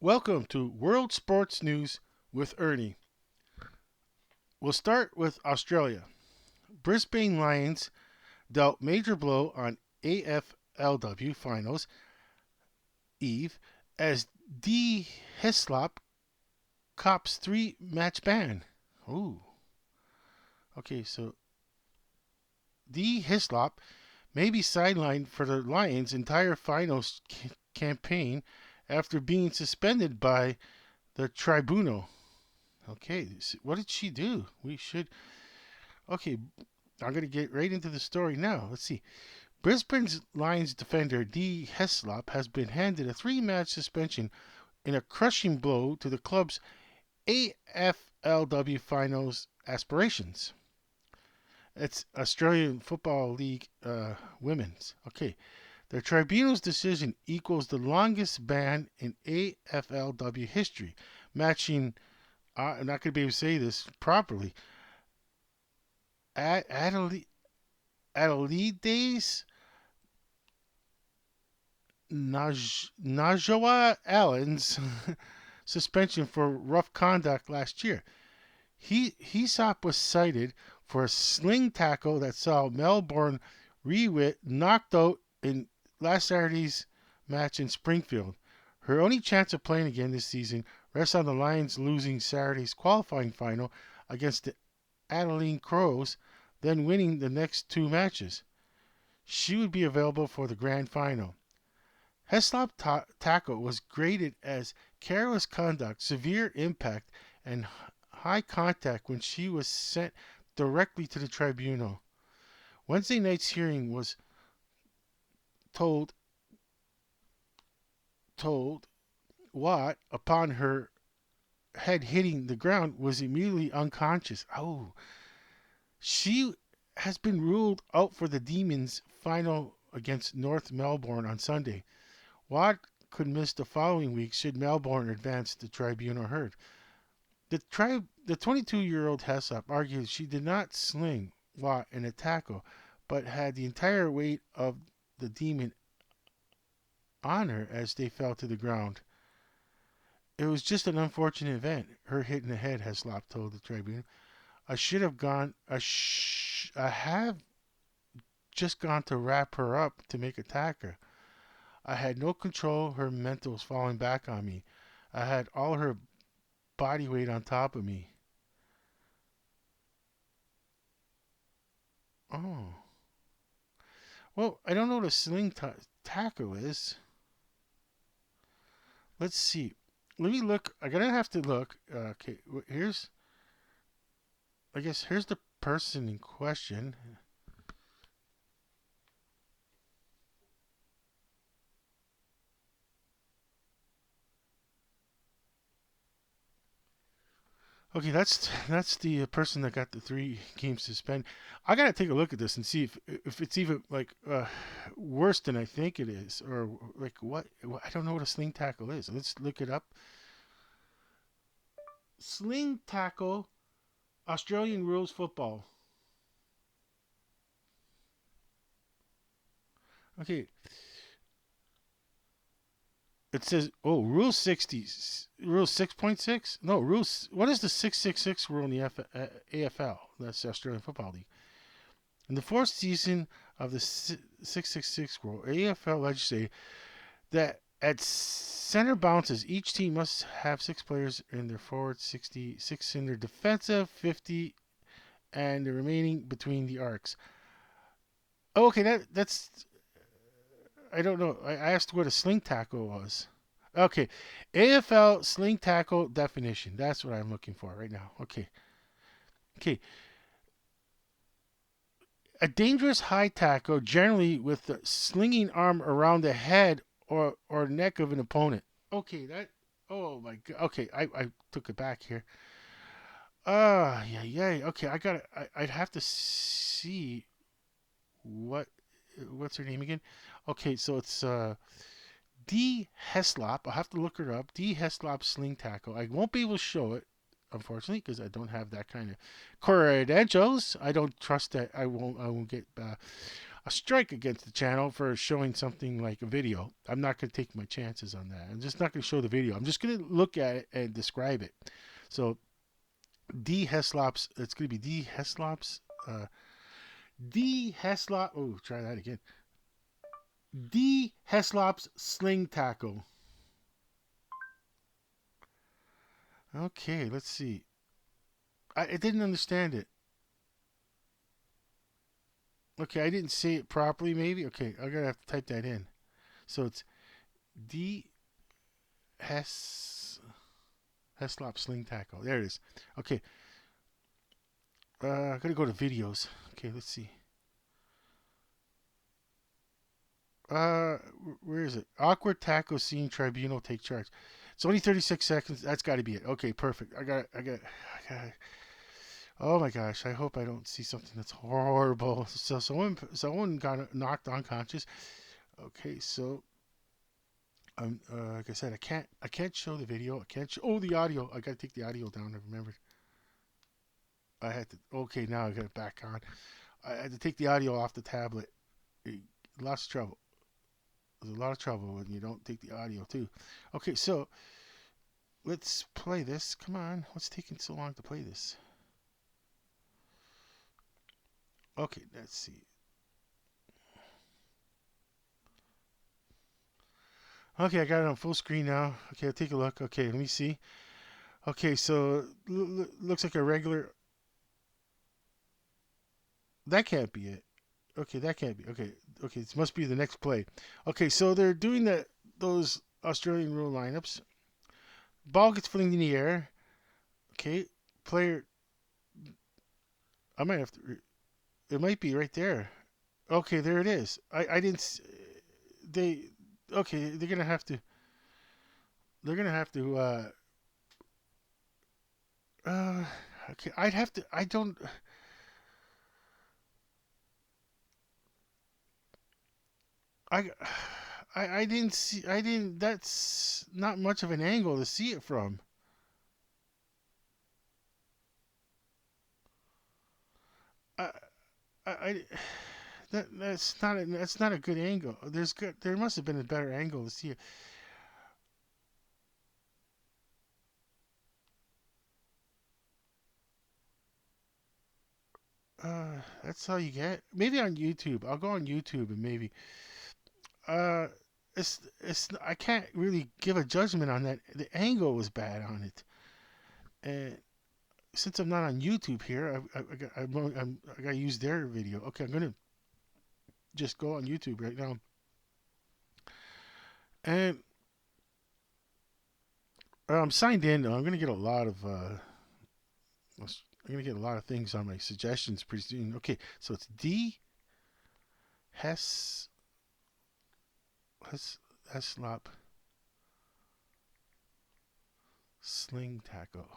Welcome to World Sports News with Ernie. We'll start with Australia. Brisbane Lions dealt major blow on AFLW Finals Eve as D. Hislop cops 3-match ban. Ooh. Okay, so D. Hislop may be sidelined for the Lions' entire finals campaign after being suspended by the tribunal. Okay, what did she do? We should. Okay, I'm going to get right into the story now. Let's see. Brisbane's Lions defender D. Heslop has been handed a 3-match suspension in a crushing blow to the club's AFLW finals aspirations. It's Australian Football League women's. Okay. The tribunal's decision equals the longest ban in AFLW history, matching, I'm not going to be able to say this properly, Adelaide Adelaide's Najwa Allen's suspension for rough conduct last year. Hesop was cited for a sling tackle that saw Melbourne Rewitt knocked out in last Saturday's match in Springfield. Her only chance of playing again this season rests on the Lions losing Saturday's qualifying final against the Adelaide Crows, then winning the next two matches. She would be available for the grand final. Heslop's tackle was graded as careless conduct, severe impact, and high contact when she was sent directly to the tribunal. Wednesday night's hearing was told told Watt, upon her head hitting the ground, was immediately unconscious. Oh, she has been ruled out for the Demons' final against North Melbourne on Sunday. Watt could miss the following week should Melbourne advance the tribunal heard. The 22-year-old Hessop argued she did not sling Watt in a tackle, but had the entire weight of the demon on her as they fell to the ground. It was just an unfortunate event, her hit in the head, Heslop told the tribunal. I should have gone. I have just gone to wrap her up to make a tackle. I had no control. Her mental was falling back on me. I had all her body weight on top of me. Oh. Well, I don't know what a sling tackle is. Let's see. Let me look. I'm going to have to look. Okay, here's, I guess, here's the person in question. Okay, that's the person that got the 3 game suspend. I gotta take a look at this and see if it's even like worse than I think it is, or like what I don't know what a sling tackle is. Let's look it up. Sling tackle, Australian rules football. Okay, it says rule 60, rule 6.6. No rules. What is the 666 rule in the AFL? That's the Australian Football League. In the fourth season of the 666 rule, AFL legislated that at center bounces, each team must have 6 players in their forward 60, 6 in their defensive 50, and the remaining between the arcs. Oh, okay, that's I don't know. I asked what a sling tackle was. Okay, AFL sling tackle definition. That's what I'm looking for right now. Okay. A dangerous high tackle, generally with the slinging arm around the head or neck of an opponent. Okay, that. Oh my god. Okay, I took it back here. Yeah. Okay, I'd have to see what what's her name again. Okay, so it's D Heslop. I'll have to look her up. D Heslop sling tackle. I won't be able to show it, unfortunately, because I don't have that kind of credentials. I don't trust that I won't get a strike against the channel for showing something like a video. I'm not going to take my chances on that. I'm just not going to show the video. I'm just going to look at it and describe it. So D Heslops, it's going to be D Heslops. D Heslop. Oh, try that again. D Heslop's sling tackle. Okay, let's see. I didn't understand it. Okay, I didn't say it properly. Maybe. Okay, I'm gonna have to type that in. So it's D Hes Heslop sling tackle. There it is. Okay. I gotta go to videos. Okay, let's see. Uh, where is it? Awkward tackle scene. Tribunal take charge. It's only 36 seconds. That's got to be it. Okay, perfect. I got. Oh my gosh! I hope I don't see something that's horrible. So someone got knocked unconscious. Okay, so like I said, I can't show the video. I can't show the audio. I gotta take the audio down. I remembered. I had to. Okay, now I got it back on. I had to take the audio off the tablet. Lots of trouble. There's a lot of trouble when you don't take the audio too. Okay, so let's play this. Come on, what's taking so long to play this? Okay, let's see. Okay, I got it on full screen now. Okay, I'll take a look. Okay, let me see. Okay, so looks like a regular. That can't be it. Okay, that can't be. Okay, okay, this must be the next play. Okay, so they're doing those Australian rule lineups. Ball gets flinged in the air. Okay, player. I might have to. It might be right there. Okay, there it is. I didn't. They. Okay, they're gonna have to. They're gonna have to. Uh. Okay, I'd have to. I don't. I. I didn't see. I didn't. That's not much of an angle to see it from. I. I that's not a good angle. There must have been a better angle to see it. That's all you get. Maybe on YouTube. I'll go on YouTube and maybe. Uh, it's I can't really give a judgment on that. The angle was bad on it, and since I'm not on YouTube here, I gotta use their video. Okay, I'm gonna just go on YouTube right now, and I'm signed in. I'm gonna get a lot of I'm gonna get a lot of things on my suggestions pretty soon. Okay, so it's D Hess Hess Heslop sling tackle.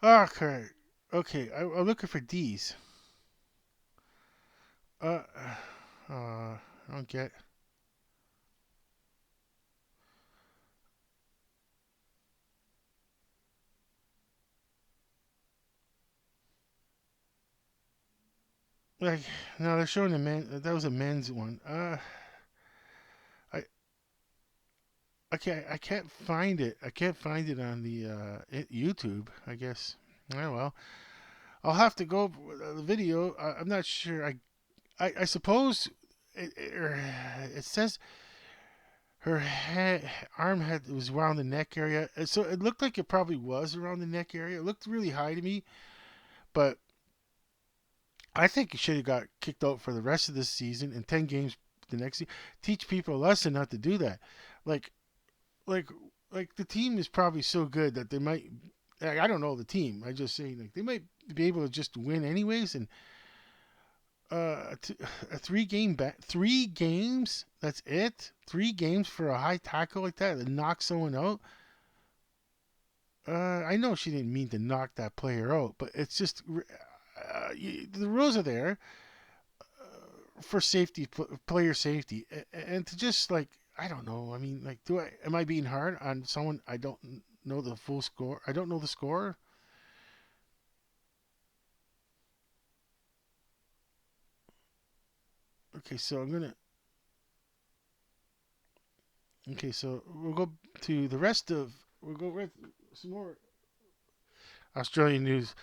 Uh, okay, okay. I'm looking for D's. Uh, I don't get. Like, no, they're showing the men. That was a men's one. I I can't find it. I can't find it on the YouTube. I guess. Oh well. I'll have to go the video. I'm not sure. I suppose it says her arm had was around the neck area. So it looked like it probably was around the neck area. It looked really high to me, but I think he should have got kicked out for the rest of this season and 10 games the next season. Teach people a lesson not to do that. Like like like the team is probably so good that they might. Like, I don't know the team. I just say like they might be able to just win anyways, and a three games. That's it. 3 games for a high tackle like that that knocks someone out. I know she didn't mean to knock that player out, but it's just the rules are there for safety, player safety, and to just like I don't know. I mean, like, do I am I being hard on someone I don't know the full score? I don't know the score. Okay, so I'm gonna. Okay, so we'll go to the rest of. We'll go with some more Australian news,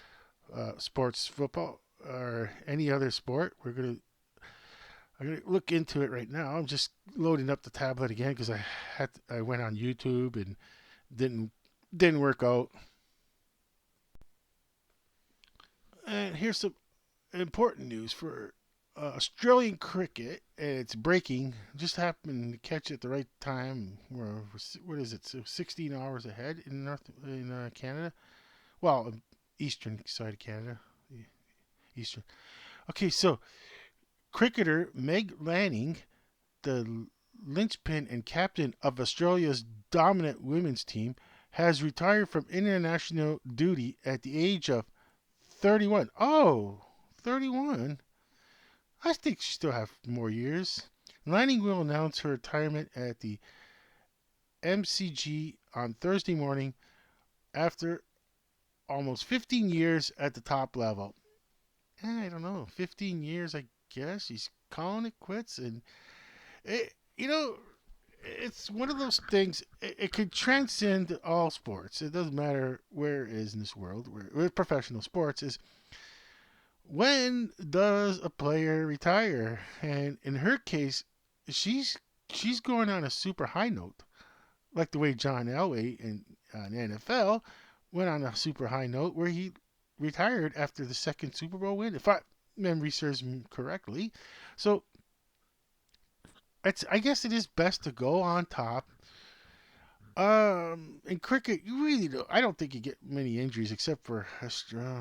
sports, football, or any other sport. I'm gonna look into it right now. I'm just loading up the tablet again because I went on YouTube and didn't didn't work out. And here's some important news for Australian cricket. And it's breaking. Just happened to catch it at the right time. What is it? So 16 hours ahead in Canada. Well, eastern side of Canada. Eastern. Okay, so cricketer Meg Lanning, the linchpin and captain of Australia's dominant women's team, has retired from international duty at the age of 31. Oh, 31. I think she still have more years. Lanning will announce her retirement at the MCG on Thursday morning after almost 15 years at the top level. I don't know, 15 years, I guess. She's calling it quits. And, you know, it's one of those things, it could transcend all sports. It doesn't matter where it is in this world, with professional sports, is when does a player retire? And in her case, she's she's going on a super high note, like the way John Elway in NFL went on a super high note where he retired after the second Super Bowl win, if I memory serves me correctly. So I guess it is best to go on top. In cricket, you really don't. I don't think you get many injuries except for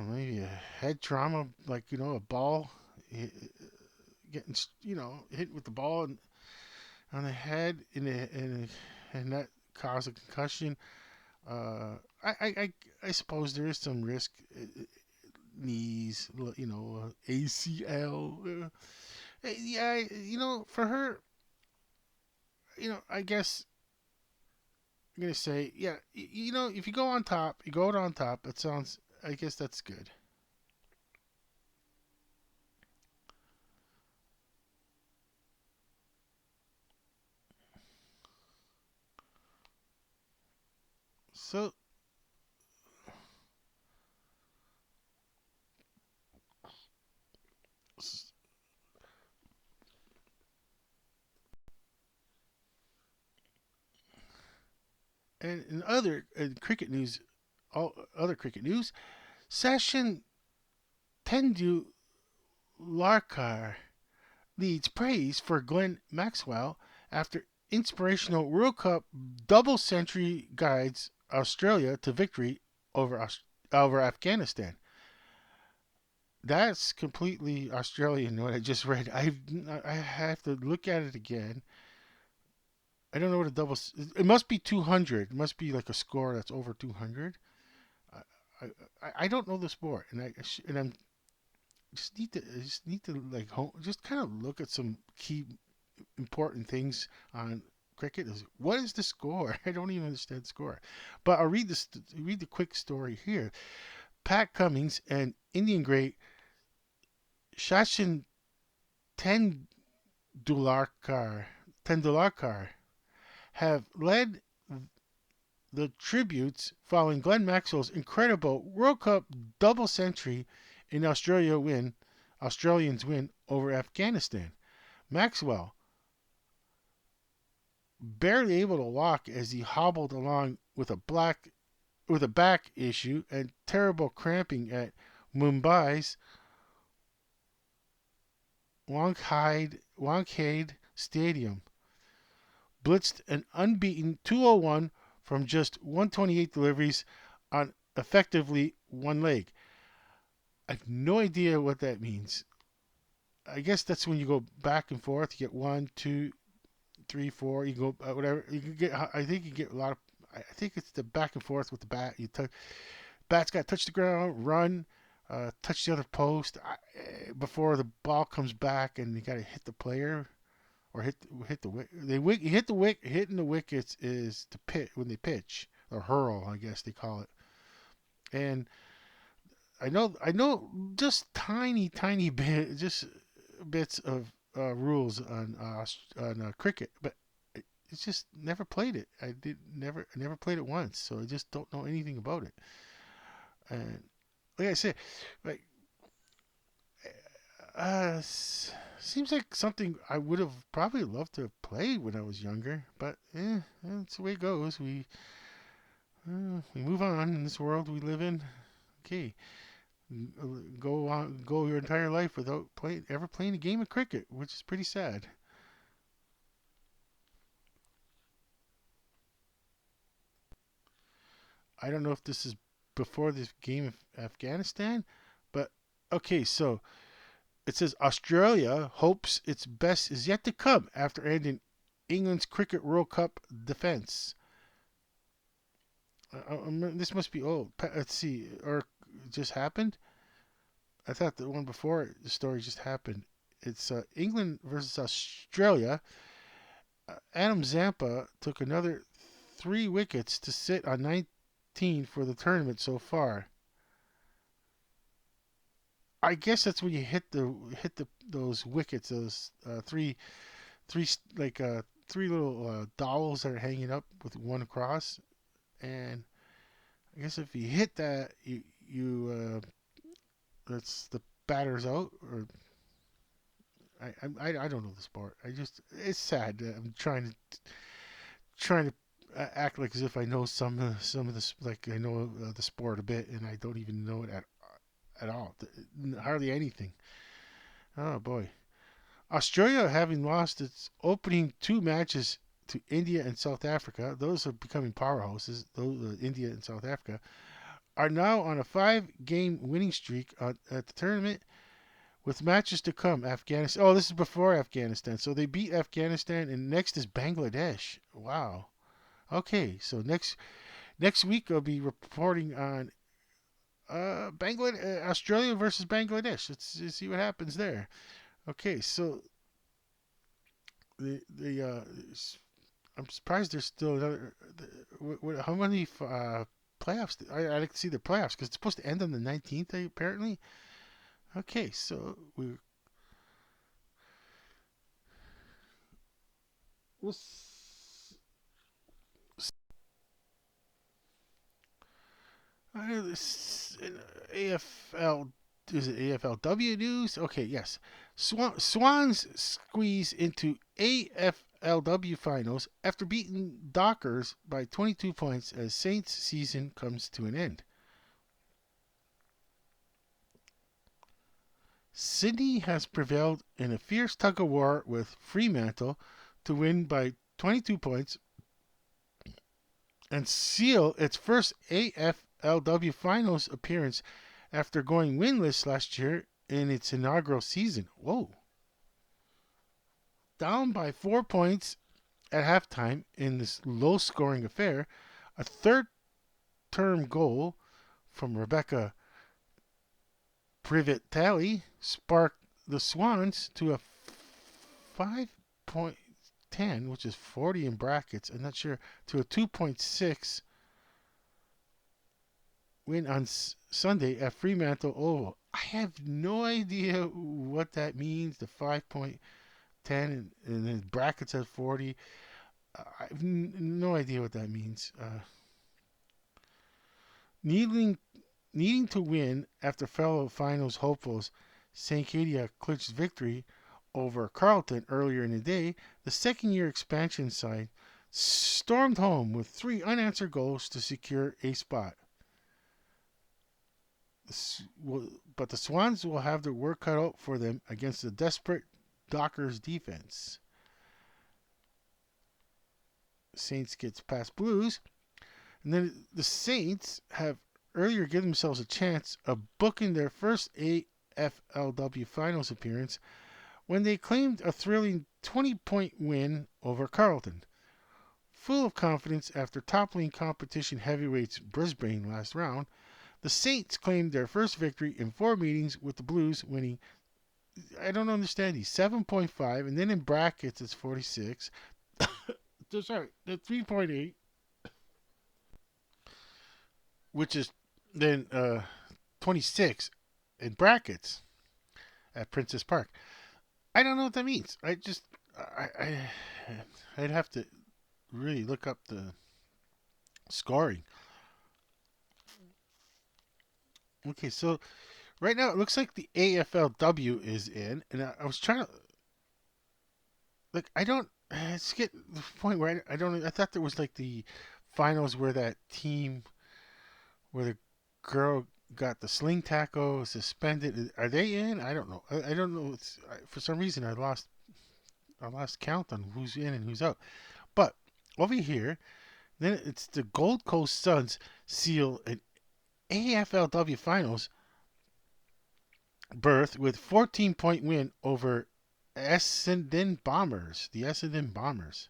maybe a head trauma, like a ball getting hit with the ball on the head and that cause a concussion. Uh, I, I I I suppose there is some risk. Knees, ACL. Yeah, for her, I guess I'm gonna say, yeah, if you go on top, you go out on top. That sounds, I guess that's good. So, and in other cricket news, all other cricket news, Sachin Tendulkar leads praise for Glenn Maxwell after inspirational World Cup double century guides Australia to victory over over Afghanistan. That's completely Australian. What I just read, I have to look at it again. I don't know what a double. It must be 200. It must be like a score that's over 200. I don't know the sport, and I'm just need to like just kind of look at some key important things on cricket. Is what is the score? I don't even understand the score, but I'll read the quick story here. Pat Cummings and Indian great Sachin Tendulkar Tendulkar have led the tributes following Glenn Maxwell's incredible World Cup double century in Australians win over Afghanistan. Maxwell, barely able to walk as he hobbled along with a back issue and terrible cramping at Mumbai's Wankhede Stadium, blitzed an unbeaten 201 from just 128 deliveries on effectively one leg. I have no idea what that means. I guess that's when you go back and forth. You get one, two, three, four. You go whatever. You can get. I think you get a lot of. I think it's the back and forth with the bat. Bat's got to touch the ground, run, touch the other post before the ball comes back, and you got to hit the player or hit the wick. Hit the wick. Hitting the wickets is the pit when they pitch or hurl, I guess they call it. And I know, just tiny bit, just bits of rules on cricket, but it's just never played it. I never played it once, so I just don't know anything about it. And like I said, like seems like something I would have probably loved to have played when I was younger, but that's the way it goes. We move on in this world we live in. Okay, go on, go your entire life without ever playing a game of cricket, which is pretty sad. I don't know if this is before this game of Afghanistan, but okay, so it says Australia hopes its best is yet to come after ending England's Cricket World Cup defense. This must be old. Let's see, or it just happened. I thought the one before the story just happened. It's England versus Australia. Adam Zampa took another 3 wickets to sit on 19 for the tournament so far. I guess that's when you hit the those wickets, those three like three little dowels that are hanging up with one across, and I guess if you hit that, you that's the batter's out. Or I don't know the sport. I just it's sad. I'm trying to act like as if I know some of this, like I know the sport a bit, and I don't even know it at all. Hardly anything. Oh boy. Australia, having lost its opening 2 matches to India and South Africa, those are becoming powerhouses. Those India and South Africa are now on a 5-game winning streak at the tournament, with matches to come. Afghanistan. Oh, this is before Afghanistan. So they beat Afghanistan, and next is Bangladesh. Wow. Okay, so next week I'll be reporting on Bangladesh, Australia versus Bangladesh. Let's see what happens there. Okay, so the I'm surprised there's still another. How many playoffs? I'd like to see the playoffs because it's supposed to end on the 19th apparently. Okay, so we'll this AFL, is it AFLW news? Okay, yes. Swans squeeze into AFLW finals after beating Dockers by 22 points as Saints season comes to an end. Sydney has prevailed in a fierce tug of war with Fremantle to win by 22 points and seal its first AFLW finals appearance after going winless last year in its inaugural season. Whoa. Down by 4 points at halftime in this low scoring affair, a third term goal from Rebecca Privitali sparked the Swans to a 5.10, which is 40 in brackets, I'm not sure, to a 2.6 win on Sunday at Fremantle Oval. I have no idea what that means, the 5.10 and then brackets at 40. I have no idea what that means. Needing, needing to win after fellow finals hopefuls St. Cadia clinched victory over Carlton earlier in the day, the second-year expansion side stormed home with 3 unanswered goals to secure a spot. But the Swans will have their work cut out for them against the desperate Dockers defense. Saints gets past Blues, and then the Saints have earlier given themselves a chance of booking their first AFLW finals appearance when they claimed a thrilling 20-point win over Carlton. Full of confidence after toppling competition heavyweights Brisbane last round, the Saints claimed their first victory in 4 meetings with the Blues, winning, I don't understand these, 7.5, and then in brackets it's 46. Sorry, the 3.8, which is then 26 in brackets at Princess Park. I don't know what that means. I'd have to really look up the scoring. Okay, so right now it looks like the AFLW is in, and I was trying to like I don't. It's get the point where I don't. I thought there was like the finals where that team where the girl got the sling tackle suspended. Are they in? I don't know. I don't know. For some reason I lost count on who's in and who's out. But over here, then it's the Gold Coast Suns seal an AFLW finals berth with 14-point win over Essendon Bombers. The Essendon Bombers.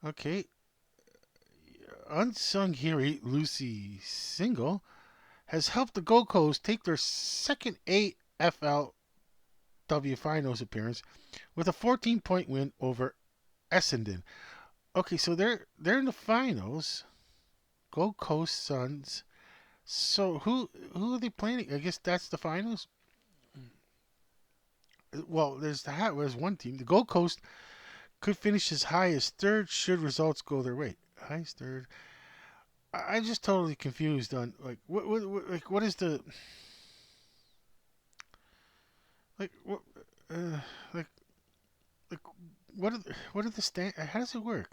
Okay. Unsung hero Lucy Single has helped the Gold Coast take their second AFLW finals appearance with a 14-point win over Essendon. Okay, so they're in the finals. Gold Coast Suns. So who are they playing? I guess that's the finals. Well, there's one team. The Gold Coast could finish as high as third should results go their way. Highest third. I'm just totally confused on like what is the like what uh, like like what are the stand? How does it work?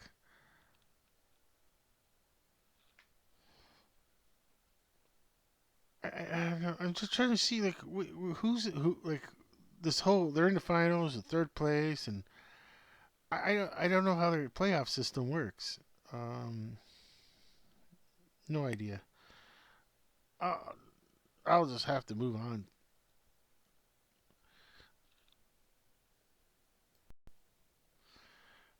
I'm just trying to see like who like this whole they're in the finals, the third place, and I don't know how their playoff system works. Um, no idea. Uh, I'll just have to move on.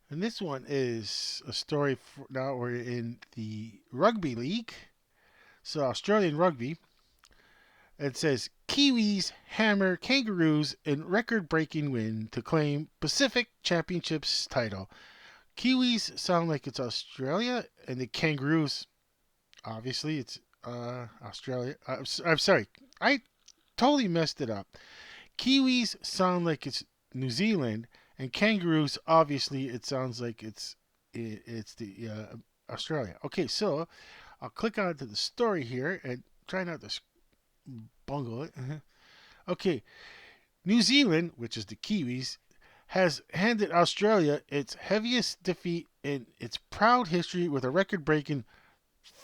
And this one is a story. Now we're in the rugby league. So Australian rugby. It says Kiwis hammer Kangaroos in record-breaking win to claim Pacific Championships title. Kiwis sound like it's Australia, and the Kangaroos, obviously, it's Australia. I'm sorry, I totally messed it up. Kiwis sound like it's New Zealand, and kangaroos obviously it sounds like it's the Australia. Okay, so I'll click onto the story here and try not to bungle it. Okay, New Zealand, which is the Kiwis, has handed Australia its heaviest defeat in its proud history with a record-breaking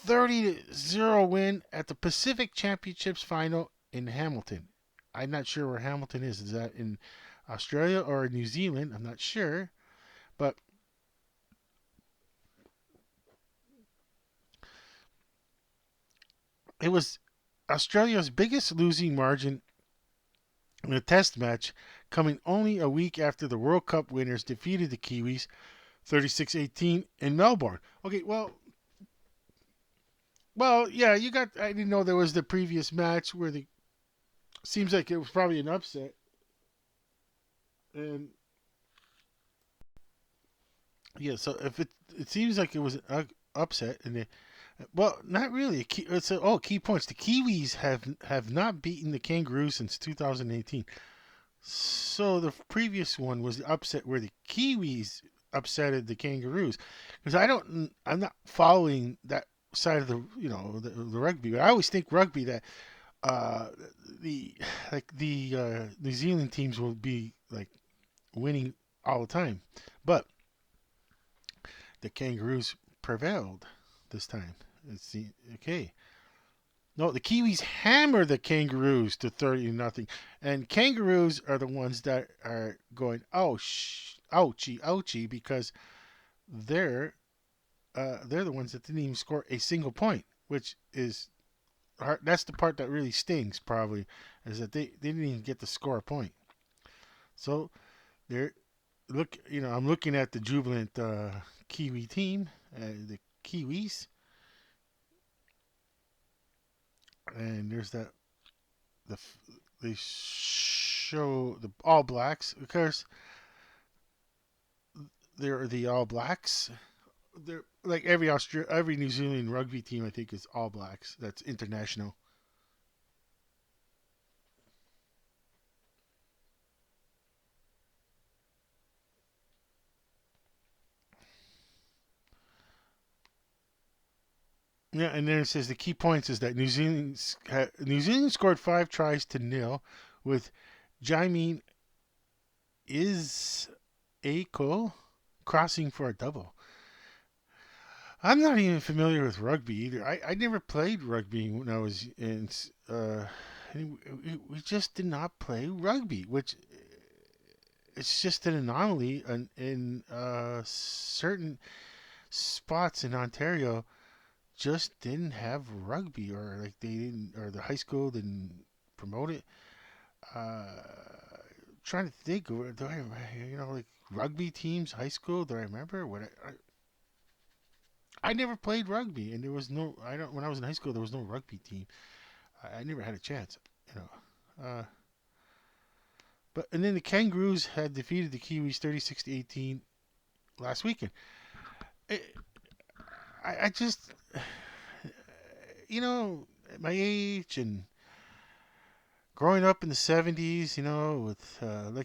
30-0 win at the Pacific Championships final in Hamilton. I'm not sure where Hamilton is. Is that in Australia or New Zealand? I'm not sure. But it was Australia's biggest losing margin in a test match, coming only a week after the World Cup winners defeated the Kiwis 36-18 in Melbourne. Okay, well, yeah, you got. I didn't know there was the previous match where the seems like it was probably an upset, and yeah. So if it seems like it was an upset, and well, not really. Key points. The Kiwis have not beaten the Kangaroos since 2018. So the previous one was the upset where the Kiwis upsetted the Kangaroos. Because I'm not following that side of the rugby. But I always think rugby that uh, the the New Zealand teams will be like winning all the time, but the Kangaroos prevailed this time. Let's see. Okay. No, the Kiwis hammer the Kangaroos to 30-0, and Kangaroos are the ones that are going ouchie, ouchie, because they're they're the ones that didn't even score a single point, which is hard. That's the part that really stings. Probably is that they didn't even get to score a point. So there, look, I'm looking at the jubilant Kiwi team, the Kiwis, and there's that the they show the All Blacks. Of course, they're the All Blacks. They're like every New Zealand rugby team. I think is All Blacks. That's international. Yeah, and then it says the key points is that New Zealand scored 5 tries to nil, with Jaimine is Aiko crossing for a double. I'm not even familiar with rugby either. I never played rugby when I was in. We just did not play rugby, which it's just an anomaly in certain spots in Ontario. Just didn't have rugby, or like they didn't, or the high school didn't promote it. Uh, Trying to think, do I, like rugby teams, high school? Do I remember what I never played rugby, and there was no. I don't. When I was in high school, there was no rugby team. I never had a chance. You know. But and then the Kangaroos had defeated the Kiwis 36-18 last weekend. I, I just, at my age and growing up in the 70s, with I'm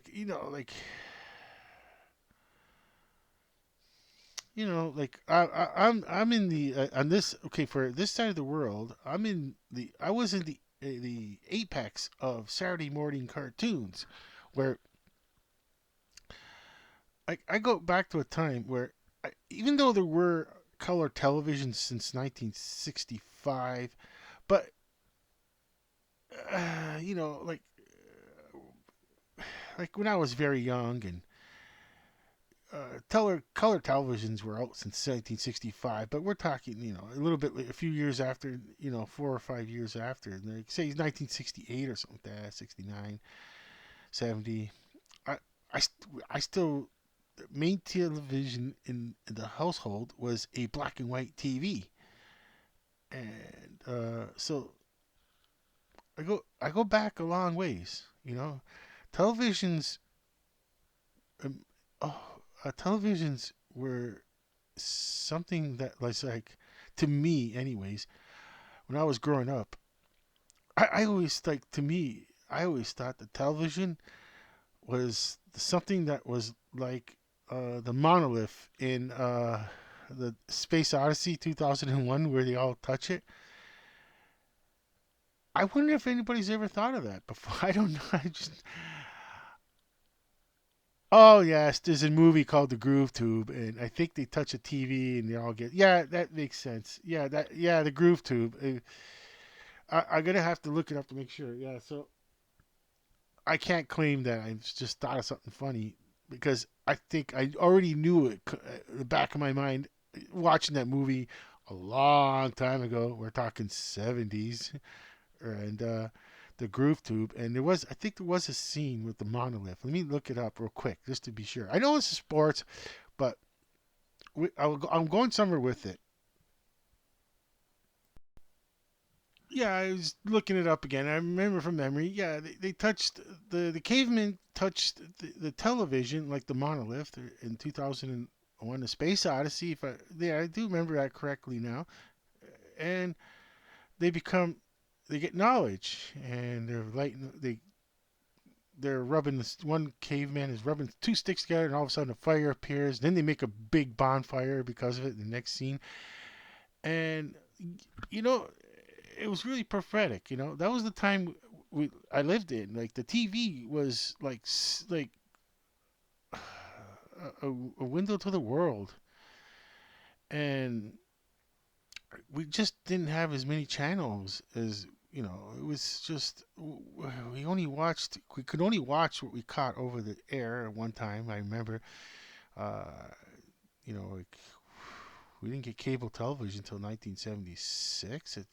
in the on this okay for this side of the world. I was in the apex of Saturday morning cartoons, where I go back to a time where even though there were color televisions since 1965, but you know like when I was very young and color televisions were out since 1965, but we're talking, a little bit, a few years after, 4 or 5 years after, like say 1968 or something like that, 69, 70. I, I still, the main television in the household was a black and white TV, and so I go back a long ways, televisions, um, oh, televisions were something that was like, to me anyways, when I was growing up, I always like to me I always thought the television was something that was like the monolith in the Space Odyssey 2001, where they all touch it. I wonder if anybody's ever thought of that before. I don't know. I just Oh yes, there's a movie called The Groove Tube, and I think they touch a TV and they all get. Yeah, that makes sense. Yeah, The Groove Tube. I'm gonna have to look it up to make sure. Yeah, so I can't claim that I just thought of something funny, because I think I already knew it in the back of my mind watching that movie a long time ago. We're talking 70s, and the Groove Tube, and I think there was a scene with the monolith. Let me look it up real quick just to be sure. I know it's sports, but I'm going somewhere with it. Yeah, I was looking it up again. I remember from memory. Yeah, they touched the cavemen touched the television, like the monolith, in 2001: A Space Odyssey. If I Yeah, I do remember that correctly now. And they become they get knowledge, and they're rubbing this one caveman is rubbing 2 sticks together, and all of a sudden a fire appears. Then they make a big bonfire because of it in the next scene. And you know it was really prophetic. That was the time I lived in. Like the TV was a window to the world, and we just didn't have as many channels as it was just we could only watch what we caught over the air at one time. I remember, uh, like we didn't get cable television until 1976. If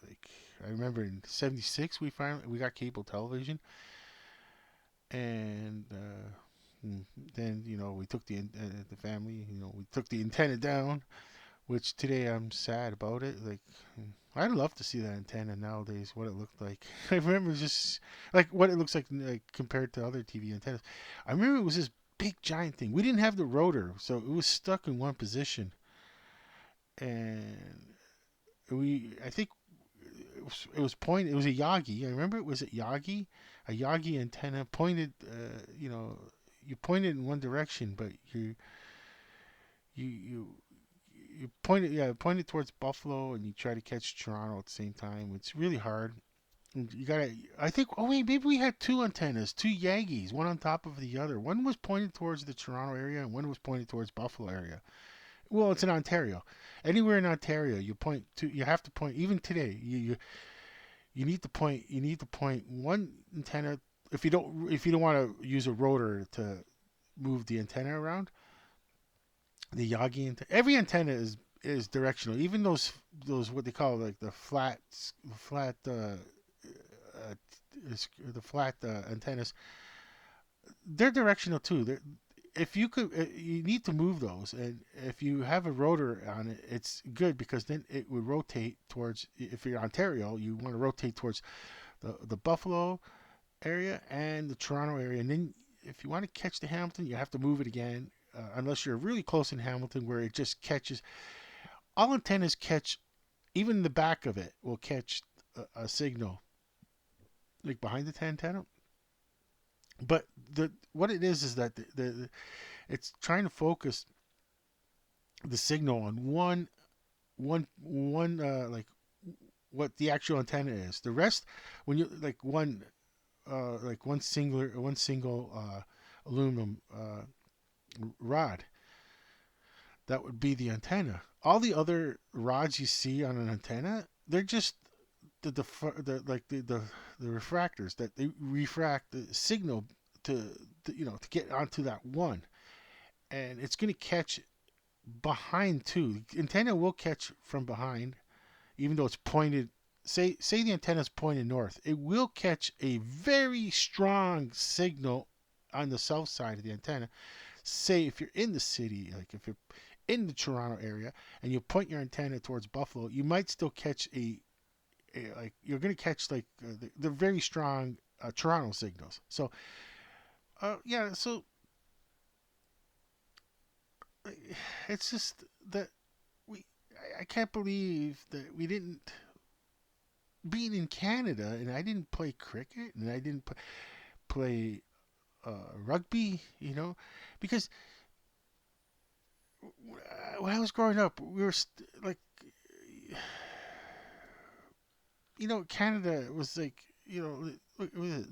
like I remember in '76 we got cable television, and then we took the family. We took the antenna down, which today I'm sad about it. Like, I'd love to see that antenna nowadays. What it looked like. I remember just like what it looks like compared to other TV antennas. I remember it was this big giant thing. We didn't have the rotor, so it was stuck in one position, and I think it was pointed. It was a Yagi. I remember it was a Yagi antenna pointed. You pointed in one direction, but you you you pointed towards Buffalo, and you try to catch Toronto at the same time. It's really hard. And you gotta. I think. Oh wait, maybe we had two antennas, two Yagis, one on top of the other. One was pointed towards the Toronto area, and one was pointed towards Buffalo area. Well, it's in Ontario. Anywhere in Ontario, you point to. You have to point. Even today, you need to point. You need to point one antenna. If you don't want to use a rotor to move the antenna around, the Yagi antenna. Every antenna is directional. Even those what they call like uh, the flat antennas. They're directional too. If you could, you need to move those, and if you have a rotor on it, it's good because then it would rotate towards. If you're Ontario, you want to rotate towards the Buffalo area and the Toronto area, and then if you want to catch the Hamilton, you have to move it again. Unless you're really close in Hamilton, where it just catches. All antennas catch, even the back of it will catch a signal, like behind the antenna. But the what it is that it's trying to focus the signal on one like what the actual antenna is. The rest, when you like one single aluminum rod, that would be the antenna. All the other rods you see on an antenna, they're just the refractors that they refract the signal to get onto that one, and it's going to catch behind too. The antenna will catch from behind, even though it's pointed. Say the antenna is pointed north, it will catch a very strong signal on the south side of the antenna. Say if you're in the city, like if you're in the Toronto area and you point your antenna towards Buffalo, you might still catch like you're going to catch like the very strong Toronto signals. So yeah, so uh, it's just that we I can't believe that we didn't being in Canada, and I didn't play cricket, and I didn't play rugby, because when I was growing up, we were like, Canada was like, it was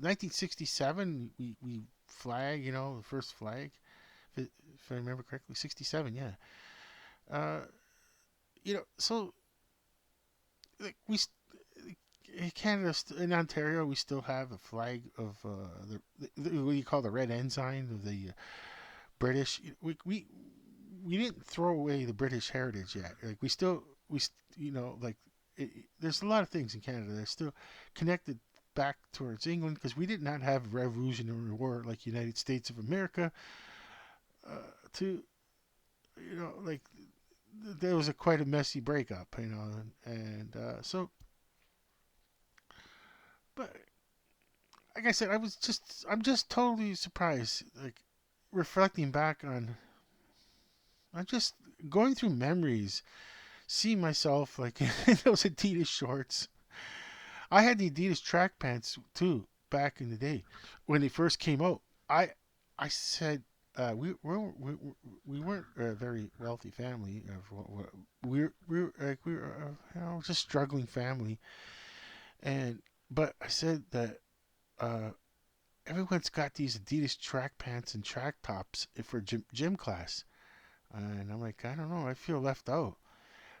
1967. We flag, the first flag, if I remember correctly, 67. Yeah. So like in Canada, in Ontario, we still have a flag of what you call the red ensign of the British. We didn't throw away the British heritage yet. Like like there's a lot of things in Canada that are still connected back towards England because we did not have a Revolutionary War like United States of America. To like there was quite a messy breakup, and so but like I said, I'm just totally surprised. Like reflecting back on, I'm just going through memories, seeing myself like in those Adidas shorts. I had the Adidas track pants too back in the day when they first came out. I I said we weren't a very wealthy family. We were just struggling family, and but I said that uh, everyone's got these Adidas track pants and track tops for gym class, and I'm like, I don't know, I feel left out.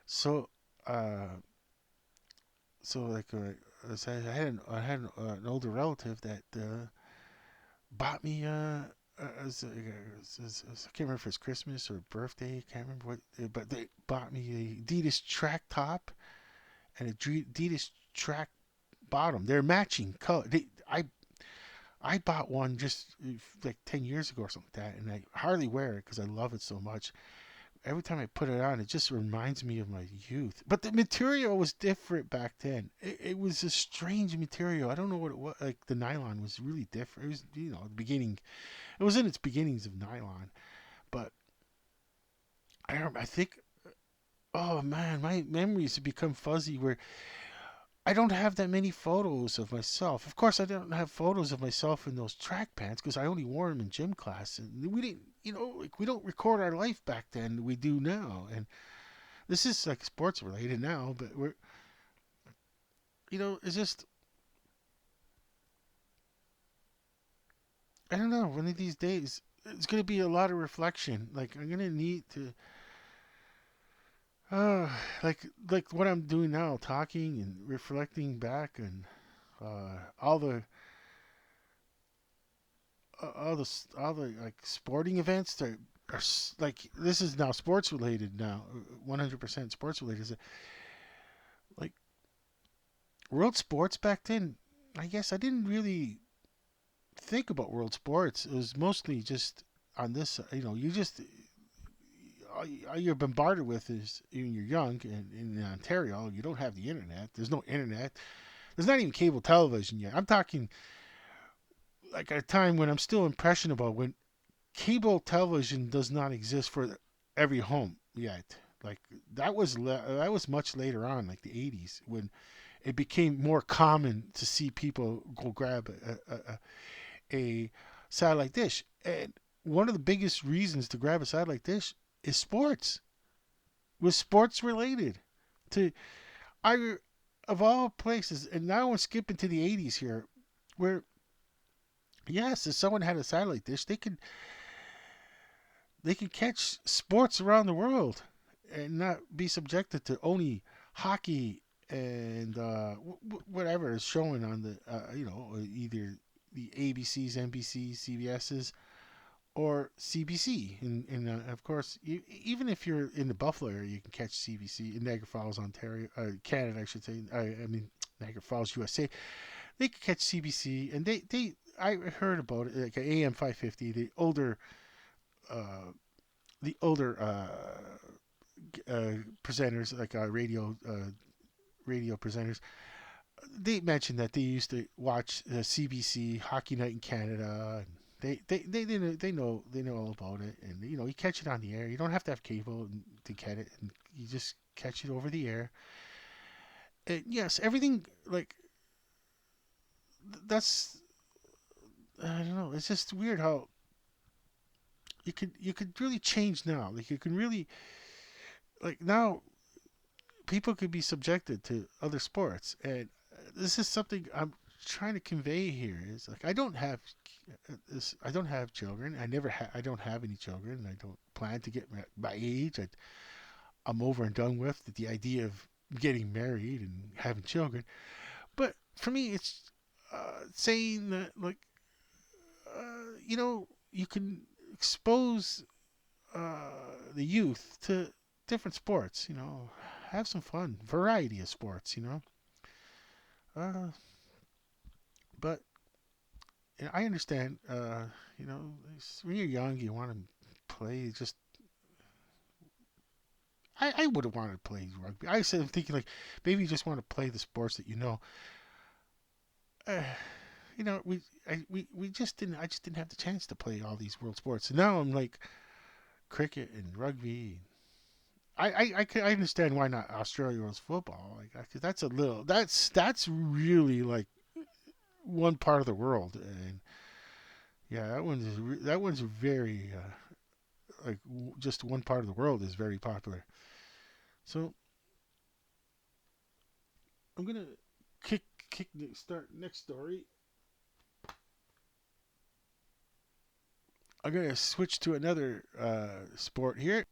So, uh, I had an older relative that bought me I can't remember if it's Christmas or birthday. I can't remember what, but they bought me a Adidas track top and a Adidas track bottom. They're matching color. I bought one just like 10 years ago or something like that, and I hardly wear it because I love it so much. Every time I put it on, it just reminds me of my youth. But the material was different back then. It was a strange material. I don't know what it was. Like the nylon was really different. It was, the beginning. It was in its beginnings of nylon. But I think, oh man, my memories have become fuzzy where I don't have that many photos of myself. Of course, I don't have photos of myself in those track pants because I only wore them in gym class. And we didn't, like we don't record our life back then. We do now. And this is like sports related now, but it's just, I don't know. One of these days, it's going to be a lot of reflection. Like, I'm going to need to, uh, like what I'm doing now, talking and reflecting back and all the all the like sporting events that are like, this is now sports related now, 100% sports related. Is it, like, world sports back then? I guess I didn't really think about world sports. It was mostly just on this. You just all you're bombarded with is when you're young and in Ontario. You don't have the internet. There's no internet. There's not even cable television yet. I'm talking like at a time when I'm still impressionable, when cable television does not exist for every home yet. Like that was much later on, like the 80s, when it became more common to see people go grab a satellite dish. And one of the biggest reasons to grab a satellite dish is sports. Was sports related to I of all places? And now we're skipping to the 80s here, where yes, if someone had a satellite dish, they could catch sports around the world and not be subjected to only hockey and whatever is showing on the either the ABCs, NBCs, CBSs, or CBC. And of course, even if you're in the Buffalo area, you can catch CBC in Niagara Falls, Ontario, Canada, I should say. I mean Niagara Falls, USA. They can catch CBC, and they I heard about it, like AM 550, uh, the older presenters, like radio presenters. They mentioned that they used to watch CBC Hockey Night in Canada. And they know all about it, and you catch it on the air. You don't have to have cable to get it, and you just catch it over the air. And yes, everything like that's, I don't know. It's just weird how you could really change now. Like you can really, like, now people could be subjected to other sports, and this is something I'm trying to convey here. Is like, I don't have children. I don't have any children. I don't plan to get my age. I'm over and done with the idea of getting married and having children. But for me, it's saying that, like, you can expose the youth to different sports. Have some fun, variety of sports. Uh, but I understand. When you're young, you want to play. Just I would have wanted to play rugby. I said, I'm thinking like, maybe you just want to play the sports that you know. Uh, we just didn't. I just didn't have the chance to play all these world sports. And now I'm like cricket and rugby. I understand why not Australia was football. Like, 'cause that's really like one part of the world. And yeah, that one's very like just one part of the world is very popular. So I'm gonna kick kick start next story. I'm gonna switch to another sport here.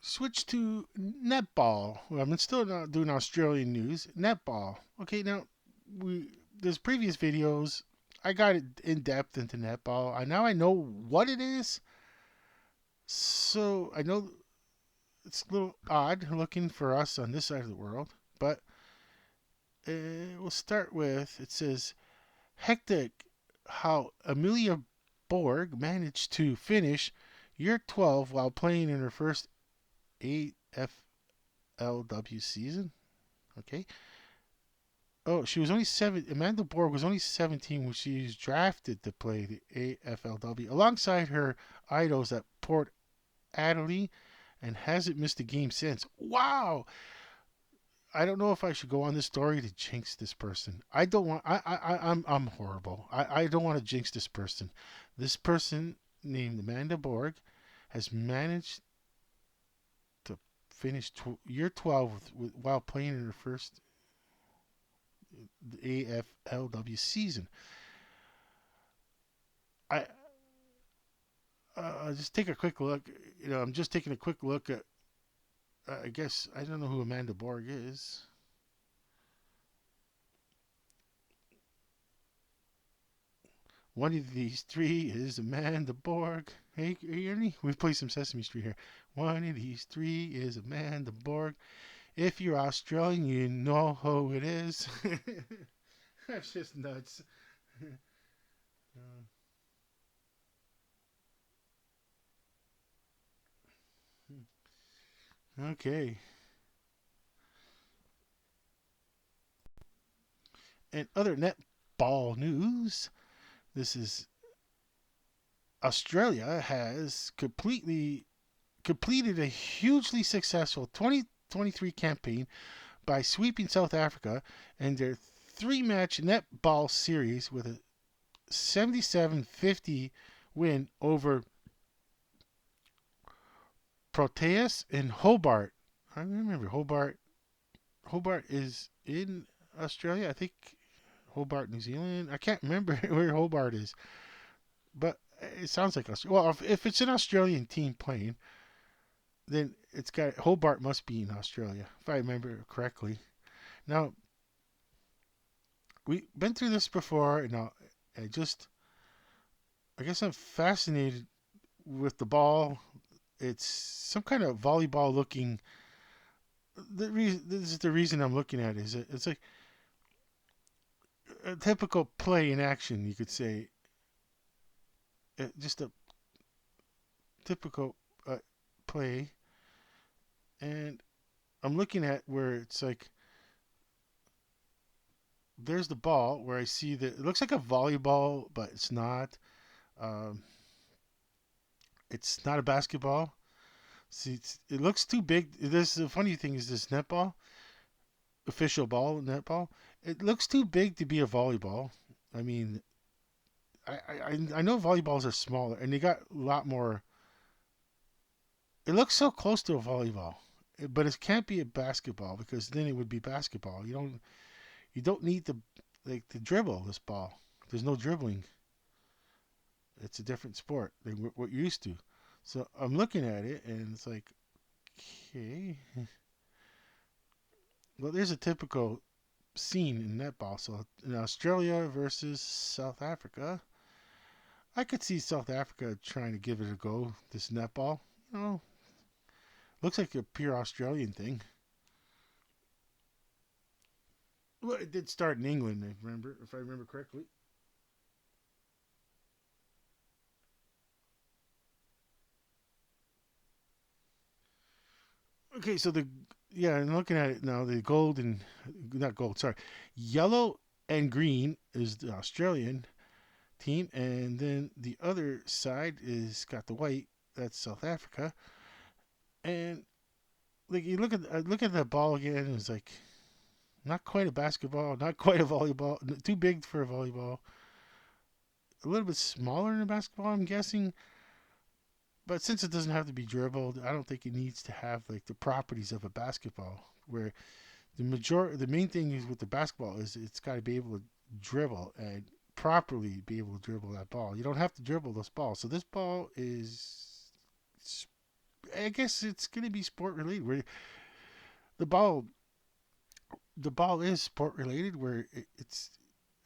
Switch to netball. Well, I'm still not doing Australian news. Netball. Okay, now there's previous videos. I got it in depth into netball. Now I know what it is. So I know it's a little odd looking for us on this side of the world, but we'll start with, it says, Hectic how Amelia Borg managed to finish year 12 while playing in her first AFLW season. Okay. Oh, she was only seven. Amanda Borg was only 17 when she was drafted to play the AFLW alongside her idols at Port Adelaide and hasn't missed a game since. Wow. I don't know if I should go on this story to jinx this person. I don't want. I'm horrible. I don't want to jinx this person. This person named Amanda Borg has managed to finish year 12 while playing in her first AFLW season. I just take a quick look. I'm just taking a quick look at. I guess I don't know who Amanda Borg is. One of these three is Amanda Borg. Hey, Ernie, we play some Sesame Street here. One of these three is Amanda Borg. If you're Australian, you know who it is. That's just nuts. Okay. And other netball news. This is Australia has completed a hugely successful 2023 campaign by sweeping South Africa in their three-match netball series with a 77-50 win over Proteas in Hobart. I remember Hobart. Hobart is in Australia. I think Hobart, New Zealand. I can't remember where Hobart is, but it sounds like Australia. Well, if it's an Australian team playing, then it's got Hobart must be in Australia, if I remember correctly. Now we've been through this before, and I guess I'm fascinated with the ball. It's some kind of volleyball looking. This is the reason I'm looking at it. Is it's like a typical play in action, you could say. Just a typical play, and I'm looking at where it's like there's the ball where I see that it looks like a volleyball, but it's not. Um, it's not a basketball. See, it looks too big. This the funny thing is this netball, official ball netball. It looks too big to be a volleyball. I mean, I know volleyballs are smaller and they got a lot more. It looks so close to a volleyball, but it can't be a basketball because then it would be basketball. You don't need to dribble this ball. There's no dribbling. It's a different sport than what you're used to. So I'm looking at it and it's like, okay, well, there's a typical scene in netball. So in Australia versus South Africa, I could see South Africa trying to give it a go. This netball, you know, looks like a pure Australian thing. Well, it did start in England, if I remember correctly. Okay, so the yeah, I'm looking at it now. The gold and not gold, sorry, yellow and green is the Australian team, and then the other side is got the white. That's South Africa, and like you look at the ball again, and it's like not quite a basketball, not quite a volleyball, too big for a volleyball, a little bit smaller than a basketball, I'm guessing. But since it doesn't have to be dribbled, I don't think it needs to have like the properties of a basketball. Where the main thing is with the basketball is it's got to be able to dribble and properly be able to dribble that ball. You don't have to dribble this ball. So this ball is, I guess it's going to be sport related. Where the ball, the ball is sport related. Where it's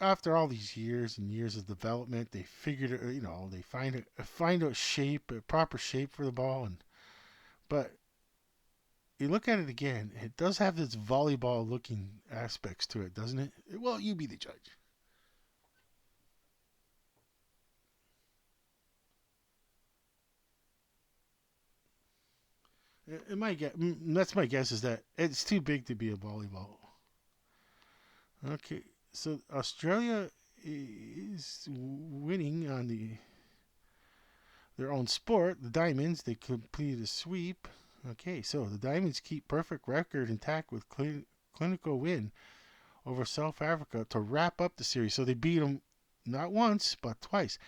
after all these years and years of development, they figured it. They find a shape, a proper shape for the ball, and but you look at it again, it does have this volleyball looking aspects to it, doesn't it? Well, you be the judge. My guess, that's my guess is that it's too big to be a volleyball. Okay, so Australia is winning on their own sport. The Diamonds, they completed a sweep. Okay, so the Diamonds keep perfect record intact with clinical win over South Africa to wrap up the series. So they beat them not once but twice.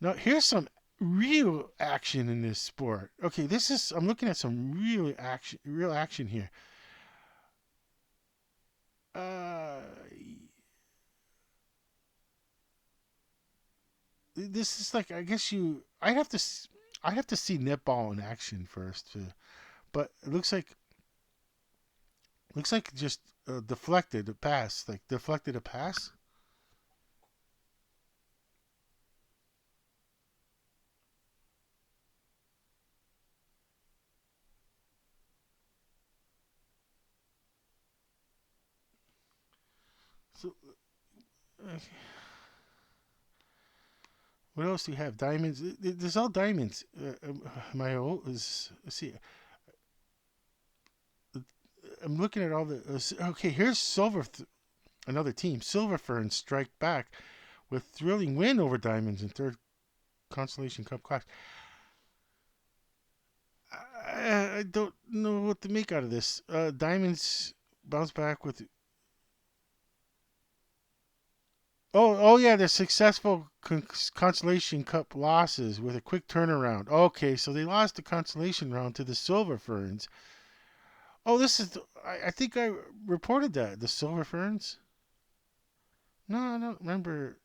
Now here's some real action in this sport. Okay, this is I'm looking at some real action here. Uh, this is like I guess you I have to see netball in action first, but it looks like just deflected a pass, like deflected a pass. So uh, what else do you have? Diamonds. There's all diamonds. My old is let's see. I'm looking at all the. Okay, here's silver. Another team, Silver Ferns, strike back with thrilling win over Diamonds in third Constellation Cup clash. I don't know what to make out of this. Diamonds bounce back with. Oh yeah, their successful Constellation Cup losses with a quick turnaround. Okay, so they lost the Constellation round to the Silver Ferns. Oh, this is. I think I reported that the Silver Ferns. No, I don't remember.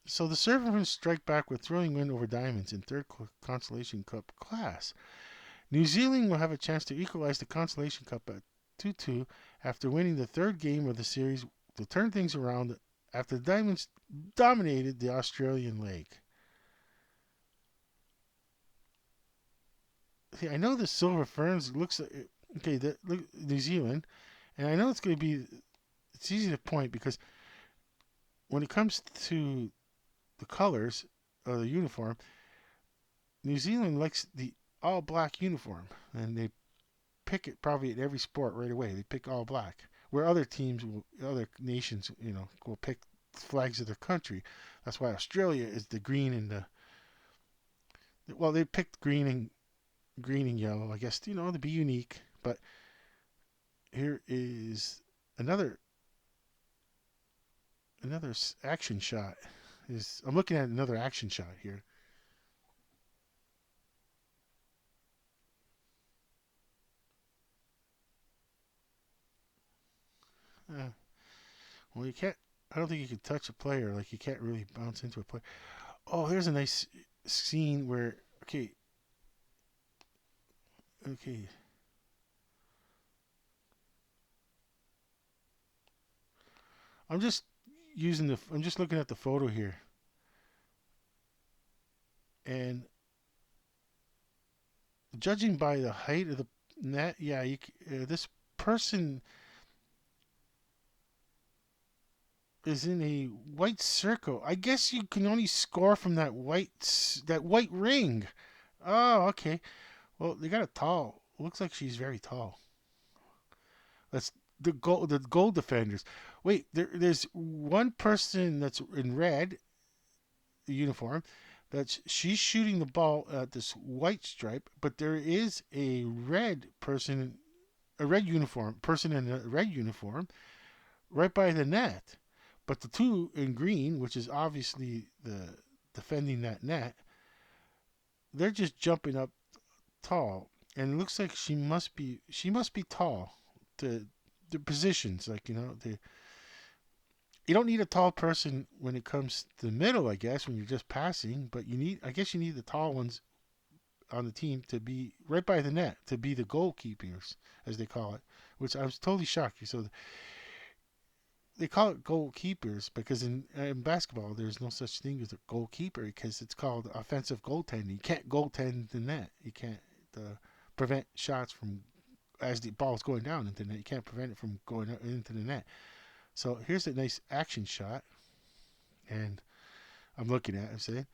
So the Silver Ferns strike back with thrilling win over Diamonds in third Constellation Cup class. New Zealand will have a chance to equalize the Constellation Cup at 2-2 after winning the third game of the series to turn things around after the Diamonds dominated the Australian leg. See, I know the Silver Ferns looks like okay, look, New Zealand, and I know it's going to be it's easy to point because when it comes to the colors of the uniform, New Zealand likes the all black uniform, and they pick it probably at every sport right away. They pick all black. Where other teams, other nations, will pick flags of their country. That's why Australia is the green and the well, they picked green and yellow. I guess to be unique. But here is another another action shot. Is I'm looking at another action shot here. Uh, well, you can't. I don't think you can touch a player. Like you can't really bounce into a player. Oh, there's a nice scene where okay. I'm just I'm just looking at the photo here, and judging by the height of the net, yeah, this person is in a white circle. I guess you can only score from that white ring. Oh, okay. Well, they got a tall. Looks like she's very tall. That's the goal defenders. Wait, there's one person that's in red uniform. She's shooting the ball at this white stripe, but there is a red uniform person in a red uniform right by the net. But the two in green, which is obviously the defending that net, they're just jumping up tall, and it looks like she must be tall. The positions, like you don't need a tall person when it comes to the middle, I guess, when you're just passing, but I guess you need the tall ones on the team to be right by the net, to be the goalkeepers, as they call it, which I was totally shocked. So they call it goalkeepers because in basketball, there's no such thing as a goalkeeper because it's called offensive goaltending. You can't goaltend the net. You can't prevent shots from as the ball's going down into the net. You can't prevent it from going into the net. So here's a nice action shot, and I'm looking at it. I'm saying,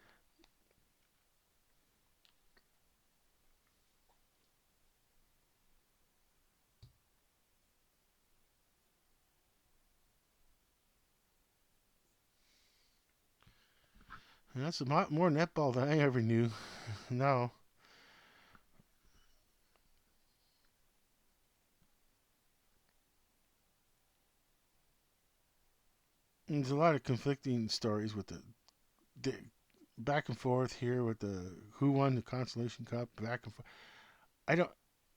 And that's a lot more netball than I ever knew. No, there's a lot of conflicting stories with the back and forth here with the who won the consolation cup back and forth. I don't.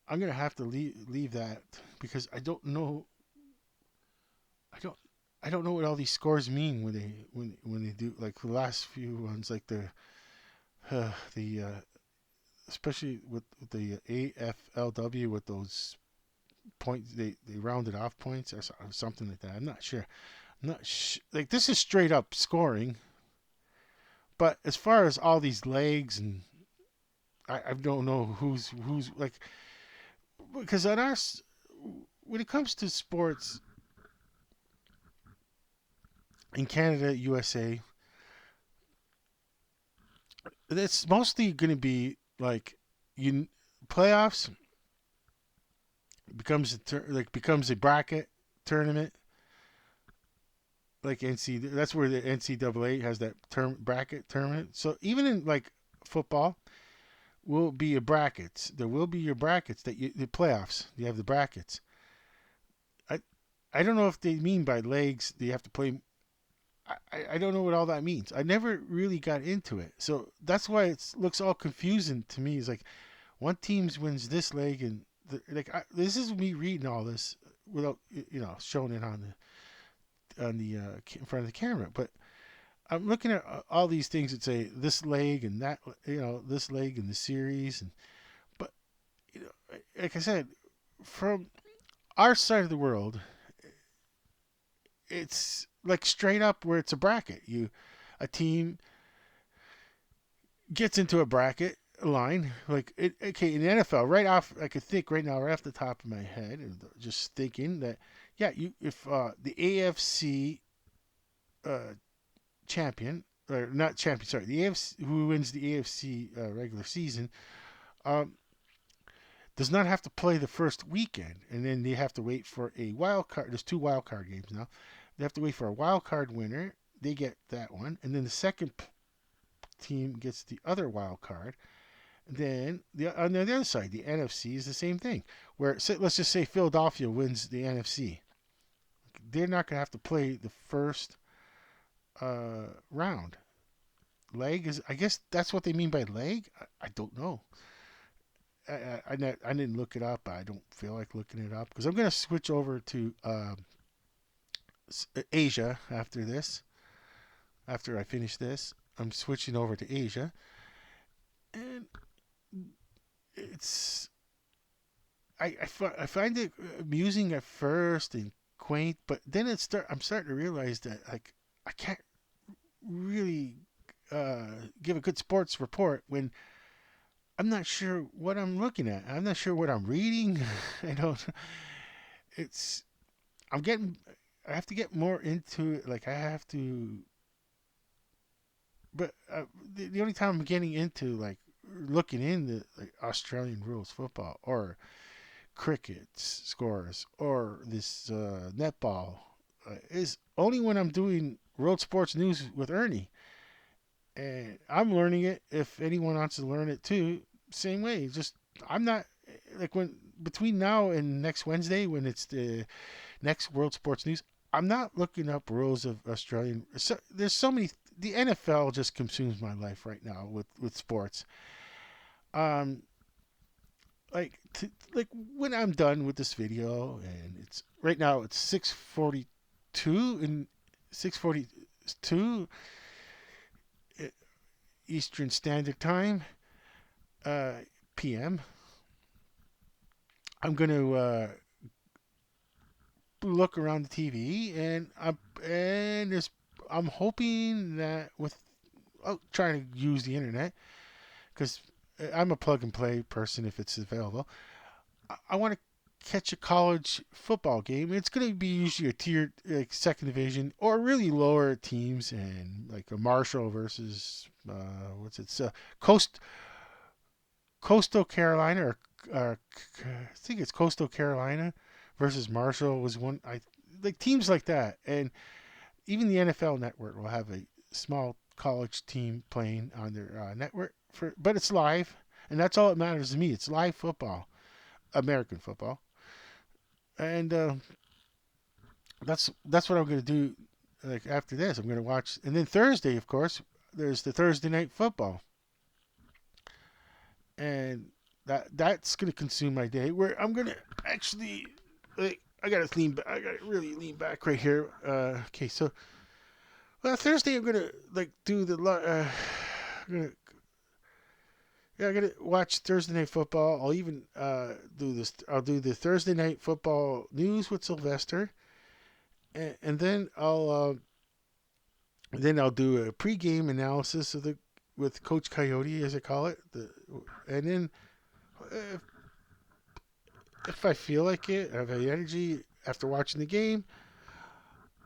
I'm gonna have to leave that because I don't. I don't know what all these scores mean when they do like the last few ones like the especially with the AFLW with those points they rounded off points or something like that. I'm not sure. I'm not like this is straight up scoring, but as far as all these legs and I don't know who's like because on us when it comes to sports in Canada, USA, it's mostly going to be like you playoffs becomes a bracket tournament like NC. That's where the NCAA has that term bracket tournament. So even in like football, will be your brackets. There will be your brackets the playoffs. You have the brackets. I I don't know if they mean by legs you have to play. I don't know what all that means. I never really got into it, so that's why it looks all confusing to me. It's like one team wins this leg, and this is me reading all this without showing it on the in front of the camera. But I'm looking at all these things that say this leg and that this leg in the series, and but like I said, from our side of the world, it's like straight up where it's a bracket. A team gets into a bracket line like okay in the NFL right off I could think right now right off the top of my head and just thinking that yeah you if the AFC uh, champion or not champion sorry the AFC who wins the AFC regular season um, does not have to play the first weekend and then they have to wait for a wild card. There's two wild card games now. They have to wait for a wild card winner. They get that one, and then the second team gets the other wild card. Then on the other side, the NFC is the same thing. Where let's just say Philadelphia wins the NFC, they're not going to have to play the first round. Leg is, I guess that's what they mean by leg. I don't know. I didn't look it up. I don't feel like looking it up because I'm going to switch over to Asia after this. After I finish this, I'm switching over to Asia, and it's I find it amusing at first and quaint, but then I'm starting to realize that like I can't really give a good sports report when I'm not sure what I'm looking at. I'm not sure what I'm reading. I don't. It's I'm getting. I have to get more into it. Like I have to. But the only time I'm getting into like looking into like Australian rules football or cricket scores or this netball is only when I'm doing World Sports News with Ernie. And I'm learning it. If anyone wants to learn it too, same way. Just I'm not like when between now and next Wednesday when it's the next World Sports News. I'm not looking up rules of Australian. So, there's so many. The NFL just consumes my life right now with sports. Um, like when I'm done with this video, and it's right now it's 6:42 and 6:42 Eastern Standard Time, uh, PM. I'm gonna look around the TV, and I'm hoping that with trying to use the internet because I'm a plug and play person if it's available. I want to catch a college football game. It's going to be usually a tier like second division or really lower teams and like a Marshall versus what's it? Coastal Carolina or I think it's Coastal Carolina versus Marshall was one. I like teams like that, and even the NFL Network will have a small college team playing on their network but it's live, and that's all that matters to me. It's live football, American football, and that's what I'm gonna do. Like after this, I'm gonna watch, and then Thursday, of course, there's the Thursday night football, and that's gonna consume my day. Where I'm gonna actually, like, I gotta lean back. I gotta really lean back right here. Okay, so Thursday I'm gonna like do the. I'm gonna Yeah, I gotta watch Thursday night football. I'll even do this. I'll do the Thursday night football news with Sylvester, and then I'll do a pregame analysis of the with Coach Coyote, as I call it. And then if, if I feel like it, I have the energy after watching the game,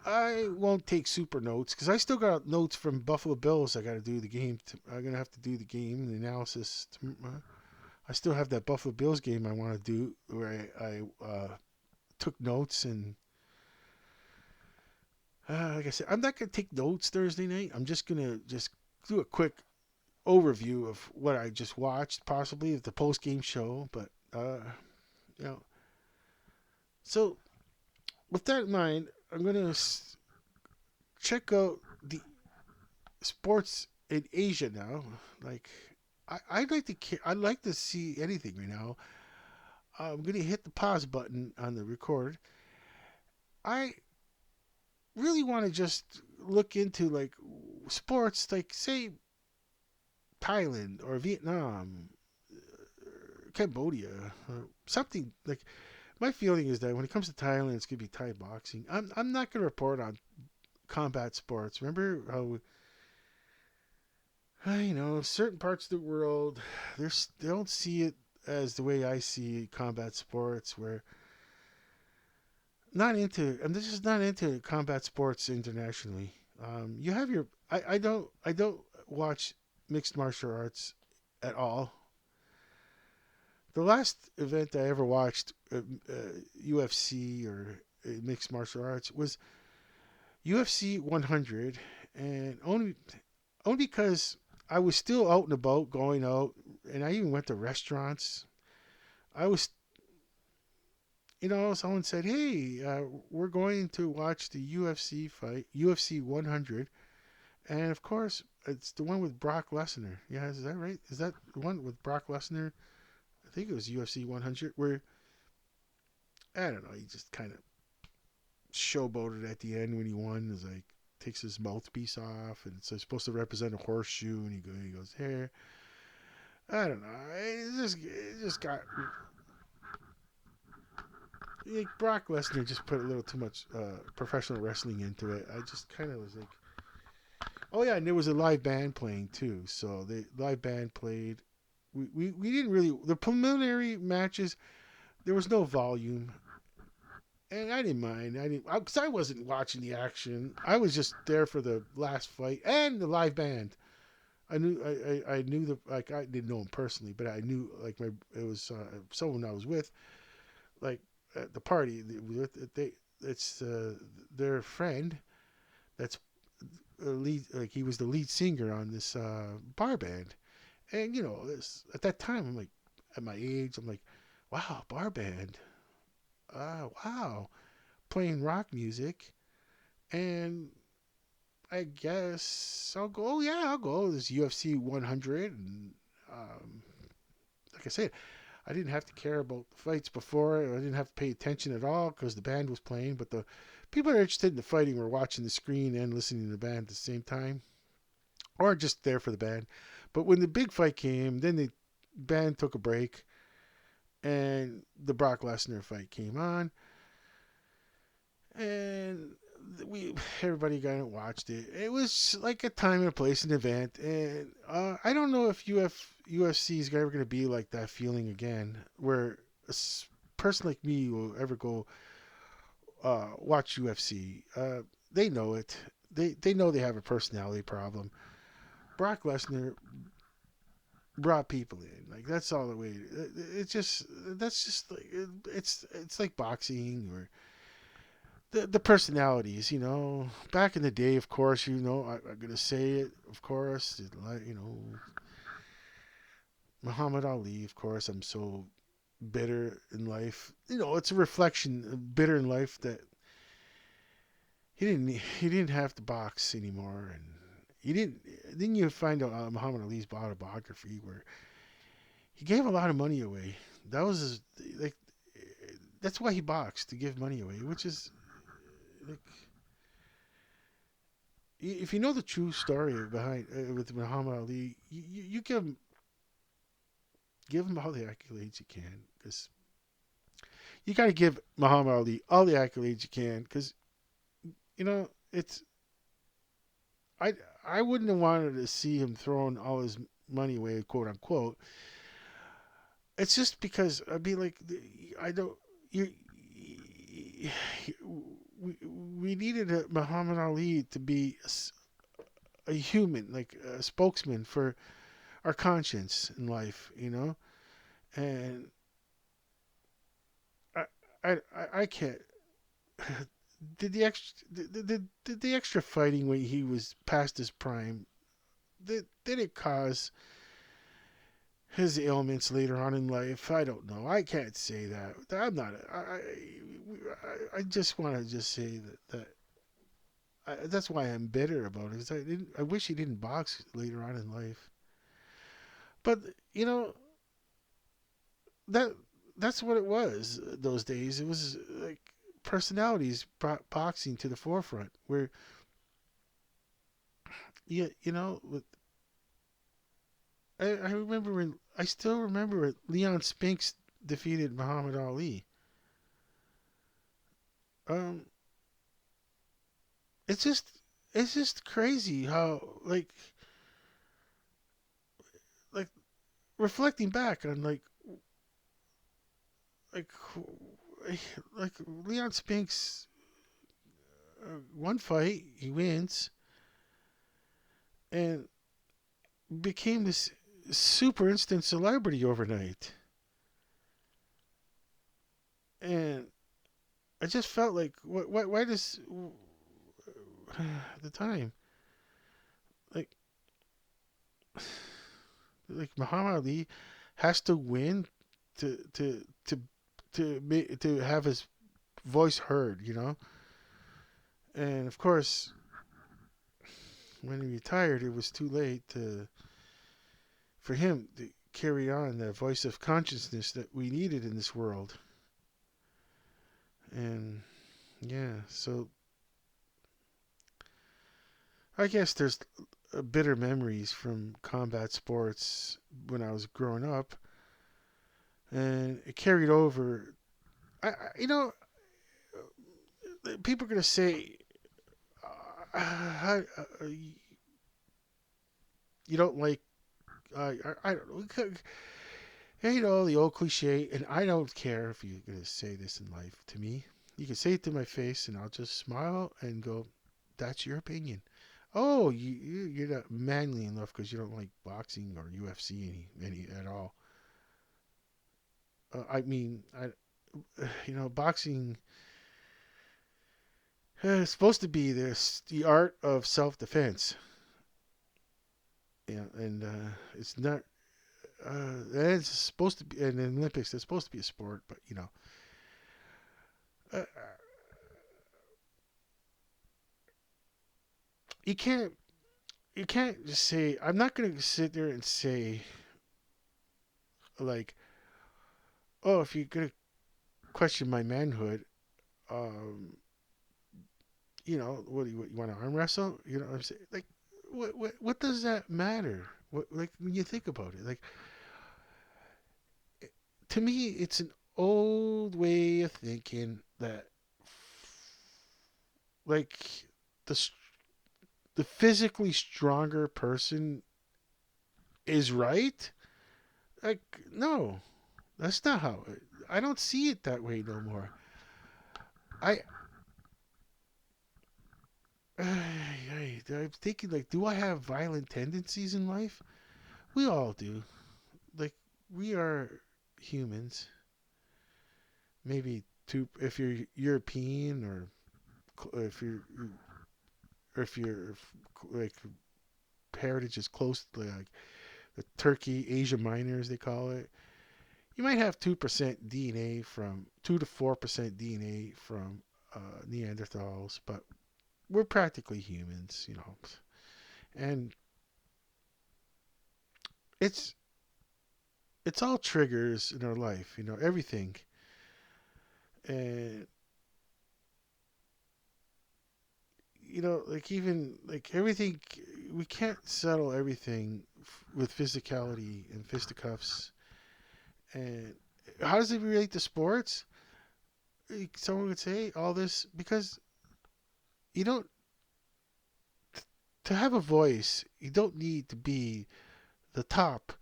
I won't take super notes because I still got notes from Buffalo Bills. I got to do the game. I'm gonna have to do the game, the analysis. I still have that Buffalo Bills game I want to do where I took notes and like I said, I'm not gonna take notes Thursday night. I'm just gonna just do a quick overview of what I just watched, possibly of the post game show. But you know, so with that in mind, I'm gonna check out the sports in Asia now. Like I'd like to I'd like to see anything right now. I'm gonna hit the pause button on the record. I really want to just look into like sports, like say Thailand or Vietnam, Cambodia, something like. My feeling is that when it comes to Thailand, it's gonna be Thai boxing. I'm not gonna report on combat sports. Remember how certain parts of the world they don't see it as the way I see combat sports, where not into. I'm just not into combat sports internationally. You have your. I don't watch mixed martial arts at all. The last event I ever watched, UFC or mixed martial arts, was UFC 100, and only because I was still out and about, going out, and I even went to restaurants. I was, someone said, "Hey, we're going to watch the UFC fight, UFC 100," and of course, it's the one with Brock Lesnar. Yeah, is that right? Is that the one with Brock Lesnar? I think it was UFC 100, where I don't know, he just kind of showboated at the end when he won. Is like takes his mouthpiece off, and it's supposed to represent a horseshoe, and he goes here. I don't know. It just got like Brock Lesnar just put a little too much professional wrestling into it. I just kind of was like, oh yeah, and there was a live band playing too. So the live band played. We didn't really the preliminary matches. There was no volume, and I didn't mind. I didn't because I wasn't watching the action. I was just there for the last fight and the live band. I knew the like I didn't know him personally, but I knew like it was someone I was with like at the party it's their friend that's lead like he was the lead singer on this bar band, and this at that time I'm like at my age I'm like wow, bar band, wow, playing rock music, and I guess I'll go. Oh yeah, I'll go. This UFC 100, and um, like I said, I didn't have to care about the fights before. I didn't have to pay attention at all because the band was playing. But the people that are interested in the fighting were watching the screen and listening to the band at the same time, or just there for the band. But when the big fight came, then the band took a break, and the Brock Lesnar fight came on, and we everybody got and watched it. It was like a time and a place, an event, and I don't know if UFC is ever going to be like that feeling again, where a person like me will ever go watch UFC. They know it. They know they have a personality problem. Brock Lesnar brought people in. Like that's all the way. It's just that's just like it's like boxing or the personalities, back in the day, of course, I'm gonna say it, of course, Muhammad Ali, of course. I'm so bitter in life. It's a reflection of bitter in life that he didn't have to box anymore, and he didn't. Then you find out Muhammad Ali's autobiography where he gave a lot of money away. That was his, like that's why he boxed, to give money away, which is like, if you know the true story behind with Muhammad Ali, you give him all the accolades you can, because you got to give Muhammad Ali all the accolades you can, because it's I I wouldn't have wanted to see him throwing all his money away, quote unquote. It's just because I'd be like, I don't you. We needed Muhammad Ali to be a human, like a spokesman for our conscience in life, and I I can't. Did the extra fighting when he was past his prime, did it cause his ailments later on in life? I don't know. I can't say that. I'm not. I just want to just say that's why I'm bitter about it. 'Cause I wish he didn't box later on in life. But you know that that's what it was those days. It was like personalities brought boxing to the forefront. Where I remember I still remember it. Leon Spinks defeated Muhammad Ali. Um, it's just it's just crazy how like reflecting back on like like Leon Spinks, one fight he wins and became this super instant celebrity overnight, and I just felt like why does at the time like Muhammad Ali has to win to have his voice heard, and of course when he retired, it was too late for him to carry on the voice of consciousness that we needed in this world. And yeah, so I guess there's bitter memories from combat sports when I was growing up, and it carried over. You know, people are gonna say, you don't like, I don't know, the old cliche, and I don't care if you're gonna say this in life to me. You can say it to my face, and I'll just smile and go, "That's your opinion." Oh, you're not manly enough because you don't like boxing or UFC any at all. I mean, boxing is supposed to be the art of self defense. Yeah, and it's not. It's supposed to be in the Olympics. It's supposed to be a sport, but uh, you can't just say. I'm not going to sit there and say like, oh, if you're going to question my manhood, um, what do you want to arm wrestle? You know what I'm saying? Like, what does that matter? Like when you think about it, like to me, it's an old way of thinking that like the the physically stronger person is right. Like, no, that's not how. I don't see it that way no more. I I'm thinking like, do I have violent tendencies in life? We all do. Like, we are humans. Maybe if you're European or if you're or if your like heritage is close to like the Turkey Asia Minor as they call it, you might have 2% DNA from 2 to 4% DNA from Neanderthals, but we're practically humans, and it's it's all triggers in our life, everything, and like even like everything, we can't settle everything with physicality and fisticuffs. And how does it relate to sports? Someone would say all this because you don't to have a voice. You don't need to be the top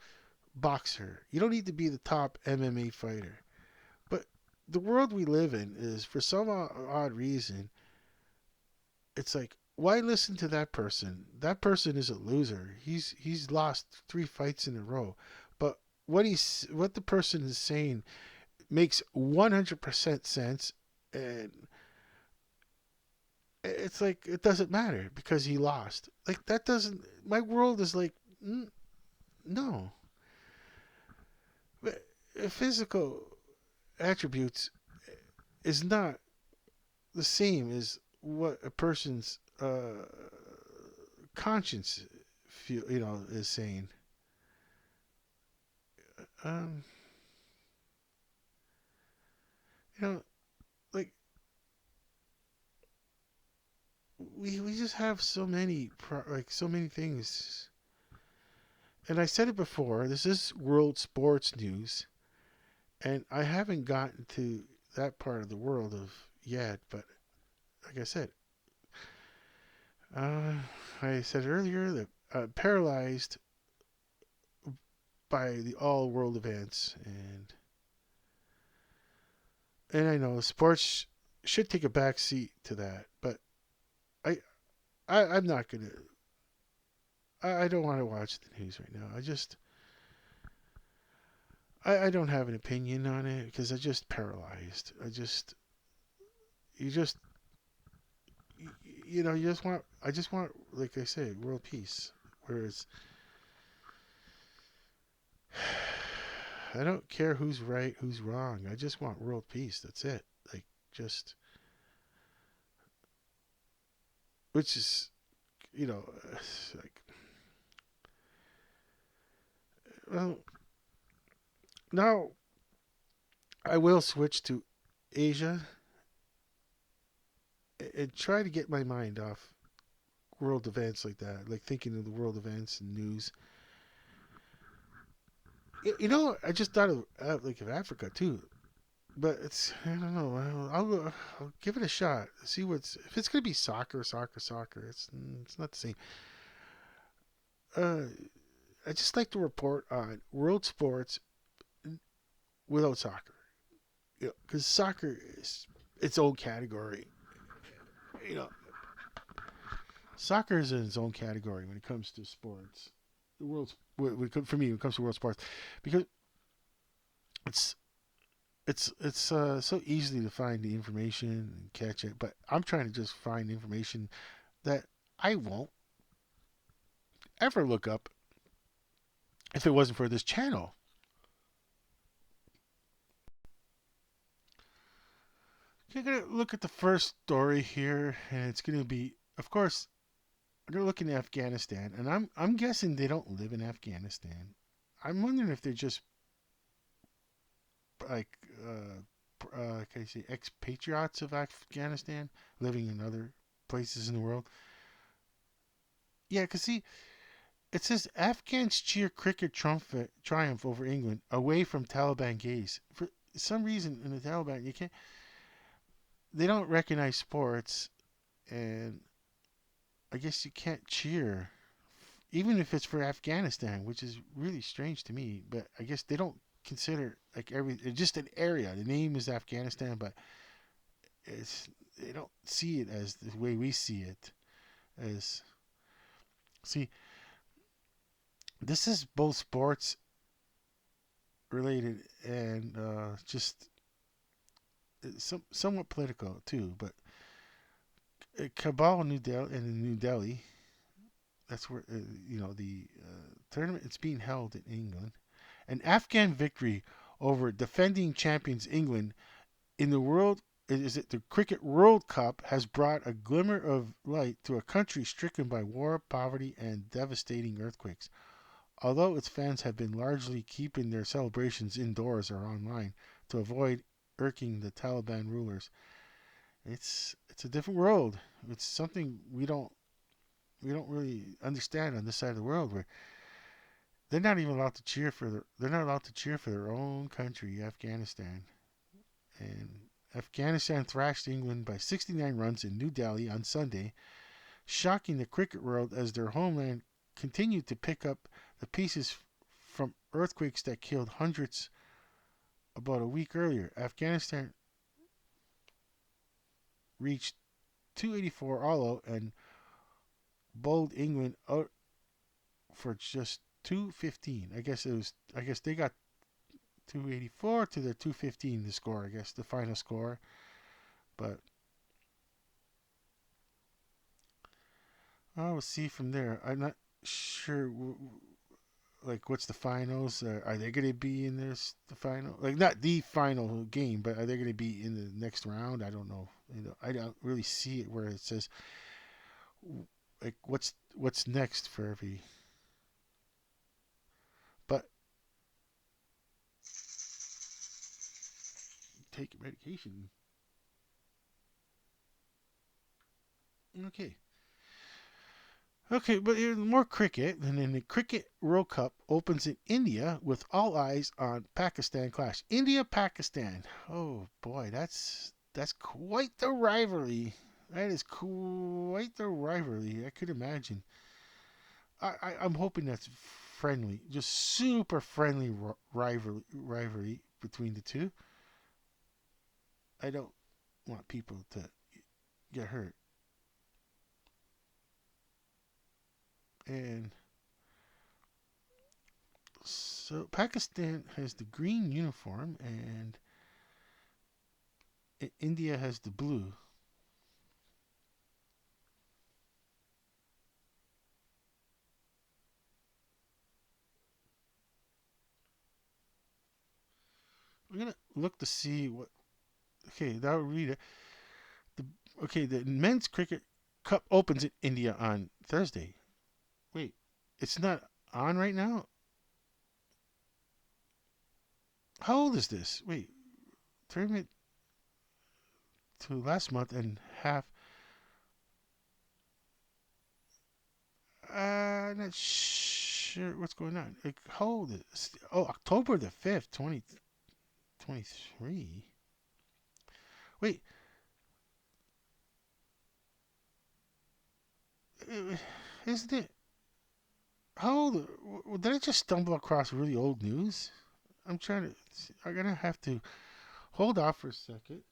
boxer. You don't need to be the top MMA fighter. But the world we live in is, for some odd reason, it's like, why listen to that person? That person is a loser. He's lost 3 fights in a row. But what the person is saying makes 100% sense, and it's like it doesn't matter because he lost. Like that doesn't. My world is like, no. Physical attributes is not the same as what a person's conscience is saying. Um, you know, like we just have so many like so many things. And I said it before. This is world sports news, and I haven't gotten to that part of the world of yet. But like uh, I said earlier that paralyzed by the all world events, and I know sports should take a back seat to that, but I, I'm not gonna. I don't want to watch the news right now. I don't have an opinion on it because I just paralyzed. You just, you just want. I just want, like I say, world peace. Whereas I don't care who's right, who's wrong. I just want world peace. That's it. Like just, which is, like, well, now I will switch to Asia and try to get my mind off world events like that, like thinking of the world events and news. I just thought of like of Africa too, but I don't know. I'll give it a shot. See what's if it's gonna be soccer, soccer, soccer. It's not the same. Uh, I just like to report on world sports without soccer. Because soccer is its own category. You know, Soccer is in its own category when it comes to sports. The world's for me when it comes to world sports, because it's it's so easily to find the information and catch it. But I'm trying to just find information that I won't ever look up if it wasn't for this channel. You're gonna look at the first story here, and it's gonna be, of course, I'm gonna look in Afghanistan, and I'm guessing they don't live in Afghanistan. I'm wondering if they're just like can I say expatriates of Afghanistan living in other places in the world. Yeah, cause see, it says Afghans cheer cricket triumph over England away from Taliban gaze. For some reason, in the Taliban, they don't recognize sports, and I guess you can't cheer, even if it's for Afghanistan, which is really strange to me. But I guess they don't consider like just an area. The name is Afghanistan, but it's they don't see it as the way we see it. As see, this is both sports related and just somewhat political too. But Kabul, New Delhi, and in New Delhi. That's where the tournament. It's being held in England. An Afghan victory over defending champions England in the world is it the Cricket World Cup has brought a glimmer of light to a country stricken by war, poverty, and devastating earthquakes. Although its fans have been largely keeping their celebrations indoors or online to avoid irking the Taliban rulers, it's a different world. It's something we don't really understand on this side of the world where they're not even allowed to cheer for they're not allowed to cheer for their own country, Afghanistan. And Afghanistan thrashed England by 69 runs in New Delhi on Sunday, shocking the cricket world as their homeland continued to pick up the pieces from earthquakes that killed hundreds about a week earlier. Afghanistan reached 284 all out and bowled England out for just 215. I guess they got 284 to their 215 the score, I guess the final score. But I will see from there. I'm not sure like what's the finals? Are they going to be in the final? Like not the final game, but are they going to be in the next round? I don't know. I don't really see it where it says like what's next for every. But take medication. Okay. Okay, but here's more cricket. And then the Cricket World Cup opens in India with all eyes on Pakistan clash. India Pakistan. Oh boy, that's quite the rivalry. That is quite the rivalry. I could imagine. I'm hoping that's friendly, just super friendly rivalry between the two. I don't want people to get hurt. And so Pakistan has the green uniform and India has the blue. We're gonna look to see what. Okay, that will read it. The okay, the men's cricket cup opens in India on Thursday. Wait, it's not on right now. How old is this? Wait, tournament to last month and half. Not sure what's going on. Like, how old is? Oh, October the 5th, 2023. Wait, isn't it? How old? Did I just stumble across really old news? I'm trying to. I'm gonna have to hold off for a second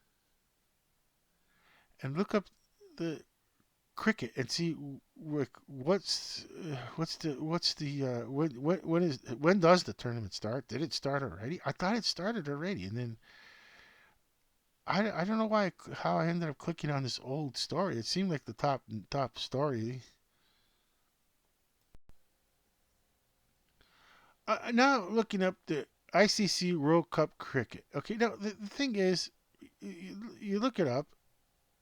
and look up the cricket and see when does the tournament start? Did it start already? I thought it started already, and then I don't know how I ended up clicking on this old story. It seemed like the top story. Now looking up the ICC World Cup cricket. Okay, now the thing is, you look it up.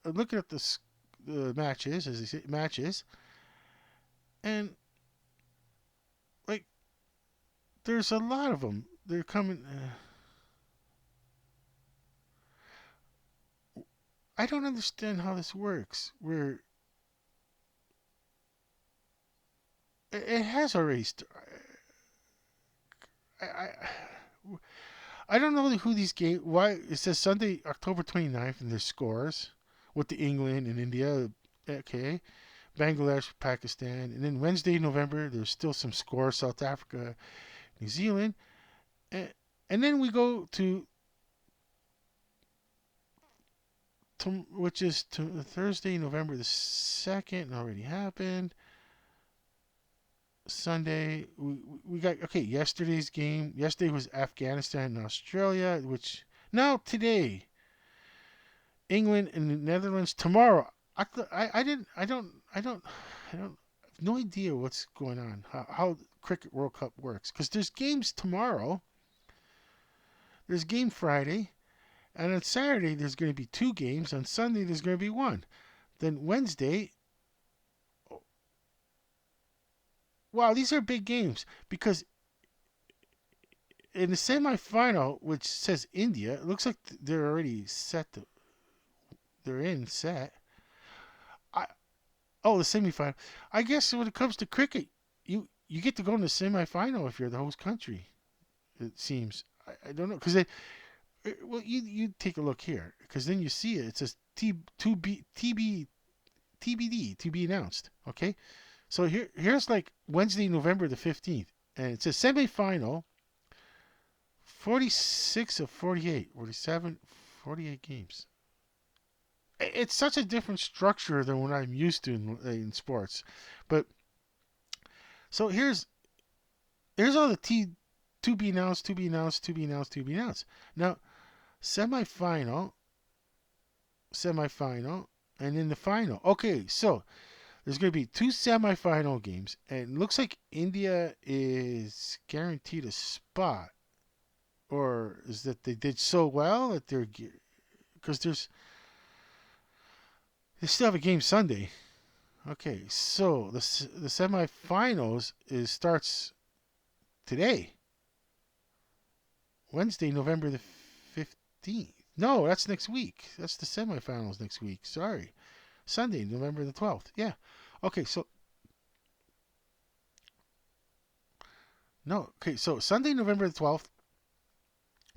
Looking at the matches, as they say, matches, and like there's a lot of them. They're coming. I don't understand how this works. Where it has already. I don't know who these games. Why it says Sunday, October 29th, and there's scores with the England and India. Okay, Bangladesh, Pakistan, and then Wednesday, November, there's still some scores. South Africa, New Zealand, and then we go to which is to Thursday, November the 2nd, already happened. Sunday, we got okay. Yesterday's game. Yesterday was Afghanistan and Australia. Which now today, England and the Netherlands. Tomorrow, I didn't I don't have no idea what's going on. How Cricket World Cup works because there's games tomorrow. There's game Friday, and on Saturday there's going to be two games. On Sunday there's going to be one. Then Wednesday, wow, these are big games because in the semifinal, which says India, it looks like they're already set. They're in set. I Oh, the semifinal. I guess when it comes to cricket, you get to go in the semifinal if you're the host country. It seems. I don't know because well you take a look here because then you see it. It says TBD to be announced. Okay, so here's like Wednesday, November the 15th, and it says semifinal 46 of 48, 47, 48 games. It's such a different structure than what I'm used to in sports. But so here's all the T to be announced, to be announced, to be announced, to be announced. Now, semifinal, semifinal, and then the final. Okay, so there's going to be two semifinal games, and it looks like India is guaranteed a spot, or is that they did so well that they're because they still have a game Sunday. Okay, so the semifinals is starts today, Wednesday, November the 15th. No, that's next week. That's the semifinals next week. Sorry, Sunday, November the 12th. Yeah. Okay, so no. Okay, so Sunday, November the 12th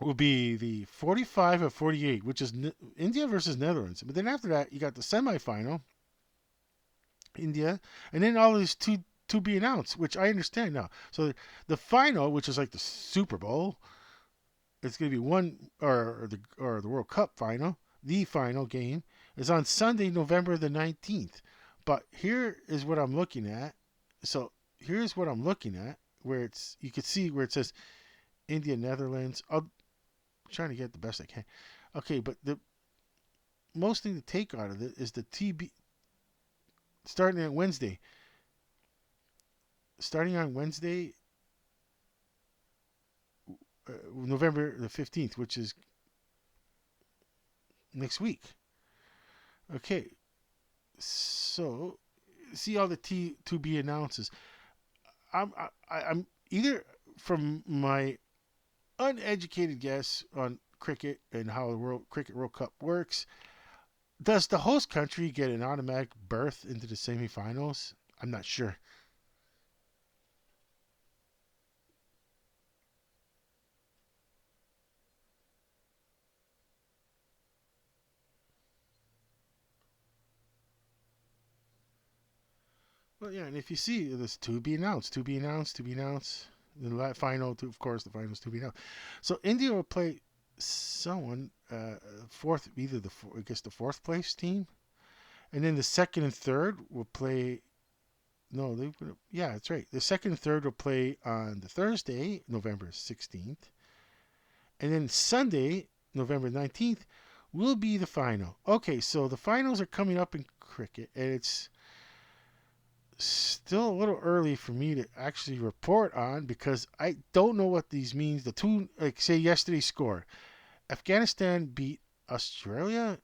will be the 45 of 48, which is India versus Netherlands. But then after that, you got the semifinal, India, and then all these two to be announced, which I understand now. So the final, which is like the Super Bowl, it's going to be one or the World Cup final. The final game is on Sunday, November the 19th. But here is what I'm looking at. So here's what I'm looking at, where it's you can see where it says India, Netherlands. I'm trying to get the best I can. Okay, but the most thing to take out of it is the TB starting on Wednesday. Starting on Wednesday, November the 15th, which is next week. Okay, so see all the T to be announces. I'm either from my uneducated guess on cricket and how the World Cup works. Does the host country get an automatic berth into the semifinals? I'm not sure. Well, yeah, and if you see this to be announced, to be announced, to be announced, the final, of course, the finals to be announced. So India will play someone fourth, either I guess the fourth place team, and then the second and third will play. No, yeah, that's right. The second and third will play on the Thursday, November 16th, and then Sunday, November 19th, will be the final. Okay, so the finals are coming up in cricket, and it's still a little early for me to actually report on because I don't know what these means. The two, like say yesterday's score, Afghanistan beat Australia,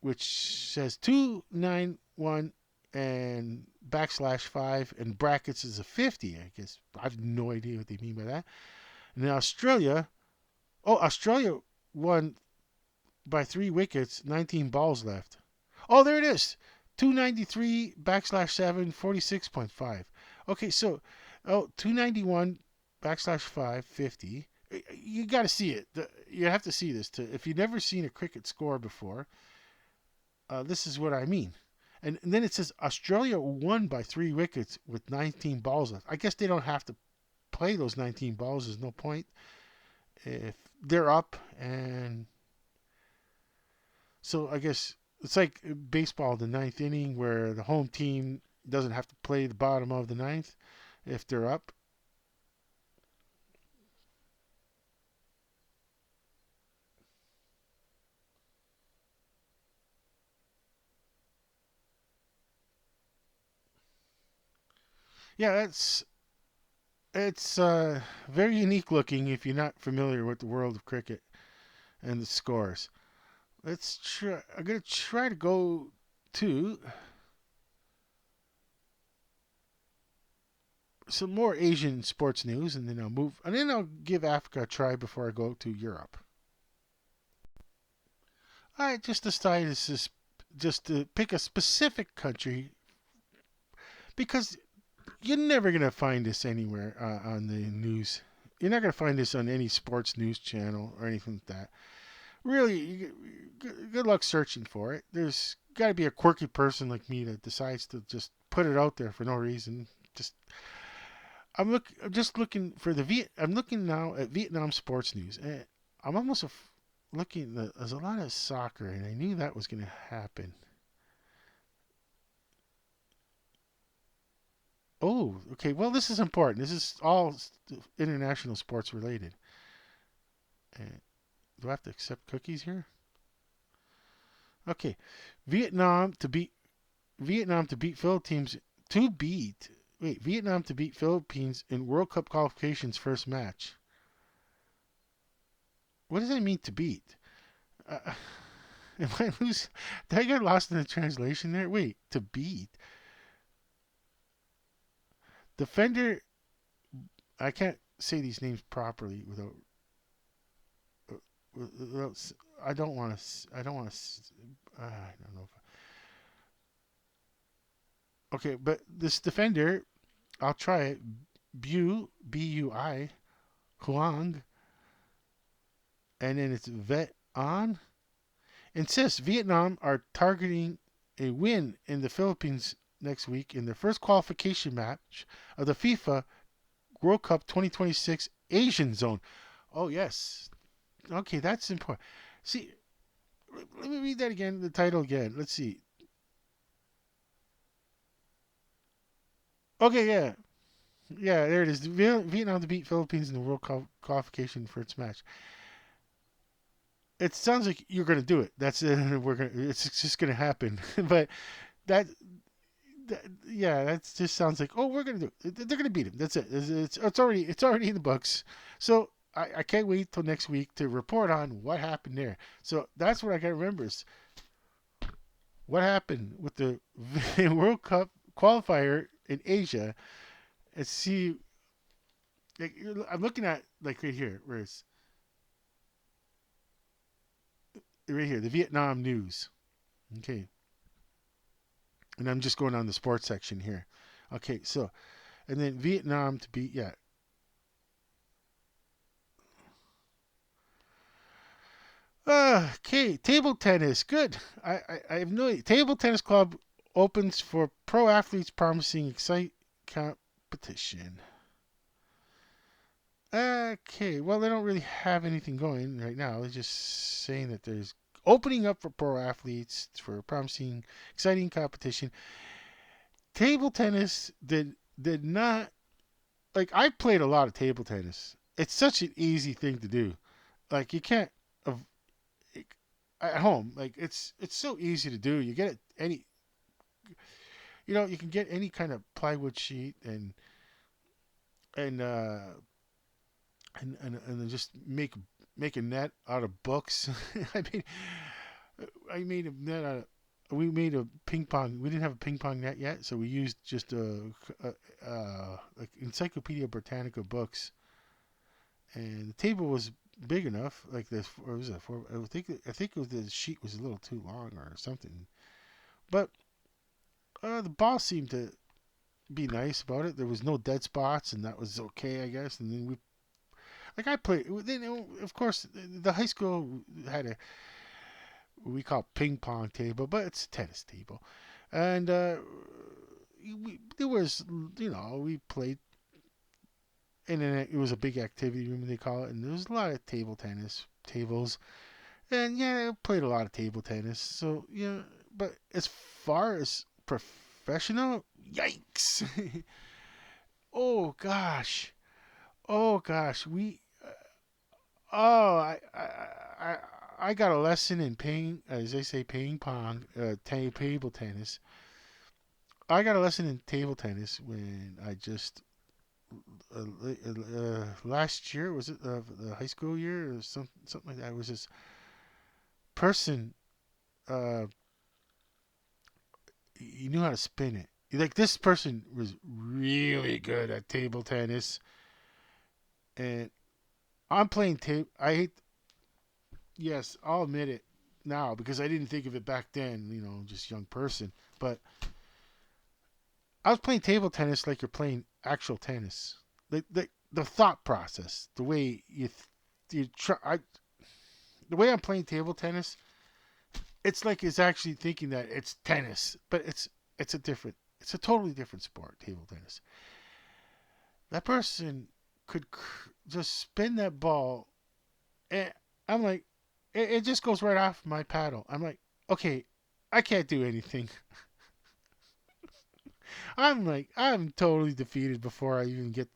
which says 291 and backslash 5 and brackets is a 50. I guess I have no idea what they mean by that. And then Australia won by 3 wickets, 19 balls left. Oh, there it is. 293 backslash 7, 46.5. Okay, so 291 backslash 5, 50. You got to see it. You have to see this. If you've never seen a cricket score before, this is what I mean. And then it says Australia won by 3 wickets with 19 balls left. I guess they don't have to play those 19 balls. There's no point if they're up. And so I guess it's like baseball, the ninth inning, where the home team doesn't have to play the bottom of the ninth if they're up. Yeah, it's very unique looking if you're not familiar with the world of cricket and the scores. Let's try. I'm gonna try to go to some more Asian sports news, and then I'll move, and then I'll give Africa a try before I go to Europe. I just decided just to pick a specific country because you're never gonna find this anywhere on the news. You're not gonna find this on any sports news channel or anything like that. Really, good luck searching for it. There's got to be a quirky person like me that decides to just put it out there for no reason. Just I'm just looking for the Viet. I'm looking now at Vietnam sports news. And I'm almost looking. There's a lot of soccer, and I knew that was going to happen. Oh, okay. Well, this is important. This is all international sports related. Uh, do I have to accept cookies here? Okay. Vietnam to beat Vietnam to beat Philippines to beat Vietnam to beat Philippines in World Cup qualifications first match. What does that mean to beat? Uh, am I lose? Did I get lost in the translation there? Wait, to beat defender. I can't say these names properly without. I don't want to. I don't want to. I don't know. Okay, but this defender, I'll try it. Bui Huang, and then it's Vet on. Insists Vietnam are targeting a win in the Philippines next week in their first qualification match of the FIFA World Cup 2026 Asian Zone. Oh, yes. Okay, that's important. See, let me read that again, the title again. Let's see. Okay, yeah. Yeah, there it is. Vietnam to beat Philippines in the World Cup qualification for its match. It sounds like you're going to do it. That's we're going. It's just going to happen. But that yeah, that just sounds like, oh, we're gonna do it. They're gonna beat him. That's it. It's already in the books. So I can't wait till next week to report on what happened there. So that's what I gotta remember is what happened with the World Cup qualifier in Asia. And see, like, I'm looking at like right here, where it's right here, the Vietnam news. Okay, and I'm just going on the sports section here. Okay, so and then Vietnam to beat yeah. Okay, table tennis. Good. I have no table tennis club opens for pro athletes promising excite competition. Okay, well they don't really have anything going right now. They're just saying that there's opening up for pro athletes for promising exciting competition. Table tennis did not like I played a lot of table tennis. It's such an easy thing to do. Like you can't at home. Like it's so easy to do. You get it any you can get any kind of plywood sheet and and then just make a net out of books. I mean, I made a net out of. We made a ping pong. We didn't have a ping pong net yet, so we used just like Encyclopedia Britannica books, and the table was big enough. Like this, or was it? I think it was the sheet was a little too long or something. But the boss seemed to be nice about it. There was no dead spots, and that was okay, I guess. And then like I played. Then of course the high school had a we call ping pong table, but it's a tennis table, and there was we played, and then it was a big activity room they call it, and there was a lot of table tennis tables, and yeah, I played a lot of table tennis. So yeah, but as far as professional, yikes! Oh gosh. Oh gosh, oh I I got a lesson in ping as they say ping pong, table tennis. I got a lesson in table tennis when I just last year, was it the high school year or something like that? It was this person. Uh, he knew how to spin it. Like this person was really good at table tennis, and I'm playing table. I hate. Yes, I'll admit it now because I didn't think of it back then. Just young person. But I was playing table tennis like you're playing actual tennis. The thought process, the way you try. The way I'm playing table tennis, it's like it's actually thinking that it's tennis, but it's a totally different sport. Table tennis. That person could just spin that ball, and I'm like, it just goes right off my paddle. I'm like, okay, I can't do anything. I'm totally defeated before I even get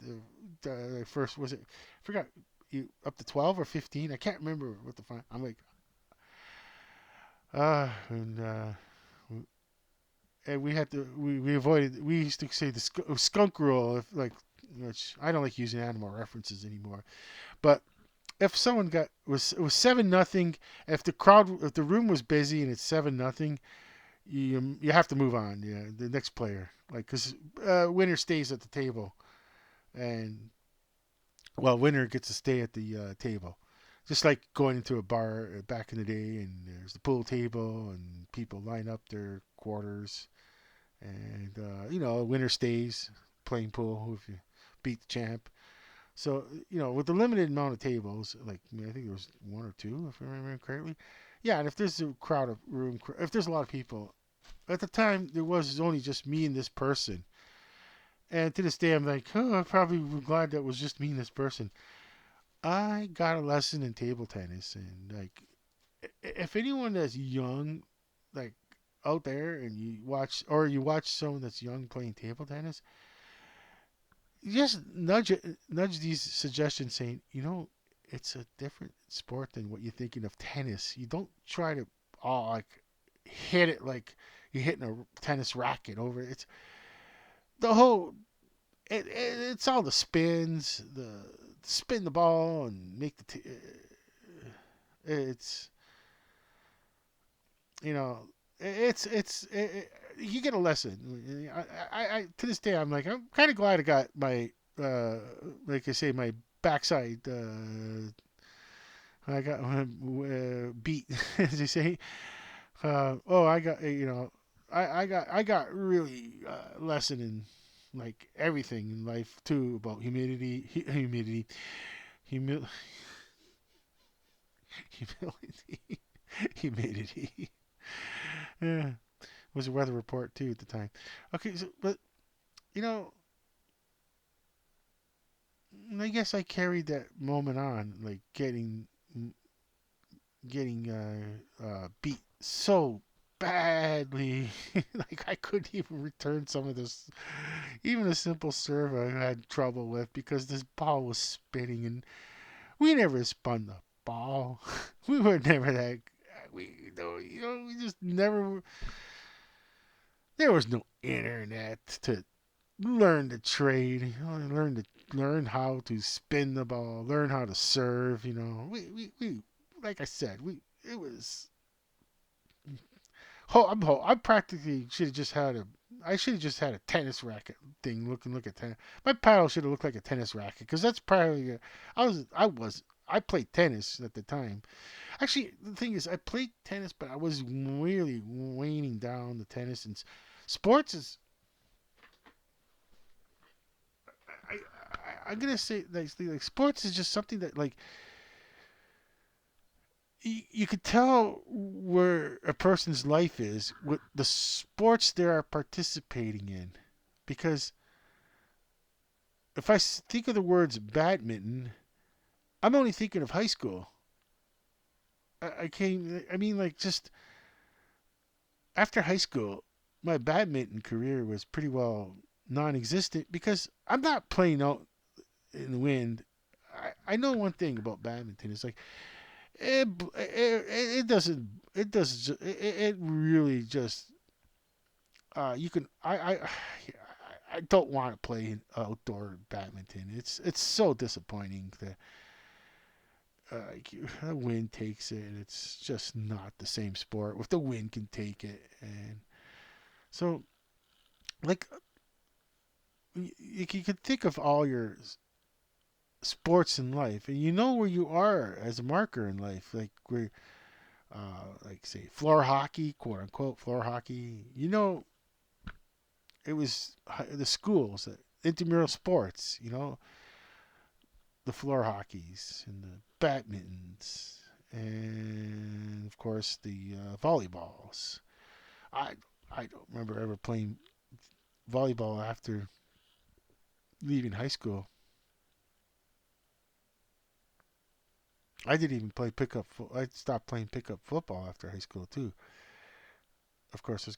the first. Was it? I forgot. You up to 12 or 15? I can't remember what the final. I'm like, and we had to we avoided. We used to say the skunk rule. If like, which I don't like using animal references anymore. But if someone it was 7-0, if the room was busy and it's 7-0, you have to move on. Yeah, the next player, like because winner stays at the table, and well, winner gets to stay at the table. Just like going into a bar back in the day, and there's the pool table, and people line up their quarters, and winner stays playing pool if you beat the champ. So with the limited amount of tables, like I think there was one or two, if I remember correctly. Yeah, and if there's a crowd of room, if there's a lot of people, at the time there was only just me and this person. And to this day, I'm like, oh, I'm probably glad that was just me and this person. I got a lesson in table tennis, and like, if anyone that's young, like out there, and you watch someone that's young playing table tennis, just nudge these suggestions, saying, it's a different sport than what you're thinking of tennis. You don't try to like hit it like you're hitting a tennis racket over it. It's the whole it's all the spins, the spin the ball and make it's you know you get a lesson. I to this day I'm kind of glad I got my like I say my backside I got beat as they say. I got I got really lesson in like everything in life too about humil- humility, humidity. Yeah, was a weather report too at the time. Okay, but you know, I guess I carried that moment on, like getting beat so badly. Like I couldn't even return some of this, even a simple serve I had trouble with because this ball was spinning, and we never spun the ball. We were never that. We just never. There was no internet to learn the trade. Learn how to spin the ball. Learn how to serve. We like I said, we it was. I practically should have just had a. I should have just had a tennis racket thing. Look at tennis. My paddle should have looked like a tennis racket because that's probably. I played tennis at the time. Actually, the thing is, I played tennis, but I was really waning down the tennis and sports is. I'm gonna say like sports is just something that like you could tell where a person's life is with the sports they are participating in, because if I think of the words badminton, I'm only thinking of high school. I came. I mean, like just after high school, my badminton career was pretty well non-existent because I'm not playing out in the wind. I know one thing about badminton. It's like it doesn't it really just You can. I don't want to play outdoor badminton. It's so disappointing that the wind takes it, and it's just not the same sport. If the wind can take it, and so like you could think of all your sports in life, and you know where you are as a marker in life, like say floor hockey, quote unquote floor hockey. It was the schools, intramural sports. The floor hockeys and the badmintons, and of course the volleyballs. I I don't remember ever playing volleyball after leaving high school. I didn't even play pickup. I stopped playing pickup football after high school too. Of course, I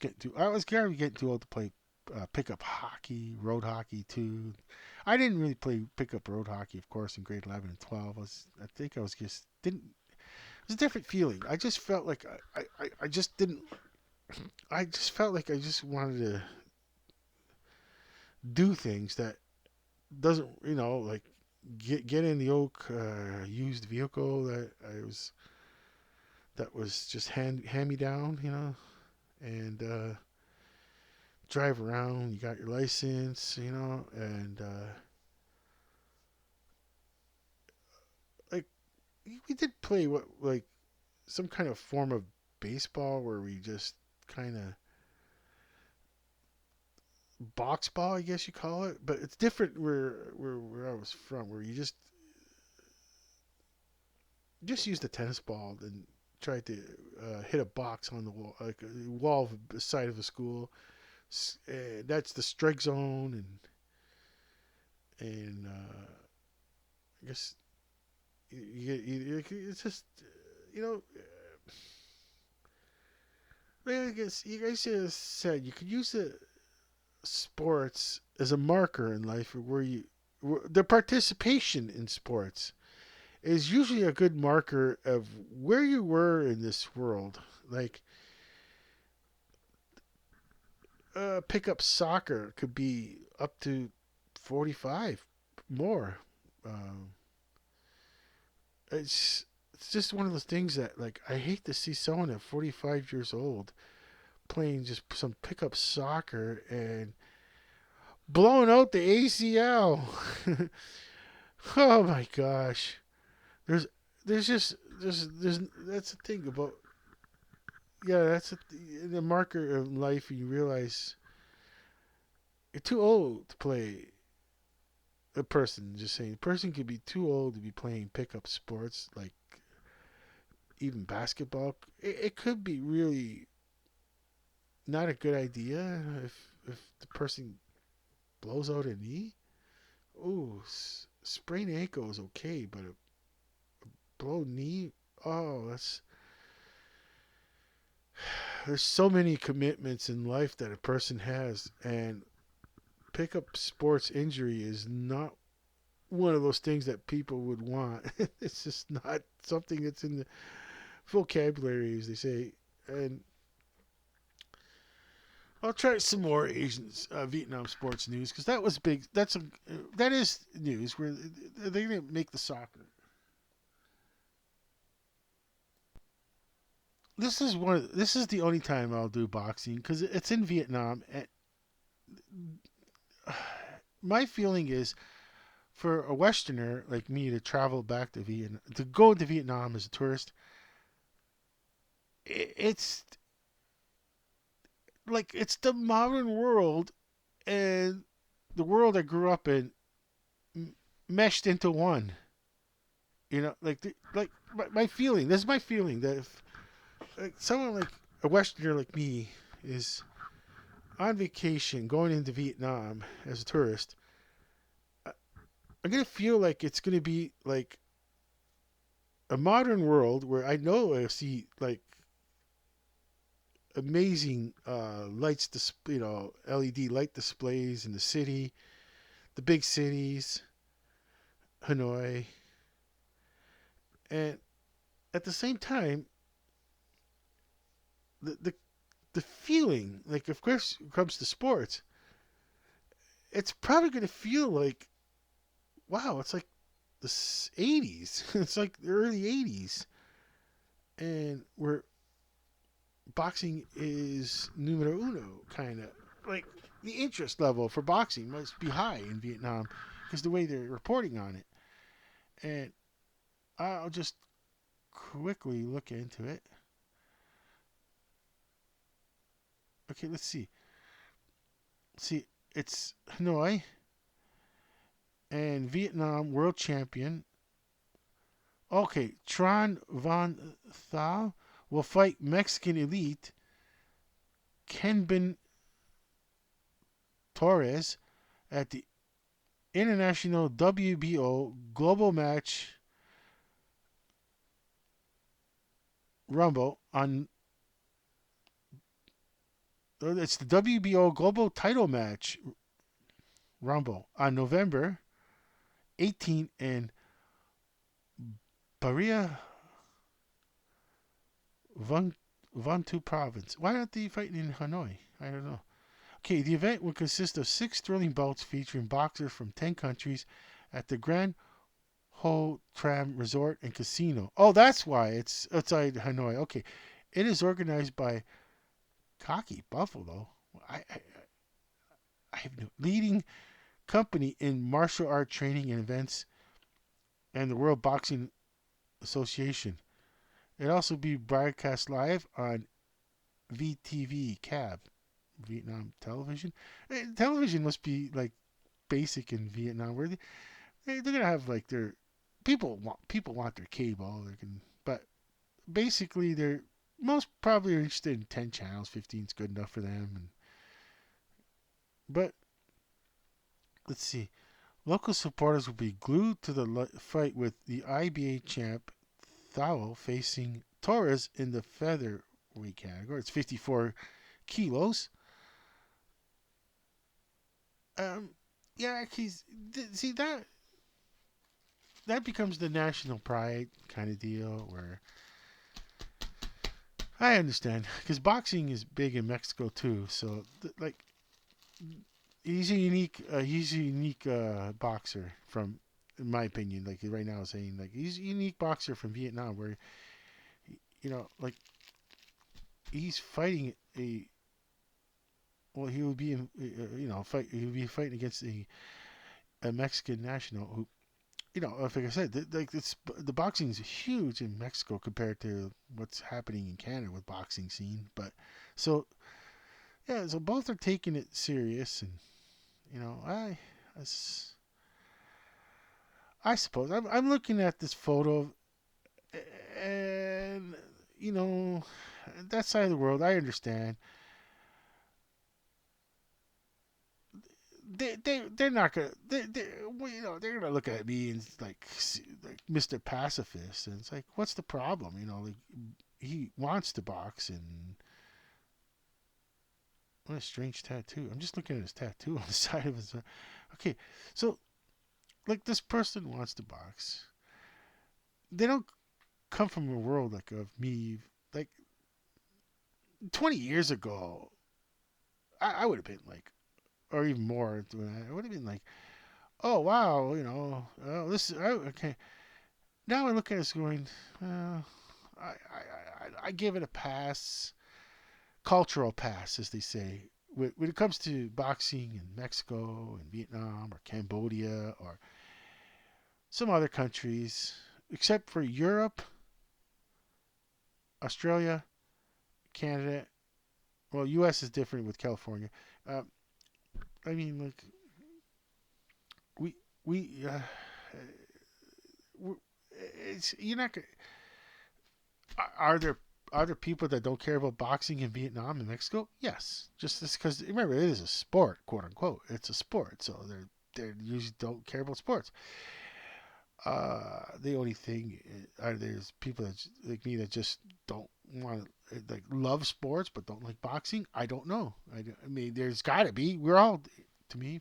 was getting too old to play pickup hockey, road hockey too. I didn't really play pickup road hockey, of course, in grade 11 and 12. I think I was just didn't. It was a different feeling. I just felt like I just didn't. I just felt like I just wanted to do things that doesn't, like get in the old used vehicle that was just hand me down, and drive around. You got your license, and like we did play what like some kind of form of baseball where we just kind of box ball, I guess you call it, but it's different where I was from, where you just used a tennis ball and tried to hit a box on the wall, like a wall of the side of a school. That's the strike zone, and I guess it's just you know. I guess you guys just said you could use the sports as a marker in life, the participation in sports is usually a good marker of where you were in this world. Like pick up soccer could be up to 45 more. Um, it's just one of those things that like I hate to see someone at 45 years old playing just some pickup soccer and blowing out the ACL. Oh my gosh. There's there's just there's that's the thing about that's the marker of life. You realize you're too old to play. A person, just saying, a person could be too old to be playing pickup sports like even basketball. It could be really not a good idea if the person blows out a knee. Ooh, sprained ankle is okay, but a blow knee. Oh, there's so many commitments in life that a person has, and pickup sports injury is not one of those things that people would want. It's just not something that's in the vocabulary, as they say. And I'll try some more Vietnam sports news because that was big. That is news where they're gonna make the soccer. This is the only time I'll do boxing because it's in Vietnam. And my feeling is for a Westerner like me to travel back to Vietnam, to go to Vietnam as a tourist, it's like it's the modern world and the world I grew up in meshed into one. My feeling. This is my feeling that if like someone like a Westerner like me is on vacation going into Vietnam as a tourist, I'm gonna feel like it's gonna be like a modern world where I know I see like amazing lights, LED light displays in the city, the big cities, Hanoi, and at the same time, the the feeling, like, of course, when it comes to sports, it's probably going to feel like, wow, it's like the 80s. It's like the early 80s. And where boxing is numero uno, kind of. Like, the interest level for boxing must be high in Vietnam because the way they're reporting on it. And I'll just quickly look into it. Okay, let's see. See, it's Hanoi and Vietnam world champion. Okay, Tron Von Thal will fight Mexican elite Kenbin Torres at the International WBO Global Match Rumble on. It's the WBO Global Title Match Rumble on November 18 in Paria Vantu Province. Why aren't they fighting in Hanoi? I don't know. Okay, the event will consist of 6 thrilling bouts featuring boxers from 10 countries at the Grand Ho Tram Resort and Casino. Oh, that's why it's outside Hanoi. Okay, it is organized by Cocky Buffalo. I, I, I have no leading company in martial art training and events and the World Boxing Association. It also be broadcast live on VTV Cab, Vietnam television. Television must be like basic in Vietnam, where they're gonna have like their people want their cable. But basically they're most probably are interested in 10 channels. 15 is good enough for them. But let's see. Local supporters will be glued to the fight with the IBA champ Thao facing Torres in the featherweight category. It's 54 kilos. Um, yeah, see that becomes the national pride kind of deal. Where I understand because boxing is big in Mexico too. So like he's a unique boxer from, in my opinion, like right now saying like he's a unique boxer from Vietnam where like he's fighting a well he would be in fight he would be fighting against a Mexican national who like I said like the boxing is huge in Mexico compared to what's happening in Canada with boxing scene. But so yeah, so both are taking it serious. And I, I suppose I'm looking at this photo, and that side of the world, I understand. They're not gonna they're gonna look at me and like Mr. Pacifist, and it's like, what's the problem? Like he wants to box. And what a strange tattoo. I'm just looking at his tattoo on the side of his. Okay, so like this person wants to box. They don't come from a world like of me. Like 20 years ago, I would have been like, or even more. I would have been like, oh wow, oh this is okay. Now I look at it going, I give it a pass, cultural pass, as they say. When it comes to boxing in Mexico and Vietnam or Cambodia or some other countries, except for Europe, Australia, Canada. Well, U.S. is different with California. Uh, I mean, like we we it's you're not gonna, are there people that don't care about boxing in Vietnam and Mexico? Yes, just because remember it is a sport, quote unquote. It's a sport, so they usually don't care about sports. The only thing are there's people that like me that just don't want to like love sports but don't like boxing. I don't know. I mean, there's got to be. To me,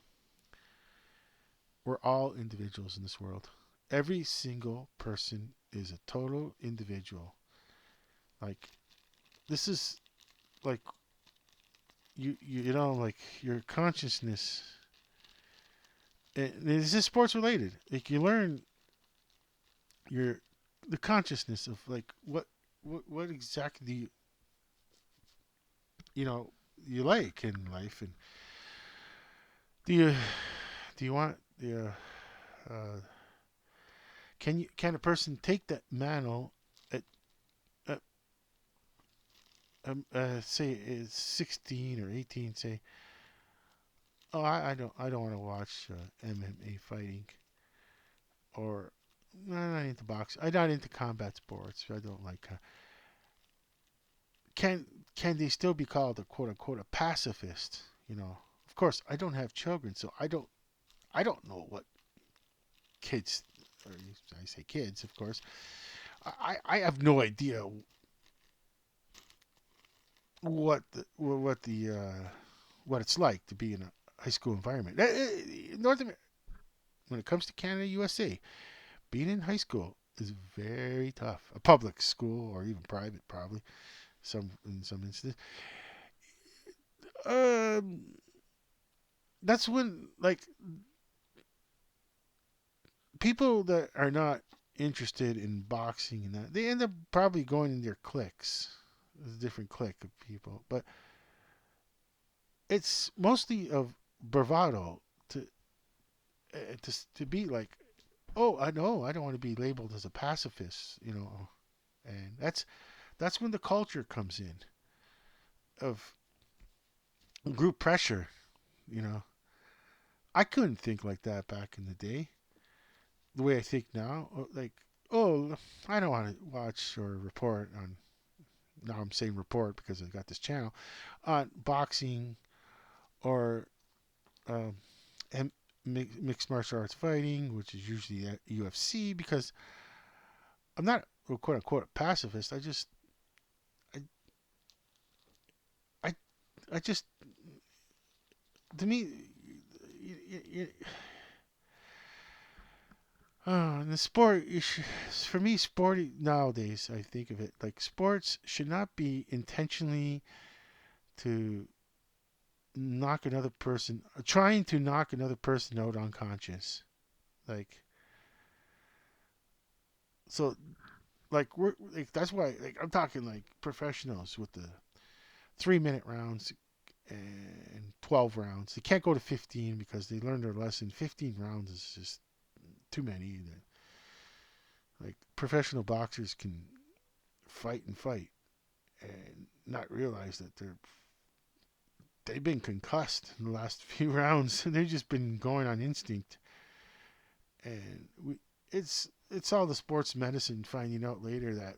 we're all individuals in this world. Every single person is a total individual. Like this is like you know, like your consciousness. And this is sports related. Like you learn your the consciousness of like what exactly do you know you like in life, and do you do you want the can a person take that mantle at uh, say is 16 or 18, say, oh, I don't want to watch MMA fighting, or I'm not into boxing, I'm not into combat sports, I don't like can can they still be called a quote unquote a pacifist? You know, of course I don't have children, so I don't know what kids, or I say kids, of course. I have no idea what it's like to be in a high school environment. North America, when it comes to Canada, USA, being in high school is very tough. A public school or even private, probably some in some instances. Um, that's when like people that are not interested in boxing and that they end up probably going in their cliques. There's a different clique of people, but it's mostly of bravado to to be like, oh, I know I don't want to be labeled as a pacifist, you know, and that's when the culture comes in of group pressure, you know. I couldn't think like that back in the day, the way I think now. Like, oh, I don't want to watch or report on. Now I'm saying report because I got this channel on boxing or um, mixed martial arts fighting, which is usually at UFC, because I'm not a quote unquote a pacifist. I, I, I just, to me, in the sport, for me, sport nowadays, I think of it like sports should not be intentionally to knock another person, trying to knock another person out unconscious. Like, so, like we're like that's why like I'm talking like professionals with the 3 minute rounds and 12 rounds. They can't go to 15 because they learned their lesson. 15 rounds is just too many. Like professional boxers can fight and fight and not realize that they've been concussed in the last few rounds. They've just been going on instinct, and it's all the sports medicine finding out later that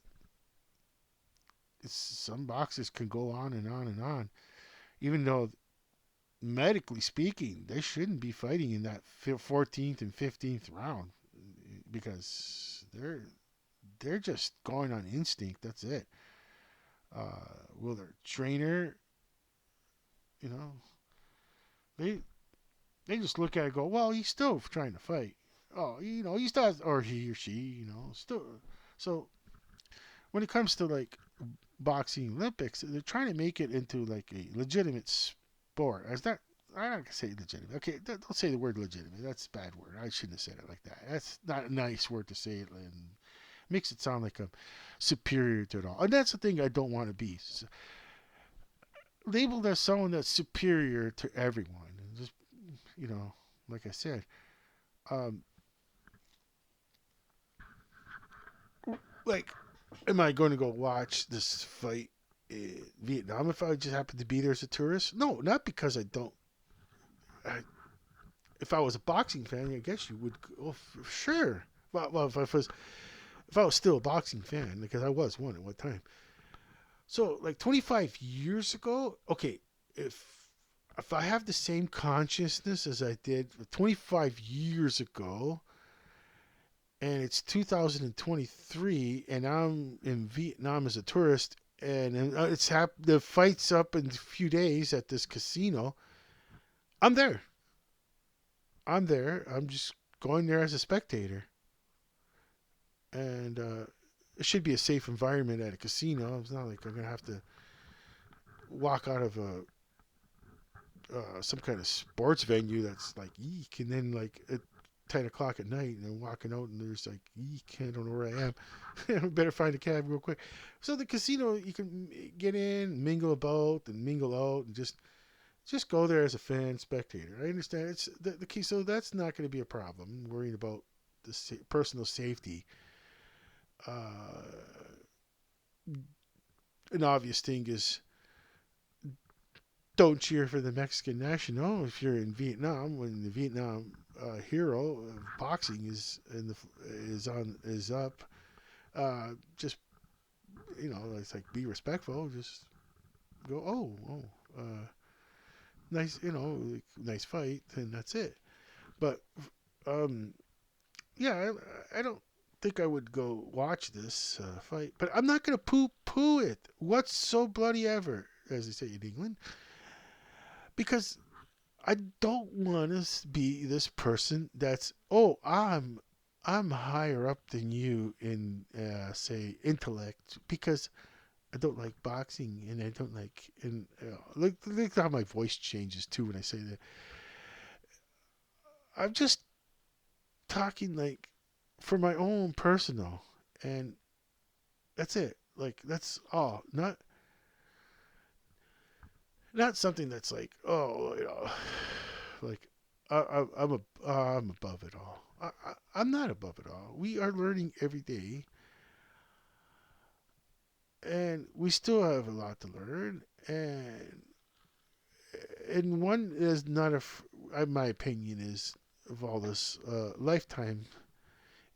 some boxers can go on and on and on, even though medically speaking they shouldn't be fighting in that 14th and 15th round because they're just going on instinct. That's it. Will their trainer, you know, they they just look at it and go, well, he's still trying to fight. Oh, you know, he still has, or he or she, you know, still. So when it comes to like boxing Olympics, they're trying to make it into like a legitimate sport. As that, I'm not gonna say legitimate. Okay, don't say the word legitimate. That's a bad word. I shouldn't have said it like that. That's not a nice word to say, and makes it sound like I'm superior to it all. And that's the thing I don't want to be. Labeled as someone that's superior to everyone. And just, you know, like I said, um, like, am I going to go watch this fight in Vietnam if I just happen to be there as a tourist? No, not because I don't. I, if I was a boxing fan, I guess you would. Oh, for sure. Well, if I was still a boxing fan, because I was one at one time. So, like 25 years ago, okay, if I have the same consciousness as I did 25 years ago, and it's 2023, and I'm in Vietnam as a tourist, and the fight's up in a few days at this casino. I'm there. I'm there. I'm just going there as a spectator, and it should be a safe environment at a casino. It's not like I'm gonna have to walk out of a some kind of sports venue that's like eek, and then like at 10 o'clock at night, and I'm walking out, and there's like eek, I don't know where I am. I better find a cab real quick. So the casino, you can get in, mingle about, and mingle out, and just go there as a fan spectator. I understand it's the key, so that's not going to be a problem. Worrying about the personal safety. Uh, an obvious thing is don't cheer for the Mexican national if you're in Vietnam when the Vietnam hero of boxing is up. Just it's like be respectful. Just go. Nice. Like, nice fight, and that's it. But um, yeah, I don't think I would go watch this fight. But I'm not gonna poo it what's so bloody ever, as they say in England, because I don't want to be this person that's I'm higher up than you in say intellect because I don't like boxing and I don't like and look how my voice changes too when I say that. I'm just talking like for my own personal and that's it. Like that's all. Not something that's like like I'm above it all. I'm not above it all. We are learning every day, and we still have a lot to learn. And one is not in my opinion, is of all this lifetime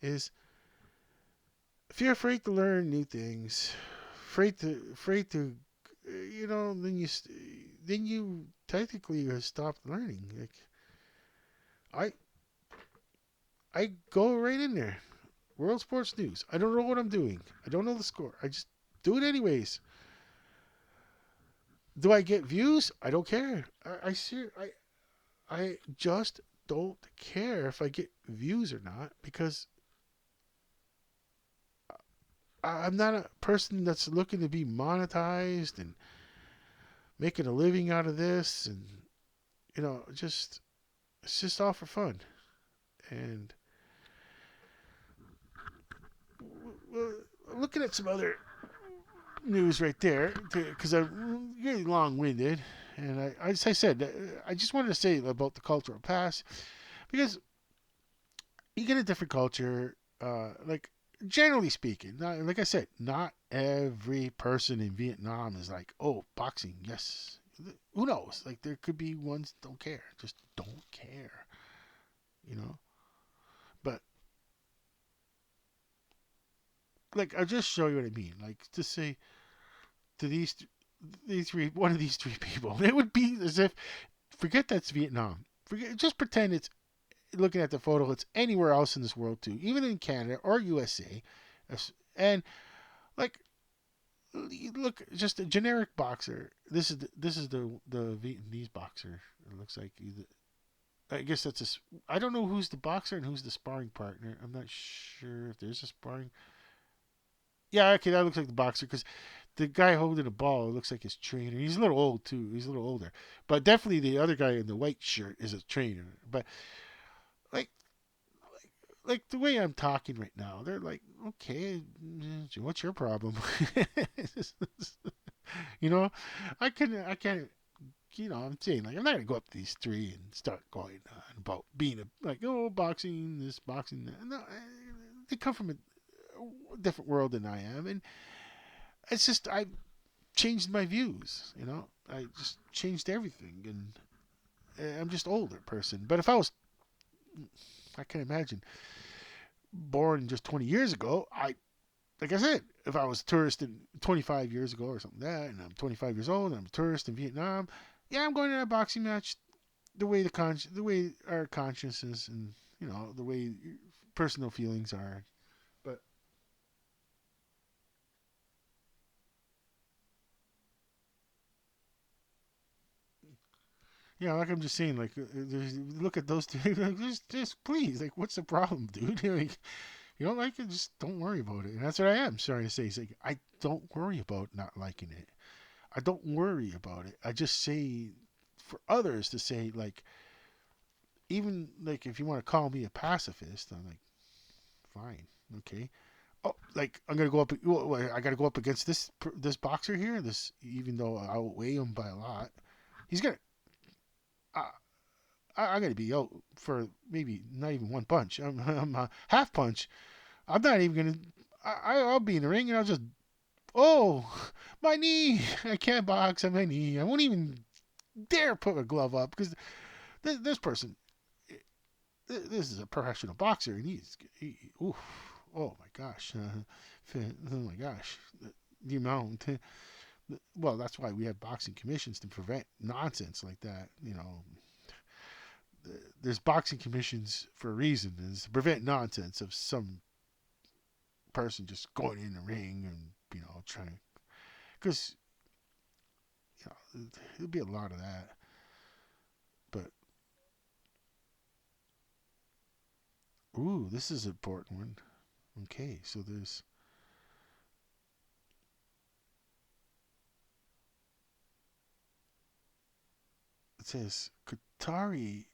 is if you're afraid to learn new things, afraid to, then you technically have stopped learning. Like I I go right in there. World Sports News. I don't know what I'm doing. I don't know the score. I just do it anyways. Do I get views? I don't care. I just don't care if I get views or not because I'm not a person that's looking to be monetized and making a living out of this and just it's just all for fun. And well, looking at some other news right there because I'm getting long-winded, and as I said, I just wanted to say about the cultural pass because you get a different culture. Like generally speaking, like I said, not every person in Vietnam is like, oh, boxing, yes. Who knows? Like there could be ones that don't care, just don't care, you know. But like I'll just show you what I mean. Like to say to these three, one of these three people, it would be as if forget that's Vietnam. Just pretend it's looking at the photo. It's anywhere else in this world too, even in Canada or USA, and like look, just a generic boxer. This is the Vietnamese boxer. It looks like I guess that's I don't know who's the boxer and who's the sparring partner. I'm not sure if there's a sparring. Yeah, okay, that looks like the boxer because the guy holding the ball looks like his trainer. He's a little old too. He's a little older, but definitely the other guy in the white shirt is a trainer. But like, like the way I'm talking right now, they're like, okay, what's your problem? you know, I can't. I'm saying like I'm not gonna go up to these three and start going on about being like boxing this, boxing that. No, they come from a different world than I am, and it's just I changed my views. I just changed everything, and I'm just older person. But if I can imagine, born just 20 years ago, like I said, if I was a tourist in 25 years ago or something like that, and I'm 25 years old and I'm a tourist in Vietnam, yeah, I'm going to a boxing match the way our consciences and the way personal feelings are. But like I'm just saying, like look at those two, like, just please, like, what's the problem, dude? Like, you don't like it, just don't worry about it. And that's what I am sorry to say. It's like I don't worry about not liking it. I don't worry about it. I just say for others to say, like, even like if you want to call me a pacifist, I'm like, fine, okay. Oh, like I'm gonna go up. I gotta go up against this boxer here. This, even though I outweigh him by a lot, he's gonna. Uh, I'm gonna be out for maybe not even one punch. I'm a half punch. I'm not even gonna. I'll be in the ring and I'll just. Oh, my knee! I can't box on my knee. I won't even dare put a glove up because this person, this is a professional boxer, and oof, oh my gosh, oh my gosh, the amount. Well, that's why we have boxing commissions to prevent nonsense like that. There's boxing commissions for a reason, is to prevent nonsense of some person just going in the ring and trying, because there'll be a lot of that. But ooh, this is an important one. Okay, so it says Qatari.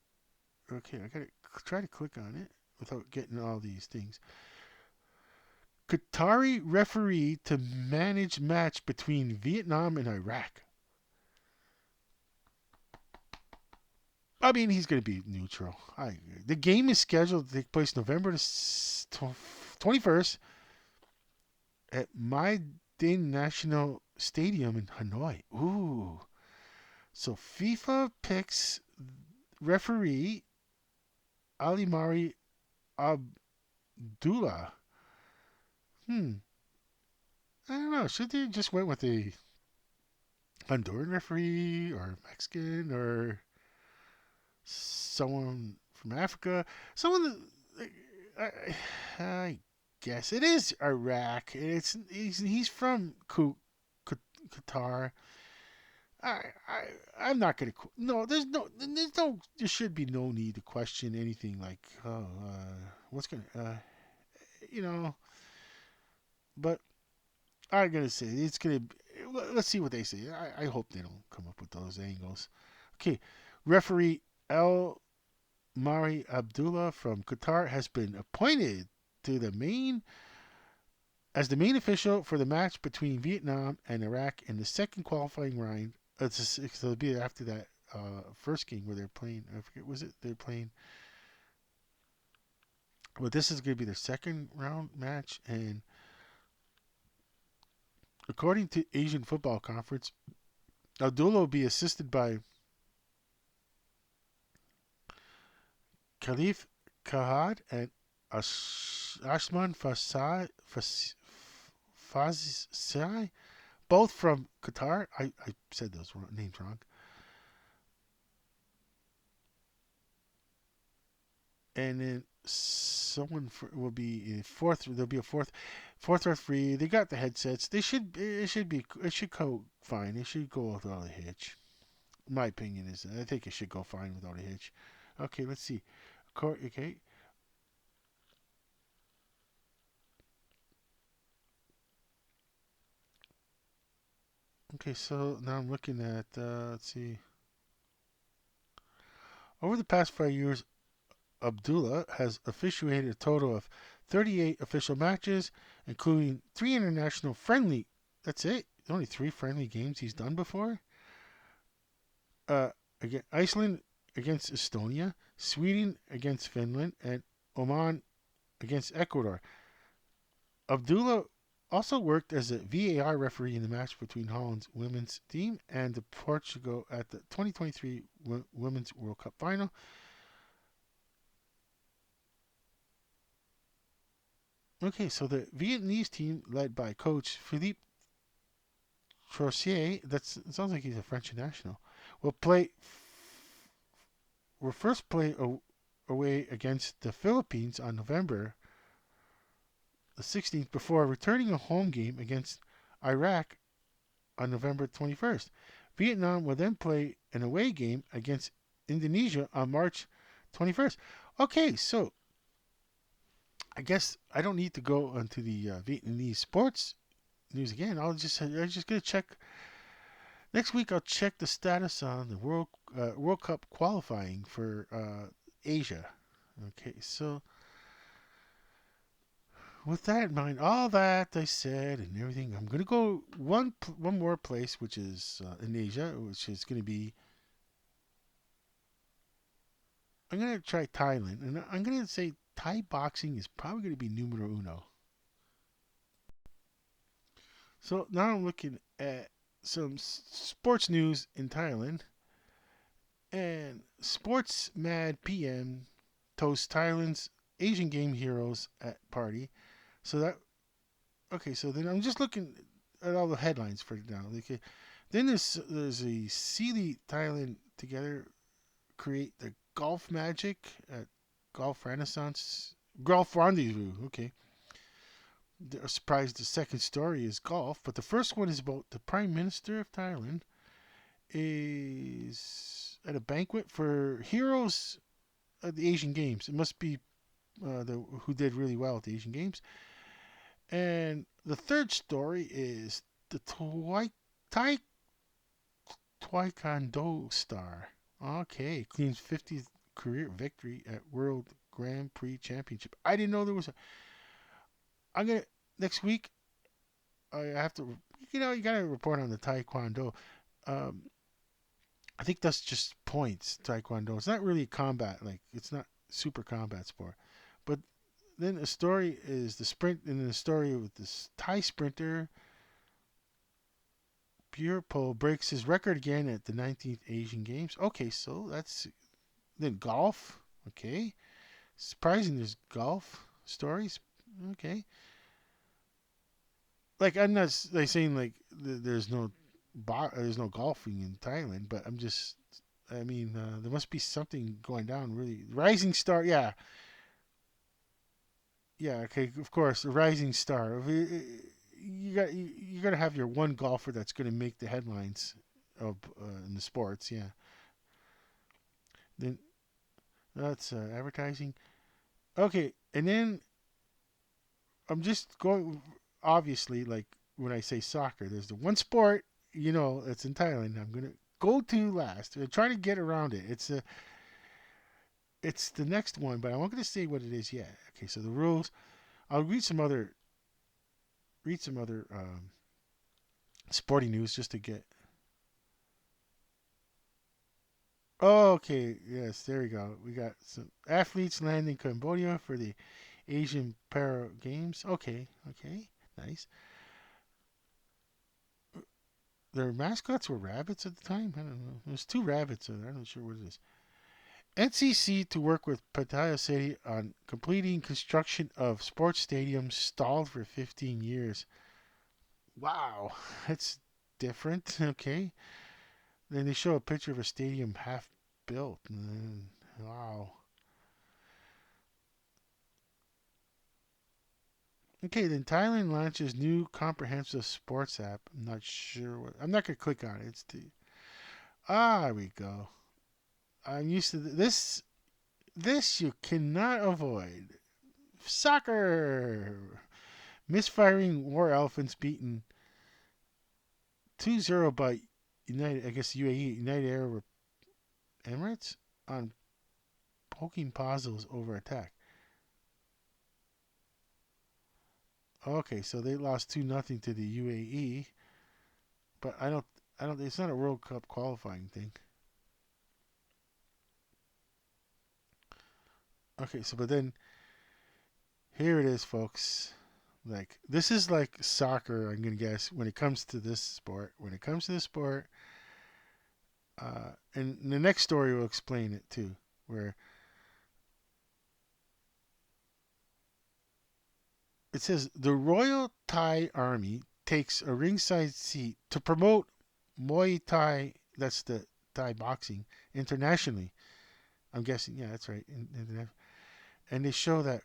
Okay, I gotta try to click on it without getting all these things. Qatari referee to manage match between Vietnam and Iraq. I mean, he's going to be neutral. The game is scheduled to take place November the 21st at My Dinh National Stadium in Hanoi. Ooh. So FIFA picks referee Alimari Abdullah. Hmm. I don't know. Should they just went with a Honduran referee or Mexican or someone from Africa? Someone that, I guess it is Iraq. He's from Qatar. I'm not gonna. No, there should be no need to question anything like, oh, what's gonna, you know. But I'm gonna say it's gonna. Let's see what they say. I hope they don't come up with those angles. Okay, referee El Mari Abdullah from Qatar has been appointed to the main as the main official for the match between Vietnam and Iraq in the second qualifying round. So it'll be after that first game where they're playing. I forget, was it they're playing? But this is going to be their second round match, and according to Asian Football Conference, Abdullah will be assisted by Khalif Kahad and Ashman Fazai, both from Qatar. I said those names wrong. And then will be a fourth. There'll be a fourth referee. They got the headsets. It should go fine. It should go without a hitch. My opinion is I think it should go fine without a hitch. Okay, let's see. Okay, okay. So now I'm looking at. Let's see. Over the past 5 years, Abdullah has officiated a total of 38 official matches, including 3 international friendly. That's it. Only 3 friendly games he's done before. Uh, Again, Iceland against Estonia, Sweden against Finland, and Oman against Ecuador. Abdullah also worked as a VAR referee in the match between Holland's women's team and the Portugal at the 2023 Women's World Cup final. Okay, so the Vietnamese team, led by coach Philippe Troussier, it sounds like he's a French national, will play will first play away against the Philippines on November the 16th before returning a home game against Iraq on November 21st. Vietnam will then play an away game against Indonesia on March 21st. Okay, so I guess I don't need to go into the Vietnamese sports news again. I'm just gonna check Next week, I'll check the status on the World Cup qualifying for Asia. Okay, so with that in mind, all that I said and everything, I'm gonna go one more place, which is in Asia, which is gonna be. I'm gonna try Thailand, and I'm gonna say Thai boxing is probably gonna be numero uno. So now I'm looking at some sports news in Thailand, and Sports Mad PM toasts Thailand's Asian Game heroes at party. So that okay. So then I'm just looking at all the headlines for now. Okay. Then there's a Sealy Thailand together create the golf magic at Golf Renaissance Golf Rendezvous. Okay. They're surprised the second story is golf, but the first one is about the Prime Minister of Thailand is at a banquet for heroes of the Asian Games. It must be who did really well at the Asian Games. And the third story is the Tai Taekwondo star. Okay, claims 50th career victory at World Grand Prix Championship. I didn't know there was a. I'm gonna next week. I have to. You gotta report on the Taekwondo. Um, I think that's just points Taekwondo. It's not really combat. Like it's not super combat sport. But then the story is the sprint, and then the story with this Thai sprinter Pure Pole breaks his record again at the 19th Asian Games. Okay, so that's then golf. Okay, surprising. There's golf stories. Okay, like I'm not like saying like there's no golfing in Thailand, but I'm just I mean there must be something going down. Really, rising star. Yeah, yeah. Okay, of course, a rising star. You got to have your one golfer that's going to make the headlines of in the sports. Yeah. Then that's advertising. Okay, and then I'm just going. Obviously, like when I say soccer, there's the one sport it's in Thailand. I'm gonna go to last. I'm trying to get around it. It's the next one, but I'm not gonna say what it is yet. Okay, so the rules. I'll read some other sporting news just to get. Oh, okay. Yes, there we go. We got some athletes land in Cambodia for the Asian Para Games. Okay, okay, nice. Their mascots were rabbits at the time. I don't know. There's two rabbits. I'm not sure what it is. NCC to work with Pattaya City on completing construction of sports stadiums stalled for 15 years. Wow, that's different. Okay. Then they show a picture of a stadium half built. Wow. Okay, then Thailand launches new comprehensive sports app. I'm not sure what. I'm not gonna click on it. It's the. There we go. I'm used to this. This you cannot avoid. Soccer. Misfiring war elephants beaten 2-0 by United. I guess UAE, United Arab Emirates on poking puzzles over attack. Okay, so they lost 2-0 to the UAE, but I don't. It's not a World Cup qualifying thing. Okay, so but then here it is, folks. Like this is like soccer. I'm gonna guess when it comes to this sport. When it comes to this sport, and the next story will explain it too. Where it says the Royal Thai Army takes a ringside seat to promote Muay Thai. That's the Thai boxing internationally. I'm guessing. Yeah, that's right. And they show that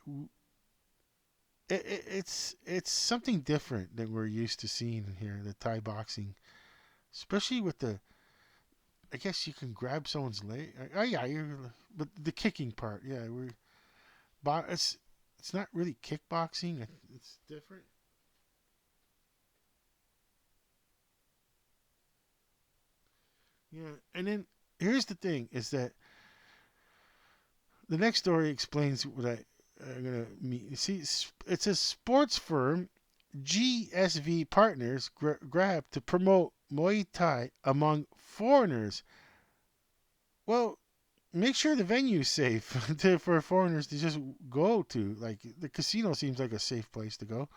it's something different than we're used to seeing here. The Thai boxing, especially with the. I guess you can grab someone's leg. Oh yeah, but the kicking part, yeah, it's not really kickboxing. It's different. Yeah, and then here's the thing: is that the next story explains what I'm gonna meet. See, it's a sports firm, GSV Partners, grabbed to promote Muay Thai among foreigners. Well, make sure the venue's safe for foreigners to just go to. Like the casino seems like a safe place to go.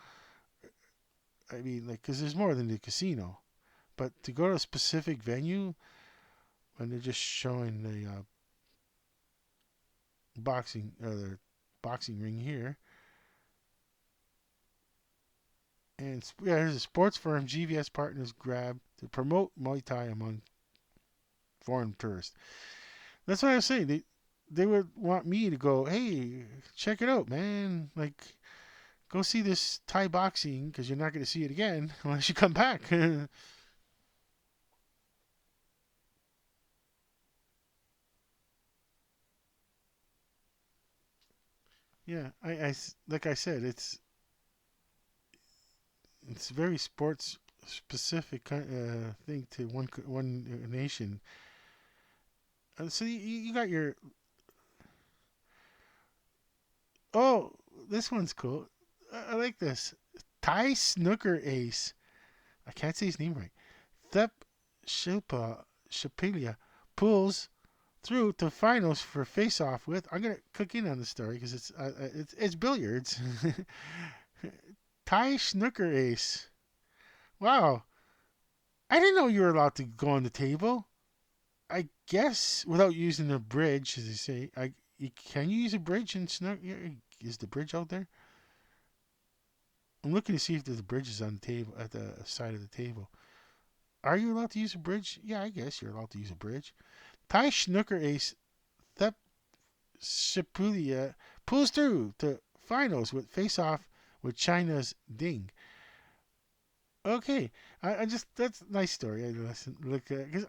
I mean, like, because there's more than the casino. But to go to a specific venue when they're just showing the the boxing ring here, and yeah, there's a sports firm GVS Partners grab to promote Muay Thai among foreign tourists. That's what I was saying. They would want me to go, hey, check it out, man. Like, go see this Thai boxing because you're not going to see it again unless you come back. Yeah, like I said, it's very sports specific thing to one nation. So you got your oh, this one's cool. I like this. Thai snooker ace. I can't say his name right. Thep Shapilia pulls through to finals for face off with. I'm gonna click in on the story because it's billiards. Thai snooker ace. Wow, I didn't know you were allowed to go on the table. I guess without using the bridge, as they say, can you use a bridge in snooker? Is the bridge out there? I'm looking to see if there's bridges on the table at the side of the table. Are you allowed to use a bridge? Yeah, I guess you're allowed to use a bridge. Thai snooker ace Thep Shipulia pulls through to finals with face off with China's Ding. Okay, I just that's a nice story. I listen look because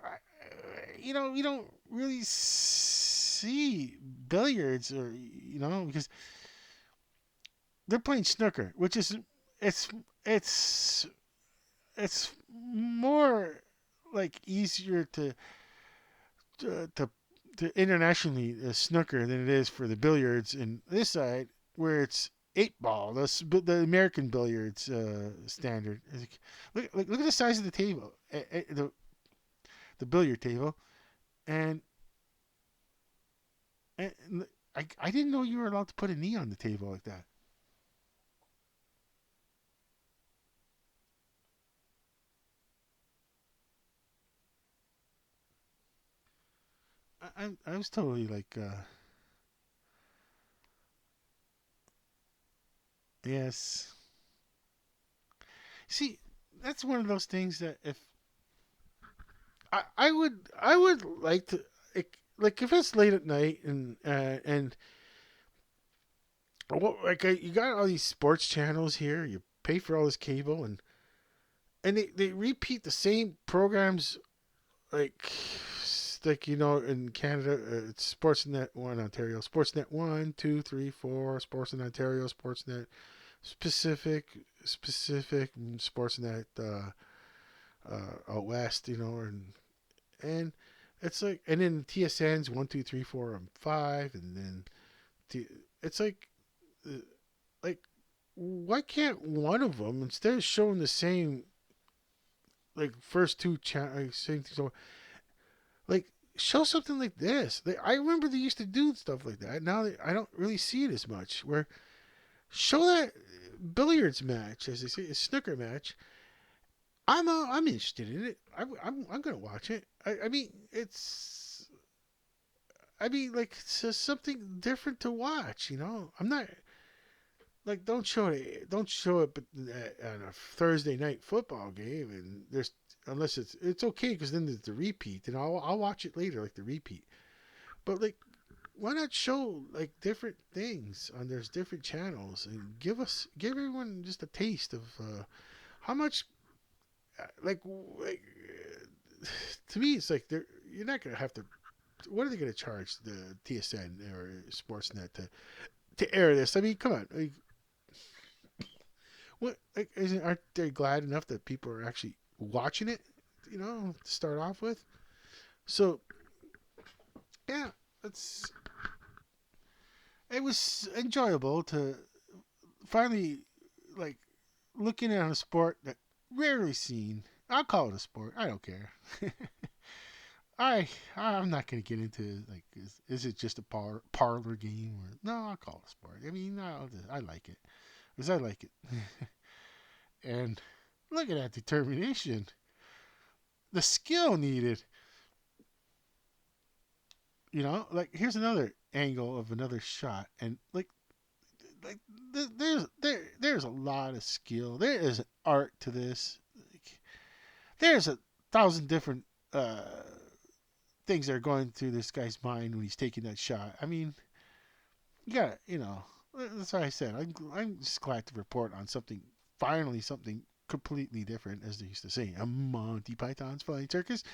you don't really see billiards or because they're playing snooker, which is it's it's it's more like easier to to, to internationally snooker than it is for the billiards in this side where it's eight ball. The American billiards standard. Look at the size of the table, the billiard table, and, and I didn't know you were allowed to put a knee on the table like that. I was totally like yes. See, that's one of those things that if I would like to like if it's late at night and well, like you got all these sports channels here, you pay for all this cable and they repeat the same programs like in Canada it's Sportsnet 1 Ontario, Sportsnet 1, 2, 3, 4, Sportsnet Ontario, Sportsnet specific Sportsnet out west, and it's like, and then TSN's 1, 2, 3, 4, and 5, and then it's uh, like why can't one of them instead of showing the same like first two same thing, so like show something like this. I remember they used to do stuff like that. Now I don't really see it as much. Where show that billiards match, as they say, a snooker match. I'm interested in it. I'm gonna watch it. I mean it's like it's just something different to watch. I'm not like don't show it on a Thursday night football game and there's unless it's okay because then there's the repeat and I'll watch it later like the repeat. But like why not show like different things on there's different channels and give everyone just a taste of how much like to me it's like you're not gonna have to. What are they gonna charge the TSN or Sportsnet to air this? I mean, come on. Like, what like, aren't they glad enough that people are actually watching it? To start off with. So yeah, it's it was enjoyable to finally like looking at a sport that rarely seen. I'll call it a sport. I don't care. I I'm not gonna get into like is it just a parlor game or no? I'll call it a sport. I mean, I like it because I like it, and look at that determination, the skill needed. Like here's another angle of another shot, and like there's a lot of skill. There is art to this. Like, there's a thousand different uh, things that are going through this guy's mind when he's taking that shot. I mean, you got that's why I said I'm just glad to report on something finally something completely different, as they used to say, a Monty Python's Flying Circus.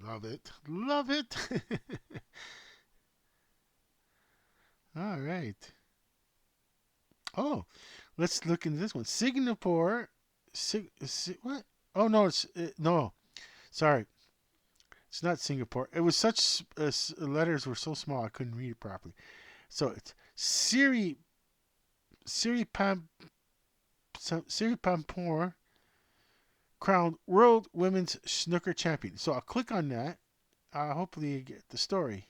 Love it, love it. All right. Oh, let's look into this one. Singapore. What? Oh no, it's no. Sorry, it's not Singapore. It was such letters were so small I couldn't read it properly. So it's Siri Pam Siri Pampur crowned World Women's Snooker Champion. So I'll click on that. Hopefully you get the story.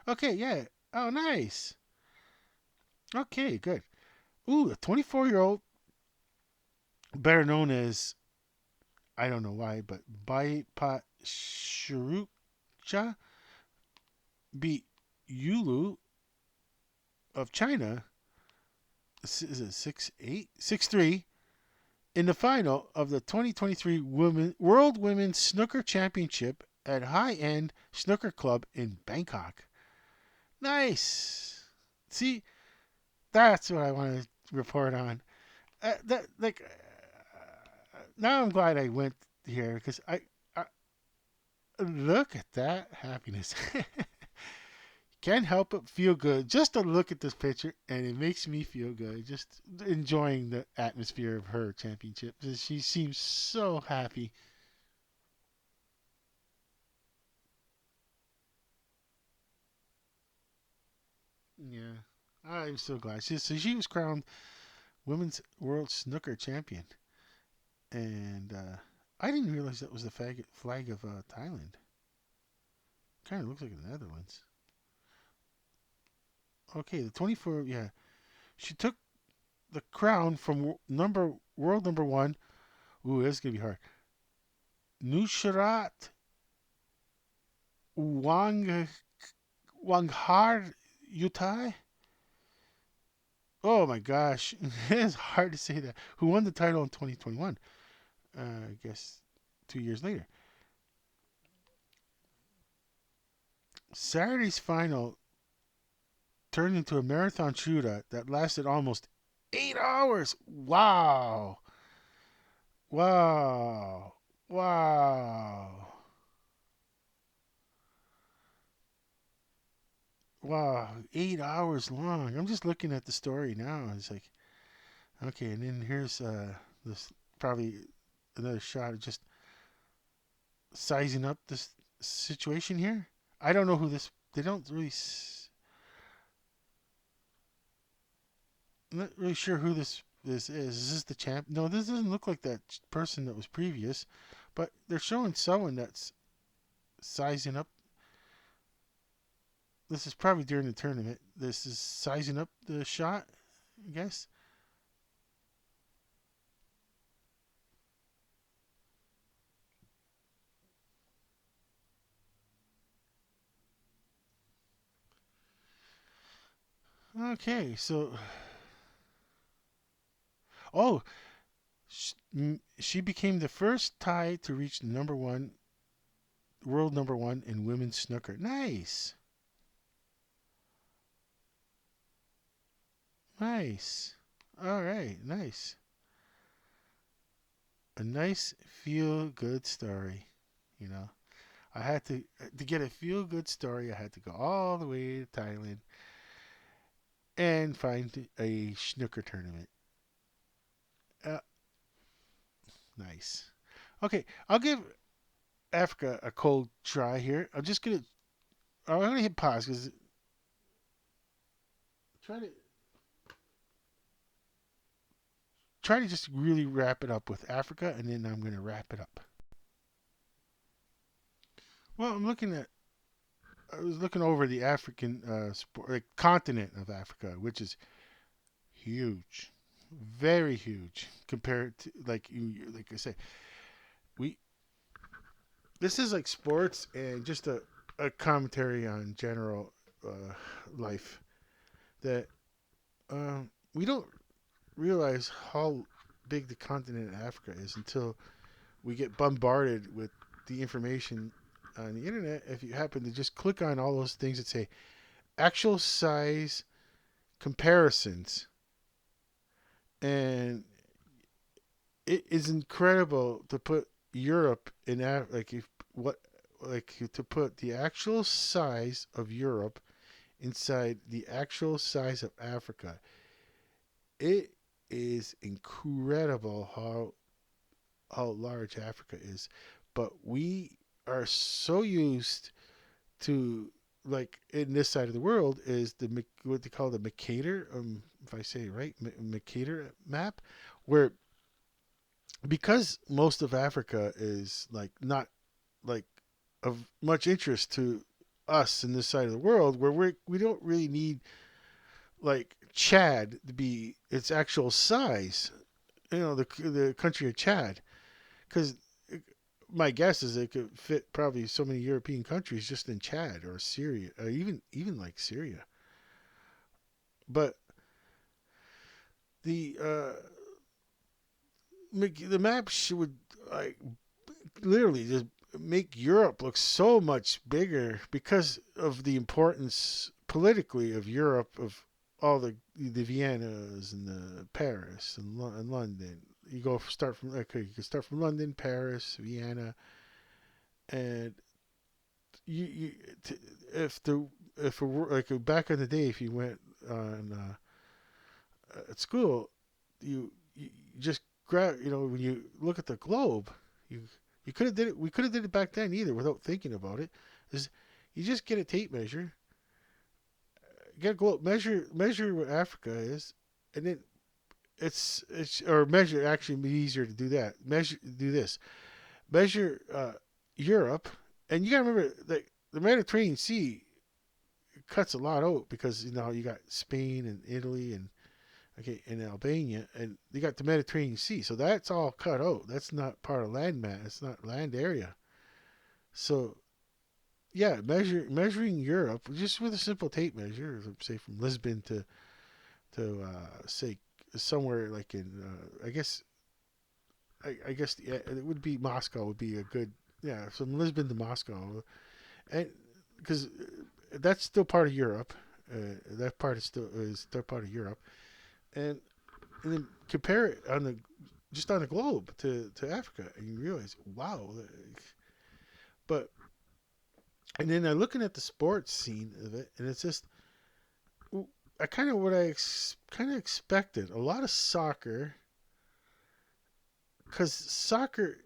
Okay, yeah. Oh, nice. Okay, good. Ooh, a 24-year-old, better known as I don't know why, but Baipat Shurucha beat Yulu of China. Is it 6-8, 6-3 in the final of the 2023 World Women's Snooker Championship at High End Snooker Club in Bangkok. Nice. See, that's what I want to report on. Now I'm glad I went here because I look at that happiness. Can't help but feel good just to look at this picture, and it makes me feel good. Just enjoying the atmosphere of her championship. She seems so happy. Yeah, I'm so glad. She was crowned Women's World Snooker Champion, and I didn't realize that was the flag of Thailand. Kind of looks like the Netherlands. Okay, the 24. Yeah, she took the crown from world number one. Ooh, this is gonna be hard. Nusrat Wang Wanghar Yutai. Oh my gosh, it's hard to say that. Who won the title in 2021? I guess 2 years later. Saturday's final turned into a marathon shootout that lasted almost 8 hours. Wow. Wow. Wow. Wow. 8 hours long. I'm just looking at the story now. It's like, okay, and then here's this probably another shot of just sizing up this situation here. I don't know who this. They don't really. I'm not really sure who this is. Is this the champ? No, this doesn't look like that person that was previous, but they're showing someone that's sizing up. This is probably during the tournament. This is sizing up the shot, I guess. Okay, so oh, she became the first Thai to reach the number one world number one in women's snooker. Nice, nice. All right, nice. A nice feel good story. You know, I had to get a feel good story. I had to go all the way to Thailand, and find a snooker tournament. Uh, nice. Okay, I'll give Africa a cold try here. I'm gonna hit pause because try to try to just really wrap it up with Africa, and then I'm gonna wrap it up. Well, I was looking over the African sport, like continent of Africa, which is huge, very huge compared to like I say, we this is like sports and just a commentary on general life that we don't realize how big the continent of Africa is until we get bombarded with the information on the internet. If you happen to just click on all those things that say actual size comparisons, and it is incredible to put Europe in like if what like to put the actual size of Europe inside the actual size of Africa. It is incredible how large Africa is, but we are so used to like in this side of the world is what they call the Mercator, if I say it right, Mercator map, where because most of Africa is like not like of much interest to us in this side of the world, where we don't really need like Chad to be its actual size, the country of Chad, because my guess is it could fit probably so many European countries just in Chad or Syria, or even like Syria. But the the maps would like literally just make Europe look so much bigger because of the importance politically of Europe, of all the Viennas and the Paris and London. You go start from okay, you can start from London, Paris, Vienna, and you if the if it were like back in the day, if you went on at school, you just grab when you look at the globe, you you could have did it. We could have did it back then either without thinking about it. Is you just get a tape measure, get a globe measure what Africa is, and then it's or measure actually be easier to do that. Measure do this measure Europe, and you gotta remember that the Mediterranean Sea cuts a lot out because you got Spain and Italy and okay and Albania, and you got the Mediterranean Sea, so that's all cut out. That's not part of land mass. It's not land area. So yeah, measuring Europe just with a simple tape measure, say from Lisbon to say somewhere like in I guess yeah, it would be Moscow would be a good yeah from Lisbon to Moscow, and because that's still part of Europe. That part is still part of Europe, and then compare it on the just on the globe to Africa, and you realize, wow. But and then I'm looking at the sports scene of it, and it's just I kind of what kind of expected. A lot of soccer, because soccer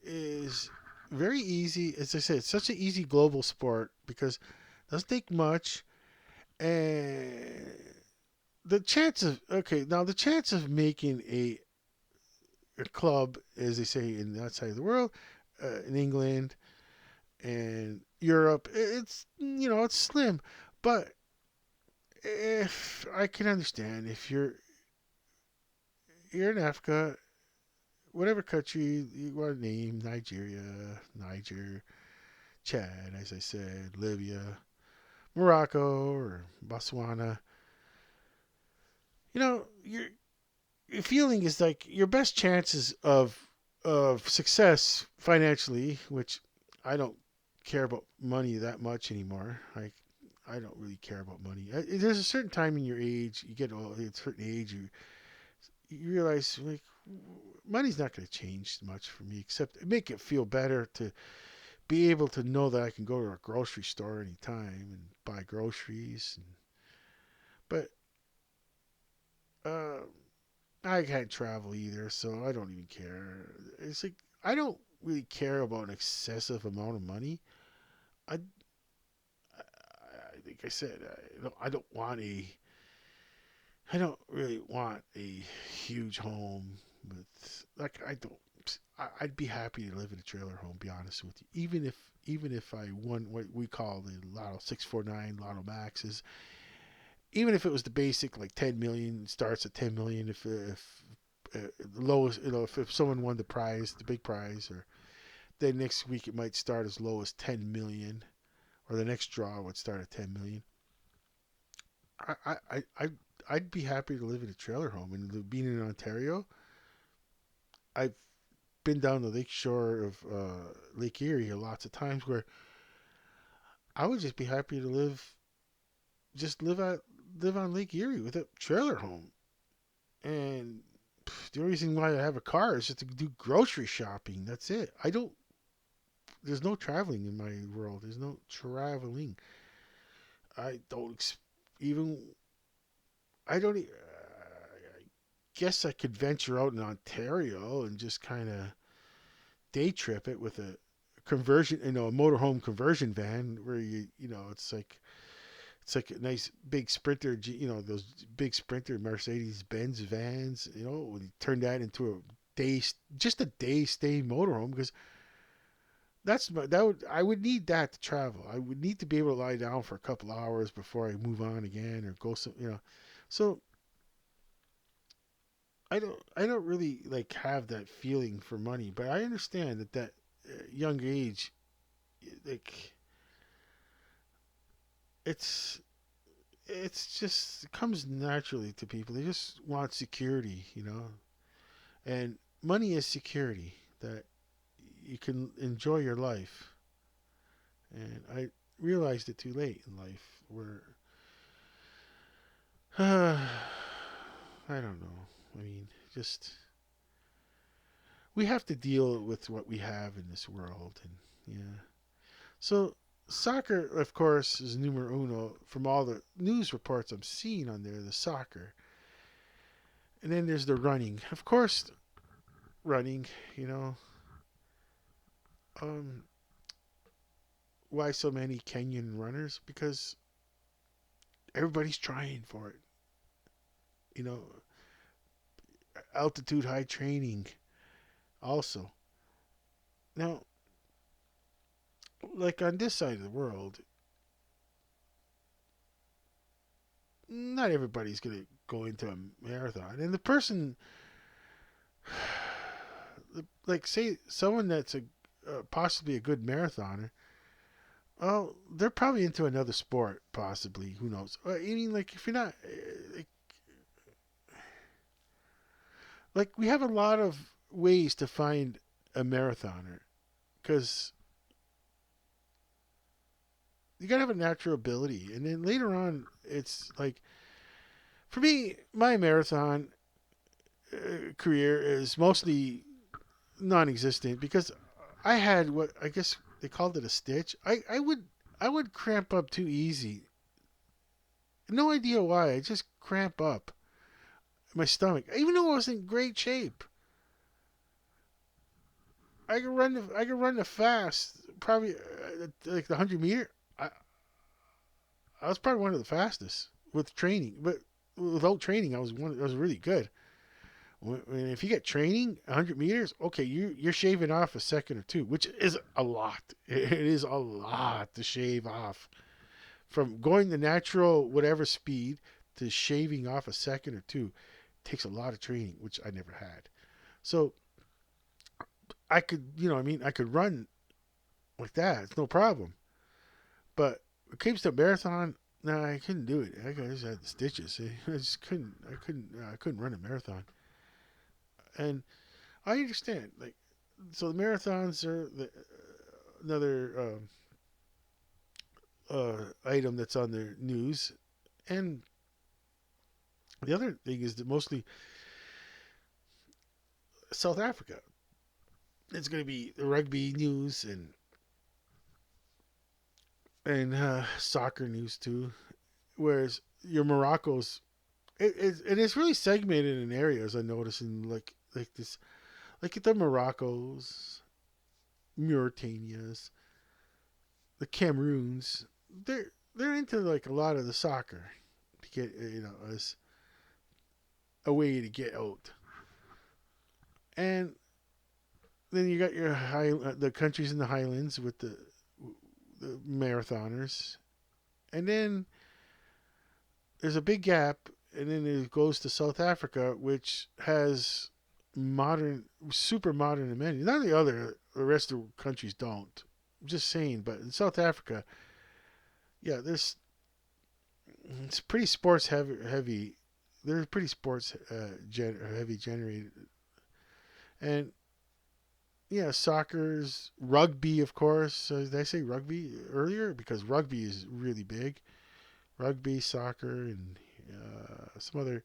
is very easy. As I said, it's such an easy global sport because it doesn't take much, and the chance of okay now the chance of making a club, as they say in that side of the world, in England and Europe, it's it's slim, but if I can understand if you're in Africa, whatever country you want to name, Nigeria, Niger, Chad, as I said, Libya, Morocco, or Botswana, your feeling is like your best chances of success financially, which I don't care about money that much anymore. I don't really care about money. There's a certain time in your age, you get at a certain age, you realize like money's not going to change much for me, except make it feel better to be able to know that I can go to a grocery store anytime and buy groceries. But uh, I can't travel either, so I don't even care. It's like I don't really care about an excessive amount of money. I, I think I said I don't really want a huge home with like I don't. I'd be happy to live in a trailer home. Be honest with you, even if I won what we call the Lotto 649 Lotto Maxes, even if it was the basic like 10 million starts at 10 million. If the lowest, if someone won the prize, the big prize, or then next week it might start as low as 10 million, or the next draw would start at 10 million. I I I'd be happy to live in a trailer home. And being in Ontario, I've been down the lake shore of Lake Erie lots of times where I would just be happy to just live on Lake Erie with a trailer home. And the only reason why I have a car is just to do grocery shopping. That's it. I don't. There's no traveling in my world. There's no traveling. I don't even. I don't. I guess I could venture out in Ontario and just kind of day trip it with a conversion, a motorhome conversion van where it's like a nice big Sprinter, those big Sprinter Mercedes Benz vans. We turn that into day, just a day stay motorhome because I would need that to travel. I would need to be able to lie down for a couple hours before I move on again or go some. So I don't really like have that feeling for money, but I understand that young age, like it's it comes naturally to people. They just want security. And money is security that you can enjoy your life. And I realized it too late in life where I don't know. I mean, just we have to deal with what we have in this world, and yeah. So soccer, of course, is numero uno from all the news reports I'm seeing on there. The soccer, and then there's the running. Of course, running. You know, um, why so many Kenyan runners? Because everybody's trying for it. You know, altitude high training also. Now, like on this side of the world, not everybody's gonna go into a marathon, and the person, like say someone that's a possibly a good marathoner. Well, they're probably into another sport, possibly. Who knows? I mean, like if you're not, like we have a lot of ways to find a marathoner because you gotta have a natural ability, and then later on, it's like for me, my marathon career is mostly non-existent because I had what I guess they called it a stitch. I would cramp up too easy. No idea why. I just cramp up my stomach, even though I was in great shape. I could run the fast, probably like the 100 meter. I I was probably one of the fastest with training, but without training, I was really good. If you get training 100 meters, okay, you're shaving off a second or two, which is a lot. It is a lot to shave off from going the natural whatever speed to shaving off a second or two. Takes a lot of training, which I never had. So I could, I could run like that. It's no problem. But it came to marathon. No, I couldn't do it. I just had the stitches. I just couldn't. I couldn't run a marathon. And I understand. Like, so the marathons are another item that's on the news. And the other thing is that mostly South Africa. It's going to be the rugby news and soccer news too. Whereas your Morocco's and it's really segmented in areas. I notice in like this, like the Morocco's, Mauritanias, the Cameroons. They're into like a lot of the soccer to get as a way to get out. And then you got your the countries in the highlands with the marathoners, and then there's a big gap, and then it goes to South Africa, which has modern, super modern amenities. None of the rest of the countries don't. I'm just saying, but in South Africa, yeah, there's it's pretty sports heavy. They're pretty sports heavy generated, and yeah, soccer's rugby, of course. Did I say rugby earlier? Because rugby is really big. Rugby, soccer, and some other.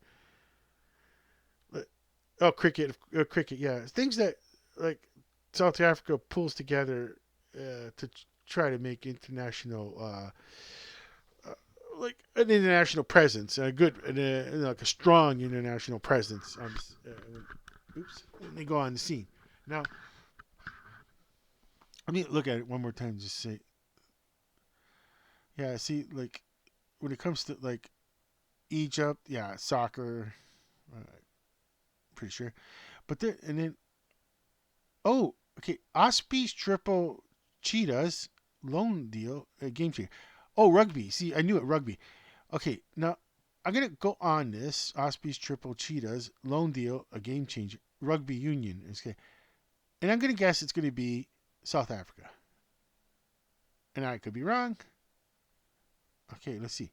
Oh, cricket. Cricket. Yeah, things that like South Africa pulls together to try to make international, like an international presence, a good, like a strong international presence. Oops, when they go on the scene. Now, let me look at it one more time. Just say, yeah. See, like when it comes to like Egypt, yeah, soccer, uh, pretty sure. But then and then oh, okay, Osprey's triple cheetahs loan deal game changer. Oh, rugby. See, I knew it. Rugby. Okay, now I'm gonna go on this Osprey's triple cheetahs loan deal, a game changer. Rugby union. Okay, and I'm gonna guess it's gonna be South Africa, and I could be wrong. Okay, let's see.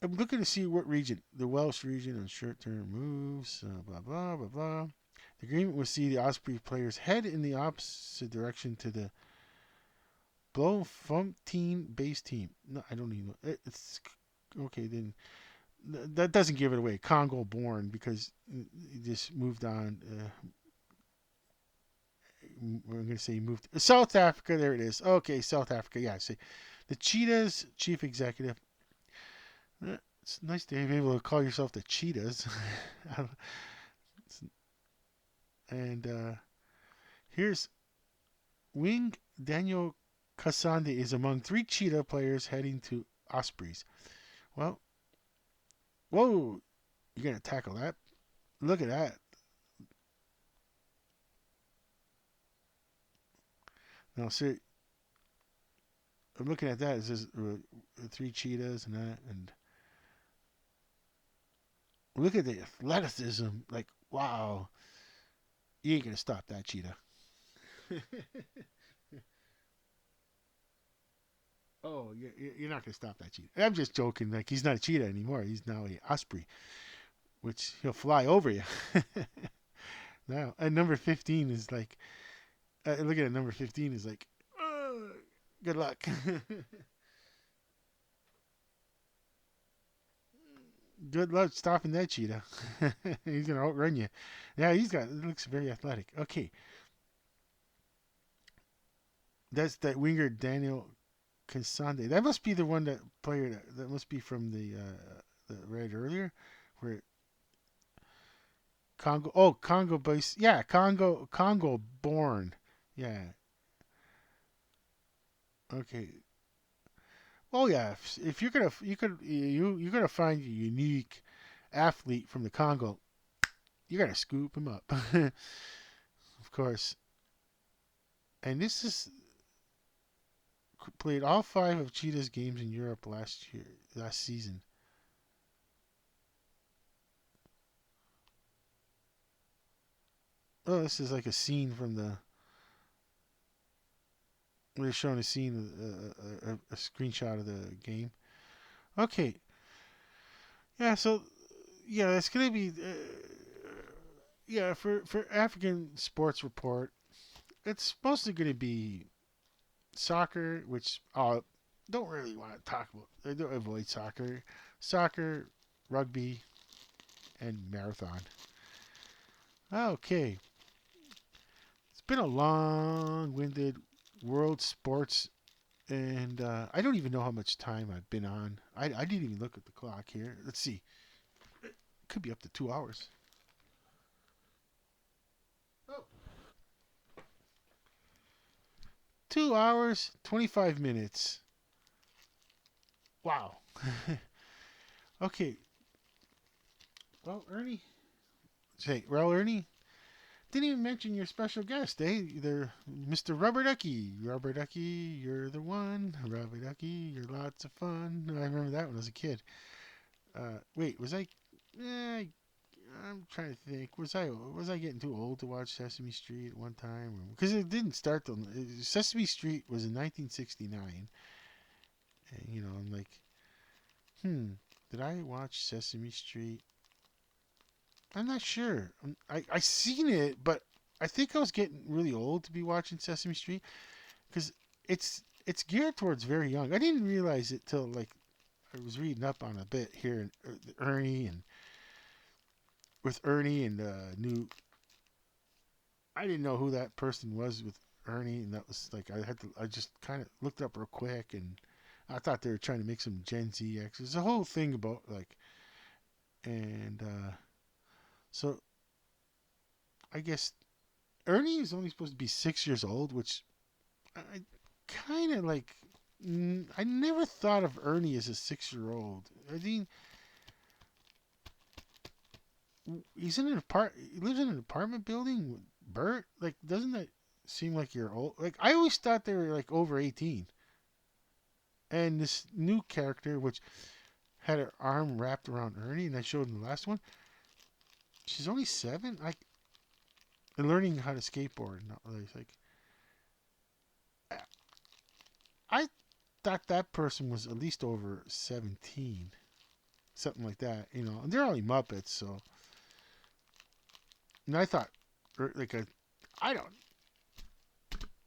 I'm looking to see what region. The Welsh region on short-term moves. Blah blah blah blah. The agreement will see the Osprey players head in the opposite direction to the Bloemfontein base team. No, I don't even know. It's okay. Then that doesn't give it away. Congo born because he just moved on. We're going to say he moved South Africa. There it is. Okay, South Africa. Yeah, I see. The Cheetahs chief executive. It's nice to be able to call yourself the Cheetahs. And here's Wing Daniel Kasande is among three Cheetah players heading to Ospreys. Well, whoa, you're gonna tackle that? Look at that. Now, see, I'm looking at that. It says three cheetahs and that, and look at the athleticism. Like, wow, you ain't gonna stop that cheetah. Oh, you're not gonna stop that cheetah. I'm just joking. Like, he's not a cheetah anymore. He's now a osprey, which he'll fly over you. Now, and number 15 is like, look at it. Number 15 is like, good luck. Good luck stopping that cheetah. He's gonna outrun you. Yeah, it looks very athletic. Okay, that's that winger Daniel Kinsande. That must be the one that player that must be from the right earlier, where Congo. Oh, Congo base. Yeah, Congo born. Yeah. Okay. Oh yeah. If you're gonna you're gonna find a unique athlete from the Congo, you gotta scoop him up. Of course. And this is played all five of Cheetah's games in Europe last season. Oh, this is like a scene from the. We're showing a scene, a screenshot of the game. Okay, yeah. So, yeah, it's gonna be, yeah, for African Sports Report, it's mostly gonna be soccer, which don't really want to talk about. I don't avoid soccer, rugby, and marathon. Okay, it's been a long-winded world sports And I don't even know how much time I've been on. I didn't even look at the clock here. Let's see. It could be up to 2 hours. Oh, 2 hours, 25 minutes. Wow. Okay. Well, Ernie. Well, Ernie, didn't even mention your special guest, eh? They're Mr. Rubber Ducky. Rubber Ducky, you're the one. Rubber Ducky, you're lots of fun. I remember that when I was a kid. Wait, was I? Eh, I'm trying to think. Was I getting too old to watch Sesame Street at one time? Because it didn't start till Sesame Street was in 1969, and I'm like, did I watch Sesame Street? I'm not sure. I seen it, but I think I was getting really old to be watching Sesame Street because it's geared towards very young. I didn't realize it till like I was reading up on a bit here in Ernie and with Ernie and new. I didn't know who that person was with Ernie, and that was like I just kind of looked up real quick, and I thought they were trying to make some Gen Z X. There's a whole thing about like, and so I guess Ernie is only supposed to be 6 years old, which I kind of like. I never thought of Ernie as a 6-year-old. I mean, he's in an apart. He lives in an apartment building with Bert. Like, doesn't that seem like you're old? Like, I always thought they were like over 18. And this new character, which had her arm wrapped around Ernie, and I showed in the last one, she's only 7. Like, and learning how to skateboard. Not really. It's like, I thought that person was at least over 17, something like that. And they're only Muppets, so. And I thought, like, I don't.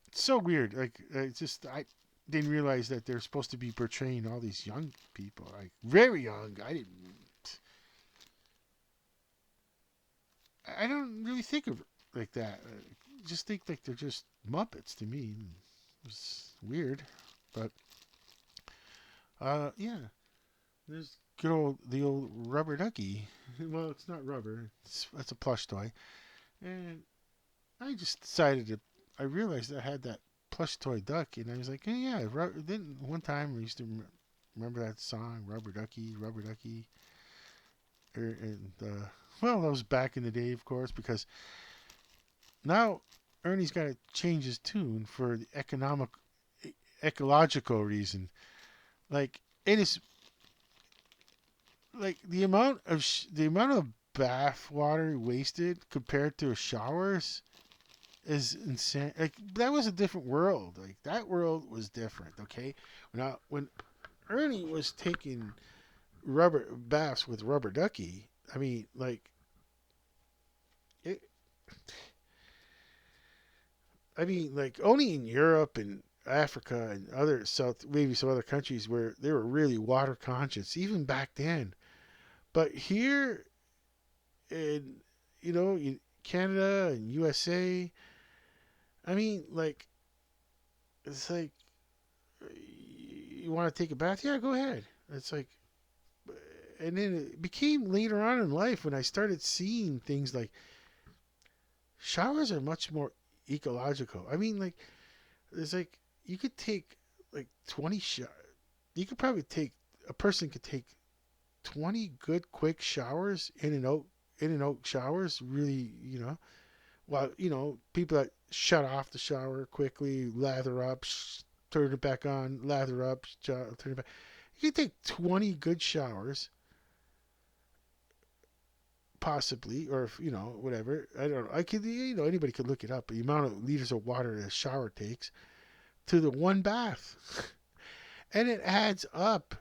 It's so weird. Like, it's just I didn't realize that they're supposed to be portraying all these young people, like very young. I don't really think of it like that. Just think like they're just Muppets to me. It's weird, but yeah. There's the old rubber ducky. Well, it's not rubber. It's a plush toy, and I just decided to. I realized I had that plush toy duck, and I was like, hey, yeah. Didn't one time I used to remember that song, Rubber Ducky, and well, that was back in the day, of course, because now Ernie's got to change his tune for the ecological reason. Like it is like the amount of bath water wasted compared to showers is insane. Like that was a different world. Like that world was different. Okay, now when Ernie was taking rubber baths with Rubber Ducky, I mean, like it. I mean, like only in Europe and Africa and other South, maybe some other countries where they were really water conscious, even back then. But here in Canada and USA, I mean, like it's like you want to take a bath? Yeah, go ahead. It's like, and then it became later on in life when I started seeing things like showers are much more ecological. I mean, like, there's like, you could take like 20 showers. You could probably take, a person could take 20 good quick showers in and out showers, really, while, people that shut off the shower quickly, lather up, turn it back on, lather up, turn it back. You could take 20 good showers possibly, or if, whatever. I don't know. I could, anybody could look it up. The amount of liters of water a shower takes to the one bath, and it adds up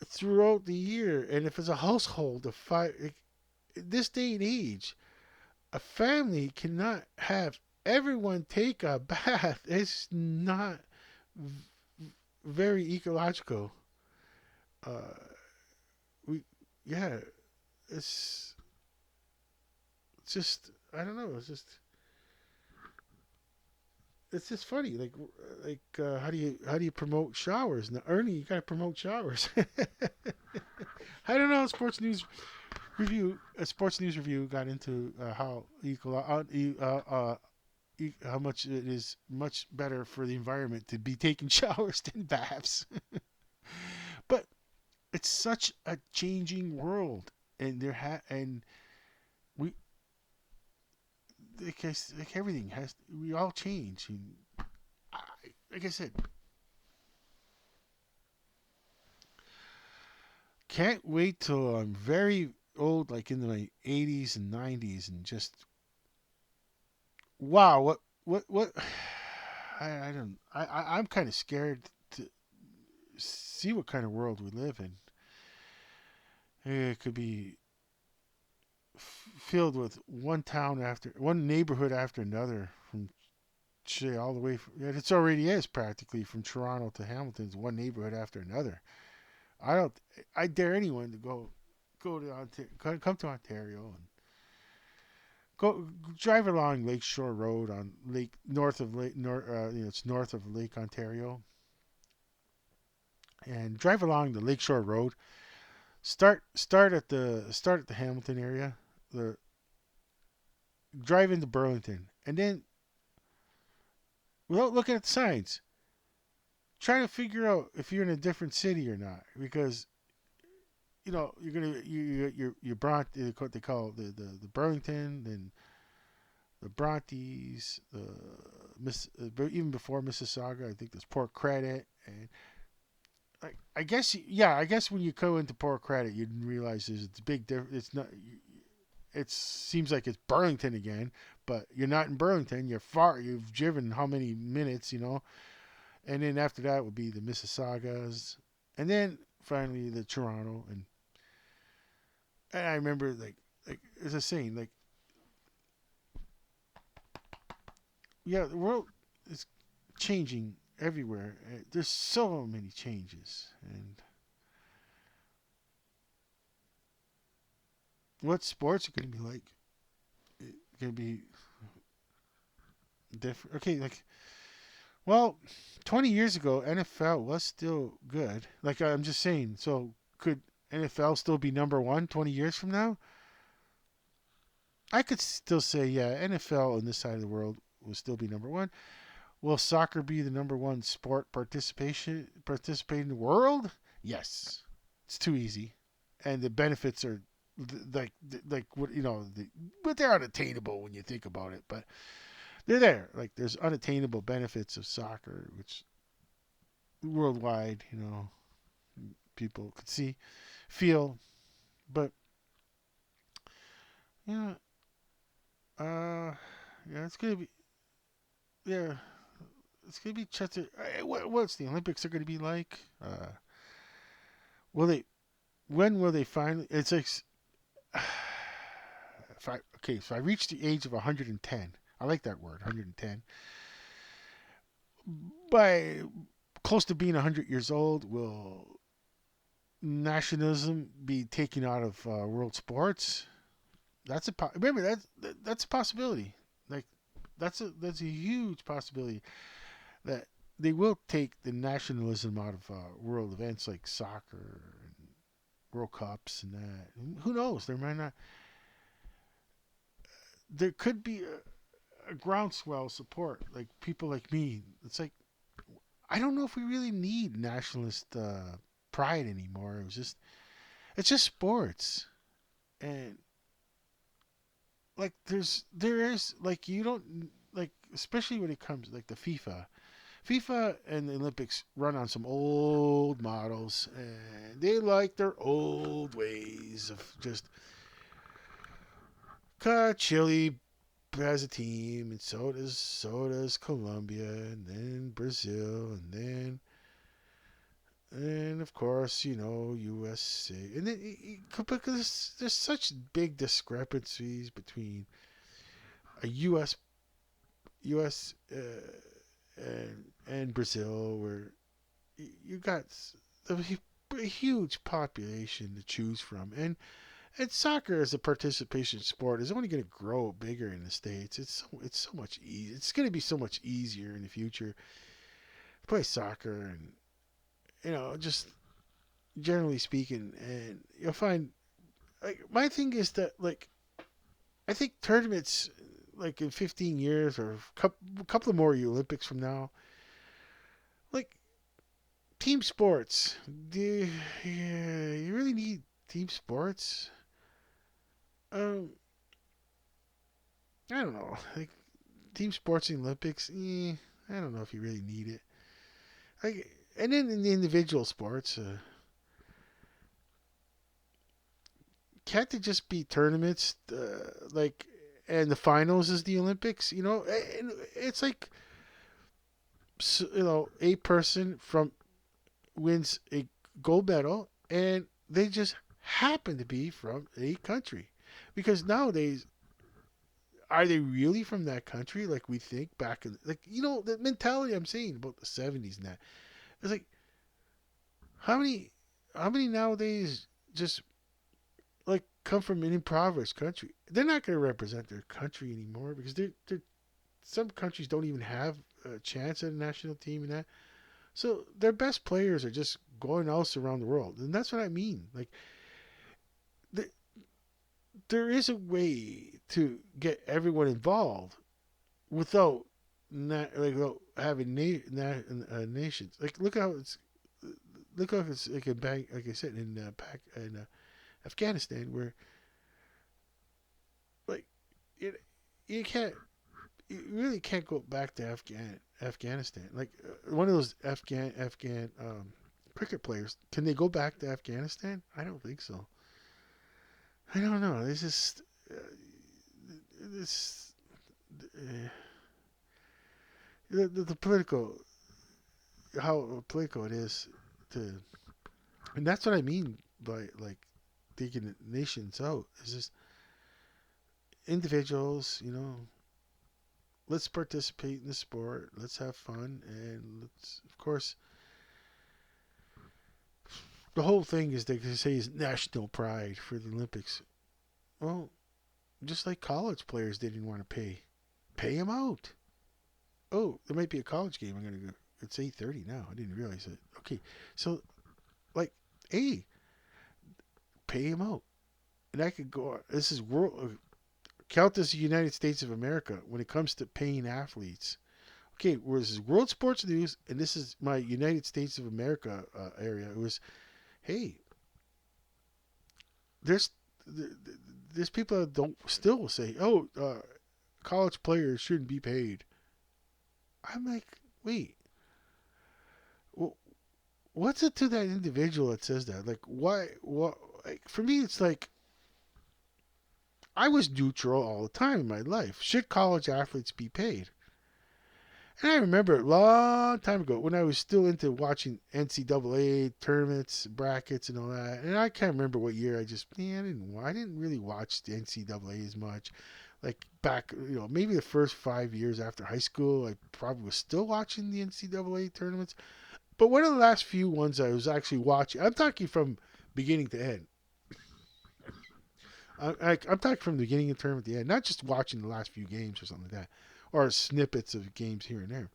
throughout the year. And if it's a household of five, this day and age, a family cannot have everyone take a bath. It's not very ecological. Uh, we, yeah, it's just, I don't know. It's just it's just funny. How do you promote showers? Now, Ernie, you got to promote showers. I don't know. Sports news review got into how how much it is much better for the environment to be taking showers than baths. But it's such a changing world, and and we like everything has we all change. And I, like I said, can't wait till I'm very old, like in my 80s and 90s, and just wow, what I don't I'm kind of scared to see what kind of world we live in. It could be filled with one neighborhood after another from say all the way from, yeah, it's already is practically from Toronto to Hamilton. It's one neighborhood after another. I don't I dare anyone to go to come to Ontario and go drive along Lakeshore Road on Lake north of Lake north it's north of Lake Ontario, and drive along the Lakeshore Road. Start at the Hamilton area. The drive into Burlington, and then without looking at the signs, try to figure out if you're in a different city or not, because you're gonna you Bront they call the Burlington, then the Brontes, the Miss even before Mississauga, I think there's Port Credit, and I guess yeah, I guess when you go into Port Credit, you realize there's a big difference. It's not. It seems like it's Burlington again, but you're not in Burlington. You're far. You've driven how many minutes, and then after that would be the Mississaugas, and then finally the Toronto, and I remember like as a saying like yeah, the world is changing everywhere. There's so many changes, and what sports are going to be like? Going to be different. Okay, like well, 20 years ago, NFL was still good. Like I'm just saying. So could NFL still be number one 20 years from now? I could still say yeah, NFL on this side of the world will still be number one. Will soccer be the number one sport participating in the world? Yes. It's too easy, and the benefits are like what but they're unattainable when you think about it. But they're there. Like there's unattainable benefits of soccer, which worldwide, people could see, feel. But yeah, yeah, it's gonna be yeah, it's gonna be Chester. What's the Olympics are gonna be like? Will they? When will they finally? It's like if I okay, so I reached the age of 110. I like that word, 110. By close to being 100 years old, will nationalism be taken out of world sports? Remember that's a possibility. Like that's a huge possibility that they will take the nationalism out of world events like soccer and World Cups and that. Who knows? There might not. There could be a groundswell support, like people like me. It's like I don't know if we really need nationalist pride anymore. It's just sports, and like there is like you don't like especially when it comes like the FIFA and the Olympics run on some old models, and they like their old ways of just Chile has a team, and so does Colombia, and then Brazil, and of course USA, and then because there's such big discrepancies between a US and Brazil, where you got a huge population to choose from, And soccer as a participation sport is only going to grow bigger in the states. It's so much easy. It's going to be so much easier in the future to play soccer, and just generally speaking, and you'll find like my thing is that like I think tournaments like in 15 years or a couple of more Olympics from now, like team sports. Do yeah, you really need team sports? Um, I don't know. Like team sports in the Olympics, I don't know if you really need it. Like, and then in the individual sports, can't they just be tournaments? Like, and the finals is the Olympics. And it's like a person from wins a gold medal, and they just happen to be from a country, because nowadays are they really from that country like we think back in like the mentality I'm saying about the 70s and that it's like how many nowadays just like come from an impoverished country. They're not going to represent their country anymore because some countries don't even have a chance at a national team and that. So their best players are just going else around the world, and that's what I mean. Like the, there is a way to get everyone involved without without having nations. Like look how it's like a bank, like I said in Afghanistan, where like it you can't you really can't go back to Afghanistan. Like one of those Afghan cricket players, can they go back to Afghanistan? I don't think so. I don't know. This is this uh, the political how political it is to, and that's what I mean by like taking nations out. Is just individuals, let's participate in the sport, let's have fun, and let's, of course, the whole thing is they can say is national pride for the Olympics. Well, just like college players didn't want to pay them out. Oh, there might be a college game. I'm gonna go. It's 8:30 now. I didn't realize it. Okay, so like, hey, pay them out, and I could go. This is world. Count this the United States of America when it comes to paying athletes. Okay, whereas this is World Sports News, and this is my United States of America area. It was, hey, there's there's people that don't still say, oh, college players shouldn't be paid. I'm like, wait, what's it to that individual that says that? Like, why? What? Like, for me, it's like I was neutral all the time in my life. Should college athletes be paid? And I remember a long time ago when I was still into watching NCAA tournaments, brackets, and all that. And I can't remember what year. I didn't really watch the NCAA as much. Like back, maybe the first 5 years after high school, I probably was still watching the NCAA tournaments. But one of the last few ones I was actually watching, I'm talking from beginning to end. I'm talking from the beginning of the tournament to the end, not just watching the last few games or something like that, or snippets of games here and there.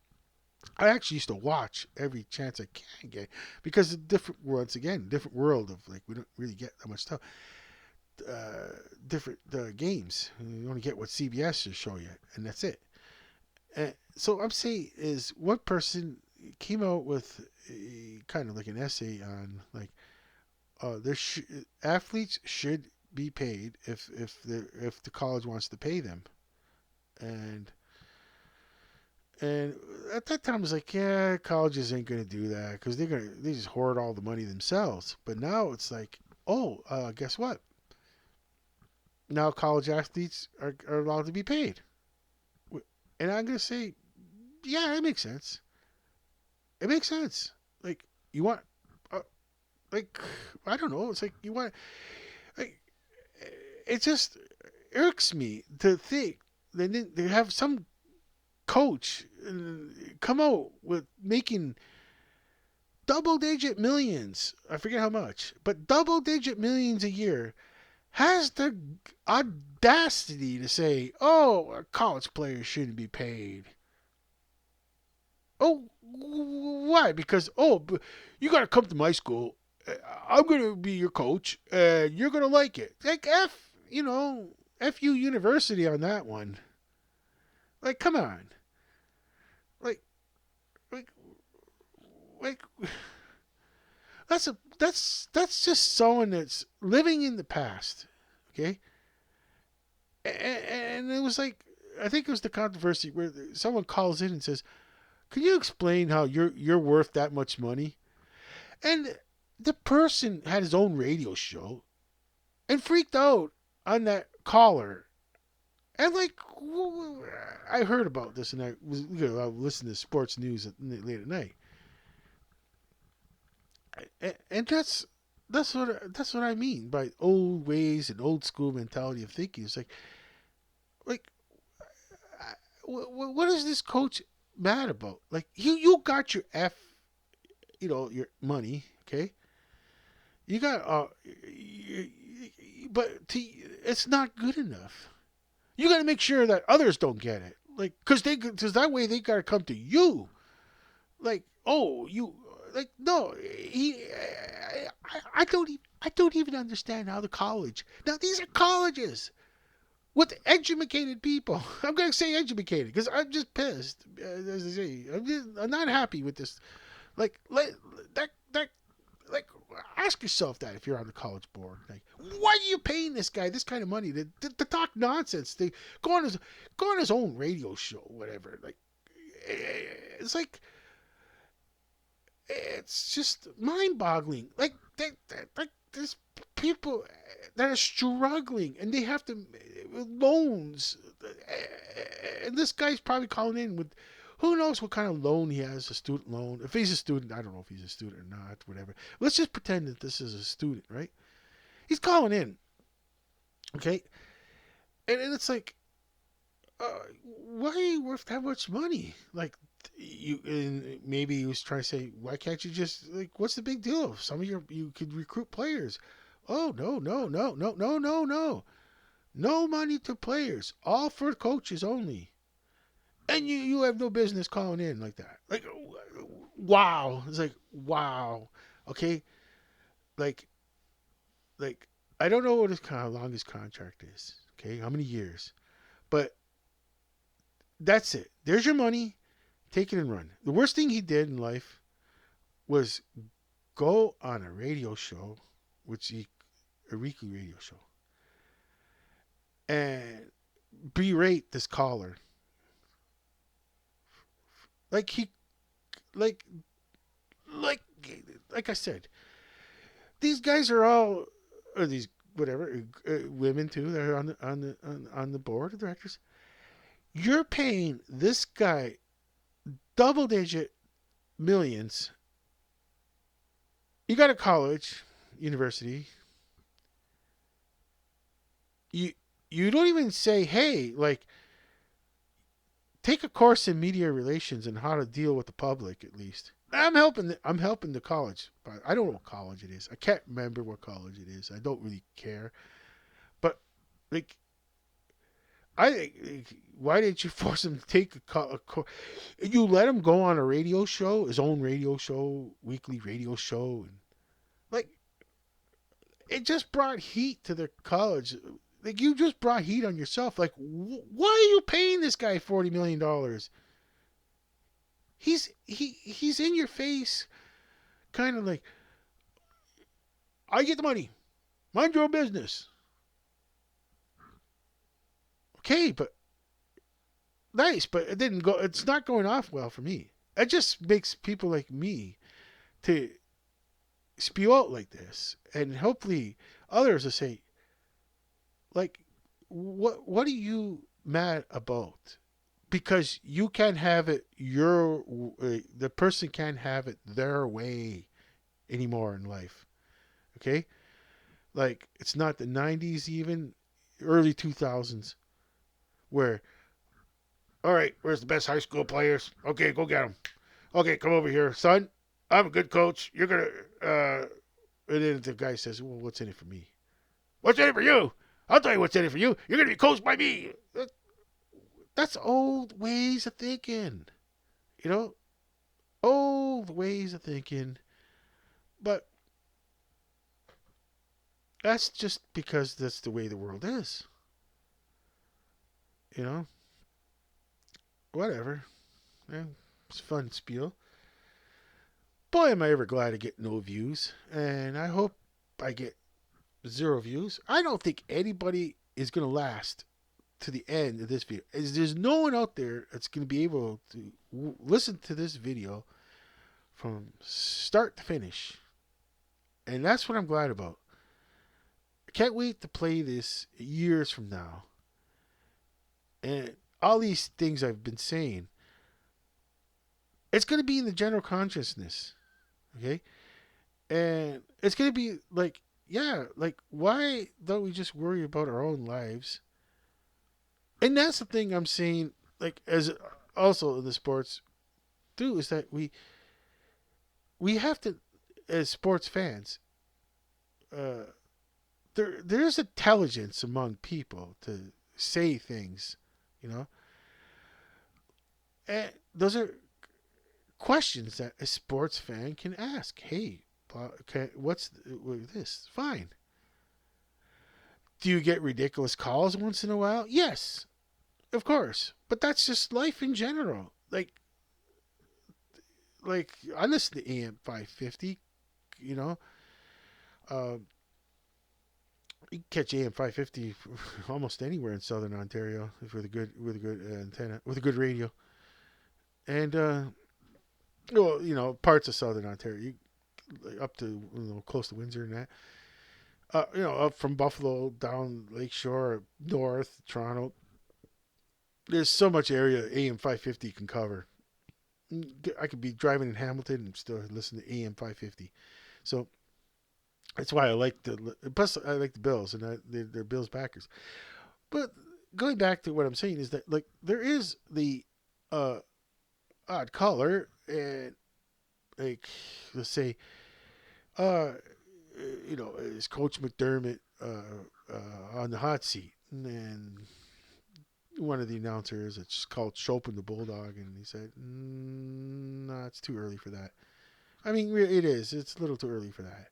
I actually used to watch every chance I can get because once again, different world of like we don't really get that much stuff. Different games. You only get what CBS will show you, and that's it. And so I'm saying is one person came out with a kind of like an essay on like athletes should be paid if the college wants to pay them, and at that time, I was like, yeah, colleges ain't gonna do that because they just hoard all the money themselves. But now it's like, oh, guess what? Now college athletes are allowed to be paid, and I'm gonna say, yeah, it makes sense. It makes sense. Like you want, uh, like I don't know. It's like you want, like it just irks me to think they have some coach come out with making double digit millions. I forget how much, but double digit millions a year. has the audacity to say, "Oh, college players shouldn't be paid." Oh, why? Because you got to come to my school. I'm gonna be your coach, and you're gonna like it. Like FU University on that one. Like, come on. Like, like, like, that's just someone that's living in the past. Okay, and it was like, I think it was the controversy where someone calls in and says, "Can you explain how you're worth that much money?" And the person had his own radio show and freaked out on that caller. And like, I heard about this, and I listened to sports news late at night, and that's what I mean by old ways and old school mentality of thinking. It's like what is this coach mad about? Like, you got your your money, okay? You got but it's not good enough. You got to make sure that others don't get it, like, because that way they got to come to you. Like, oh, you, like, no, I don't even understand how the college. Now these are colleges with educated people. I'm gonna say educated because I'm just pissed. As I say, I'm not happy with this. Like that like, ask yourself that if you're on the college board. Like, why are you paying this guy this kind of money to talk nonsense? To go on his own radio show, whatever. Like, it's like, it's just mind-boggling. Like there's people that are struggling and they have to with loans, and this guy's probably calling in with who knows what kind of loan he has, a student loan. If he's a student, I don't know if he's a student or not, whatever. Let's just pretend that this is a student, right? He's calling in, okay, and it's like, why are you worth that much money? Like, you, and maybe he was trying to say, why can't you just, like, what's the big deal? Some of you could recruit players. Oh, no, no, no, no, no, no, no, no money to players, all for coaches only. And you have no business calling in like that. Like, wow, it's like, wow, okay, like like I don't know what his how long his contract is. Okay, how many years? But that's it. There's your money. Take it and run. The worst thing he did in life was go on a radio show, a weekly radio show, and berate this caller. Like he, like, like, like I said, these guys are all, or these whatever women too. They're on the board of directors. You're paying this guy double digit millions. You got a college, university. You you don't even say, hey, like, take a course in media relations and how to deal with the public at least. I'm helping the college, but I don't know what college it is. I can't remember what college it is. I don't really care. But like, why didn't you force him to take a course? You let him go on a radio show, his own radio show, weekly radio show, and like, it just brought heat to the college. Like, you just brought heat on yourself. Like, why are you paying this guy $40 million? He's in your face, kind of like, I get the money, mind your own business. Okay, but nice, but it didn't go. It's not going off well for me. It just makes people like me to spew out like this, and hopefully others will say, like, what are you mad about? Because you can't have it your the person can't have it their way anymore in life. Okay, like, it's not the 90s, even early 2000s, where, all right, where's the best high school players? Okay, go get them. Okay, come over here, son. I'm a good coach. You're gonna and then the guy says, well, what's in it for me? What's in it for you? I'll tell you what's in it for you. You're gonna be coached by me. That's old ways of thinking. You know, old ways of thinking. But that's just because that's the way the world is. You know, whatever. Yeah, it's fun spiel. Boy, am I ever glad to get no views. And I hope I get 0 views. I don't think anybody is going to last to the end of this video. There's no one out there that's going to be able to listen to this video from start to finish. And that's what I'm glad about. I can't wait to play this years from now. And all these things I've been saying, it's going to be in the general consciousness. Okay? And it's going to be like, yeah, like, why don't we just worry about our own lives? And that's the thing I'm saying, like, as also in the sports, too, is that we have to, as sports fans, uh, there's intelligence among people to say things, you know, and those are questions that a sports fan can ask. Hey, okay, what's this? Fine. Do you get ridiculous calls once in a while? Yes, of course. But that's just life in general. Like I listen to AM 550. You know, uh, you can catch AM 550 almost anywhere in Southern Ontario with a good antenna with a good radio. And well, parts of Southern Ontario, up to close to Windsor and that. Up from Buffalo down Lakeshore, north Toronto. There's so much area AM 550 can cover. I could be driving in Hamilton and still listen to AM 550. So that's why I like the. Plus, I like the Bills and they're Bills backers. But going back to what I'm saying is that like there is the uh, odd caller and like let's say uh is Coach McDermott on the hot seat and one of the announcers, it's called Chopin the Bulldog, and he said, "No, it's too early for that." I mean, it is. It's a little too early for that.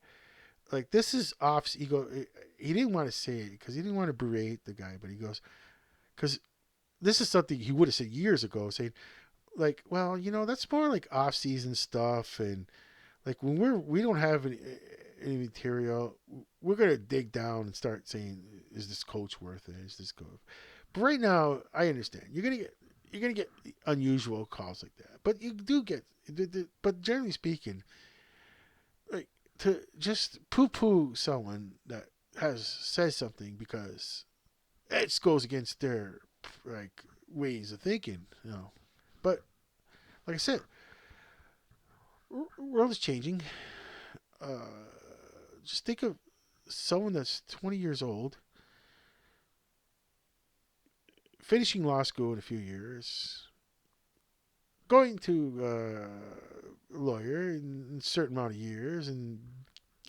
Like this is off. He didn't want to say it because he didn't want to berate the guy, but he goes, because this is something he would have said years ago, saying like, well, that's more like off-season stuff, and like when we don't have any material, we're gonna dig down and start saying, is this coach worth it? Is this coach? But right now, I understand you're gonna get unusual calls like that, but you do get. But generally speaking, like to just poo-poo someone that has says something because it goes against their like ways of thinking. But like I said, world is changing. Uh, just think of someone that's 20 years old, finishing law school in a few years, going to a lawyer in a certain amount of years, and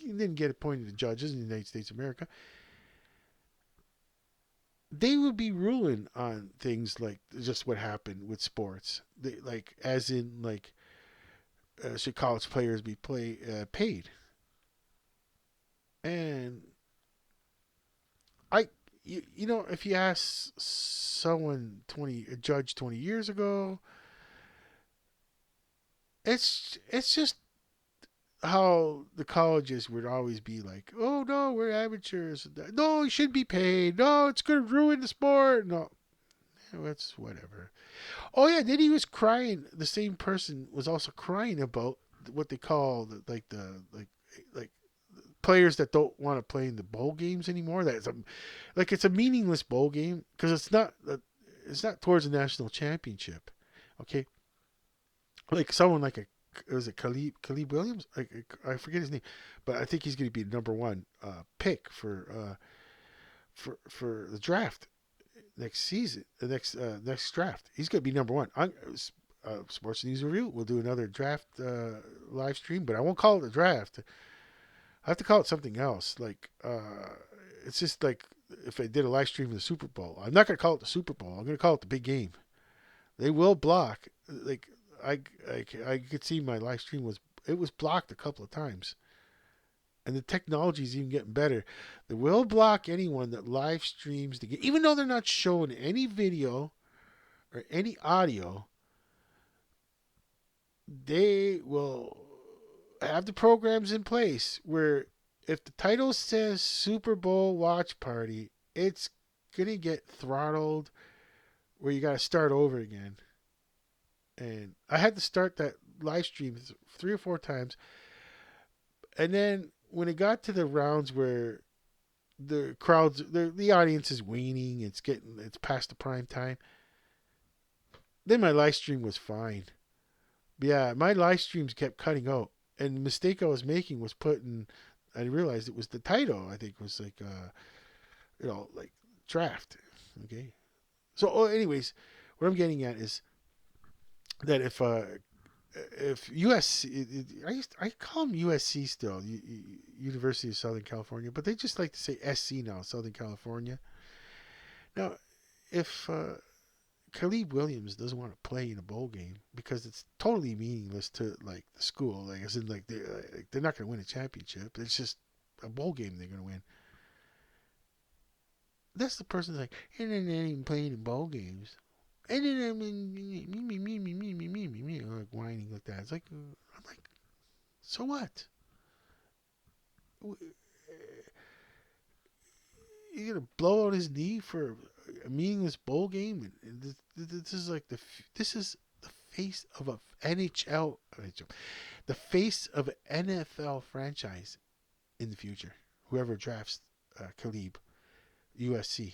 then get appointed to judges in the United States of America. They would be ruling on things like just what happened with sports, like as in like should college players be paid? And if you ask someone a judge 20 years ago, it's just how the colleges would always be like, oh no, we're amateurs. No, you should be paid. No, it's going to ruin the sport. No, it's whatever. Oh yeah, then he was crying. The same person was also crying about what they call like players that don't want to play in the bowl games anymore. It's a meaningless bowl game because it's not towards the national championship. Okay, like someone like a was it Khalib Williams? I forget his name, but I think he's going to be the number one pick for the draft next season, the next draft. He's going to be number one. Sports News Review. We'll do another draft live stream, but I won't call it a draft. I have to call it something else. Like It's just like if I did a live stream of the Super Bowl. I'm not going to call it the Super Bowl. I'm going to call it the big game. They will block. Like I could see my live stream was blocked a couple of times, and the technology is even getting better. They will block anyone that live streams the game, even though they're not showing any video or any audio. They will have the programs in place where if the title says Super Bowl watch party, it's gonna get throttled where you gotta start over again. And I had to start that live stream 3 or 4 times, and then when it got to the rounds where the audience is waning, it's past the prime time. Then my live stream was fine. But yeah, my live streams kept cutting out, and the mistake I was making was putting. I realized it was the title. I think was like like draft. Okay. So, anyways, what I'm getting at is that if USC, I call them USC still, University of Southern California, but they just like to say SC now, Southern California. Now, if Caleb Williams doesn't want to play in a bowl game because it's totally meaningless to like the school, like as in they're not going to win a championship. It's just a bowl game they're going to win. That's the person like, and then they ain't playing in bowl games. And then I mean, me, like whining like that. It's like, I'm like, so what? You're gonna blow out his knee for a meaningless bowl game? And this is like this is the face of a NHL, the face of an NFL franchise in the future. Whoever drafts Caleb, USC.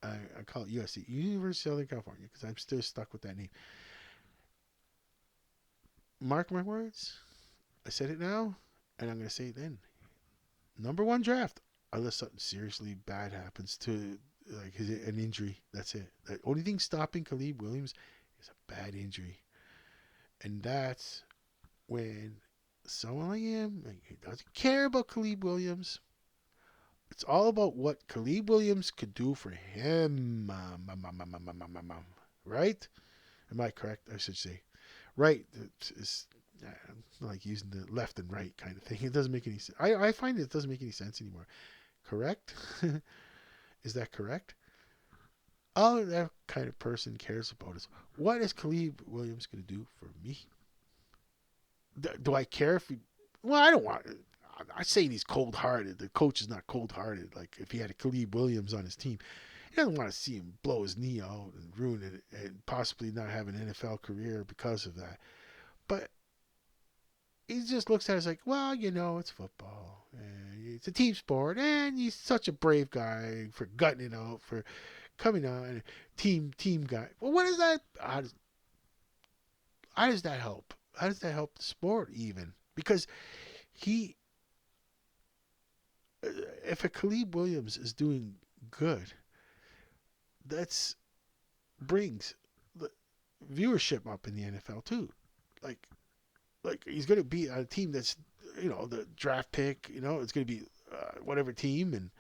I call it USC, University of Southern California, because I'm still stuck with that name. Mark my words. I said it now, and I'm going to say it then. Number one draft, unless something seriously bad happens to like an injury. That's it. The only thing stopping Caleb Williams is a bad injury, and that's when someone like him doesn't care about Caleb Williams. It's all about what Caleb Williams could do for him. Right? Am I correct? I should say. Right. It's like using the left and right kind of thing. It doesn't make any sense. I find it doesn't make any sense anymore. Correct? Is that correct? All that kind of person cares about is what is Caleb Williams going to do for me? Do I care if he? Well, I don't want. I say he's cold-hearted. The coach is not cold-hearted. Like if he had a Caleb Williams on his team, he doesn't want to see him blow his knee out and ruin it and possibly not have an NFL career because of that. But he just looks at it as like, well, it's football. And it's a team sport, and he's such a brave guy for gutting it out, for coming on, and team guy. Well, what is that? How does that help? How does that help the sport even? Because he, if a Caleb Williams is doing good, that's brings the viewership up in the NFL too. Like he's going to be on a team that's the draft pick. It's going to be whatever team, and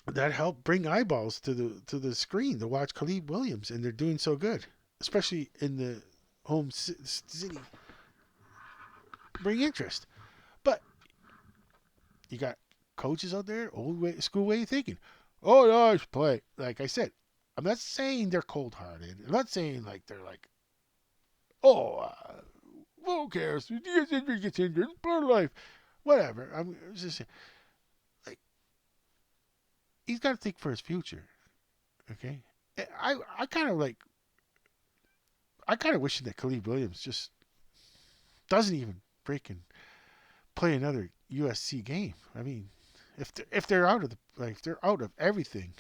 that helped bring eyeballs to the screen to watch Caleb Williams, and they're doing so good, especially in the home city. Bring interest, but you got coaches out there, school way of thinking. Oh no, I should play. Like I said, I'm not saying they're cold-hearted. I'm not saying like they're like, oh, who cares? He gets injured, part of life, whatever. I'm just saying, like, he's got to think for his future. Okay, I kind of like, I kind of wish that Caleb Williams just doesn't even freaking play another USC game. I mean, if they're out of if they're out of everything,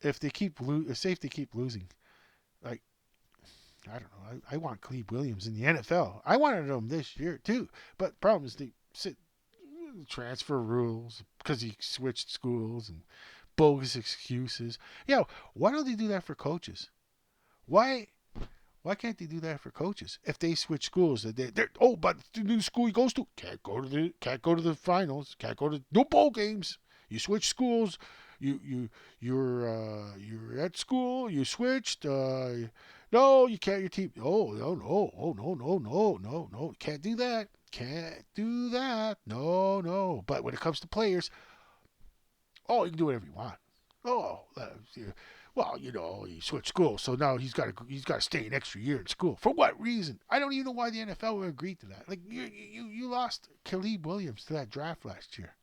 if they if they keep losing, like I don't know. I want Caleb Williams in the NFL. I wanted him this year too, but the problem is they transfer rules because he switched schools and bogus excuses. Why don't they do that for coaches? Why Why can't they do that for coaches? If they switch schools, oh, but the new school he goes to can't go to the finals, can't go to no bowl games. You switch schools, you're at school, you switched. No, you can't. Your team. Oh no no oh no no no no no can't do that. Can't do that. No no. But when it comes to players, oh, you can do whatever you want. Oh, yeah. Well, he switched schools, so now he's got to stay an extra year in school. For what reason? I don't even know why the NFL would agree to that. Like you lost Caleb Williams to that draft last year.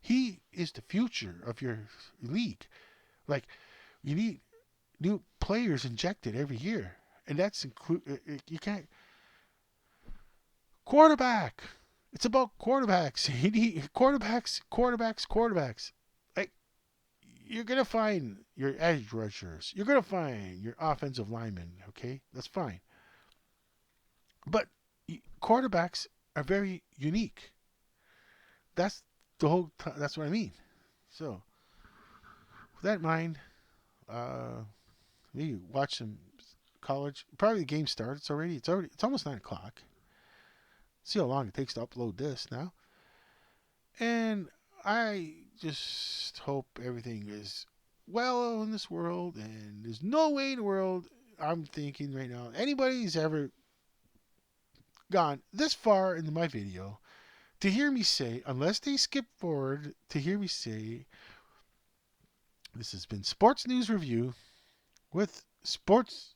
He is the future of your league. Like you need new players injected every year, and that's include. You can't quarterback. It's about quarterbacks. You need quarterbacks, quarterbacks, quarterbacks. Like you're gonna find your edge rushers. You're gonna find your offensive linemen. Okay, that's fine. But quarterbacks are very unique. That's the whole. That's what I mean. So with that in mind, uh, we watch some college. Probably the game starts already. It's almost 9 o'clock. See how long it takes to upload this now. And I just hope everything is well in this world, and there's no way in the world I'm thinking right now anybody's ever gone this far into my video to hear me say, unless they skip forward to hear me say, this has been Sports News Review with Sports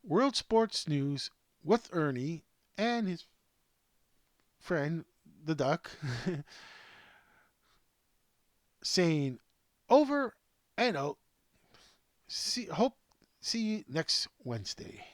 World Sports News with Ernie and his friend the duck saying over and out. See you next Wednesday.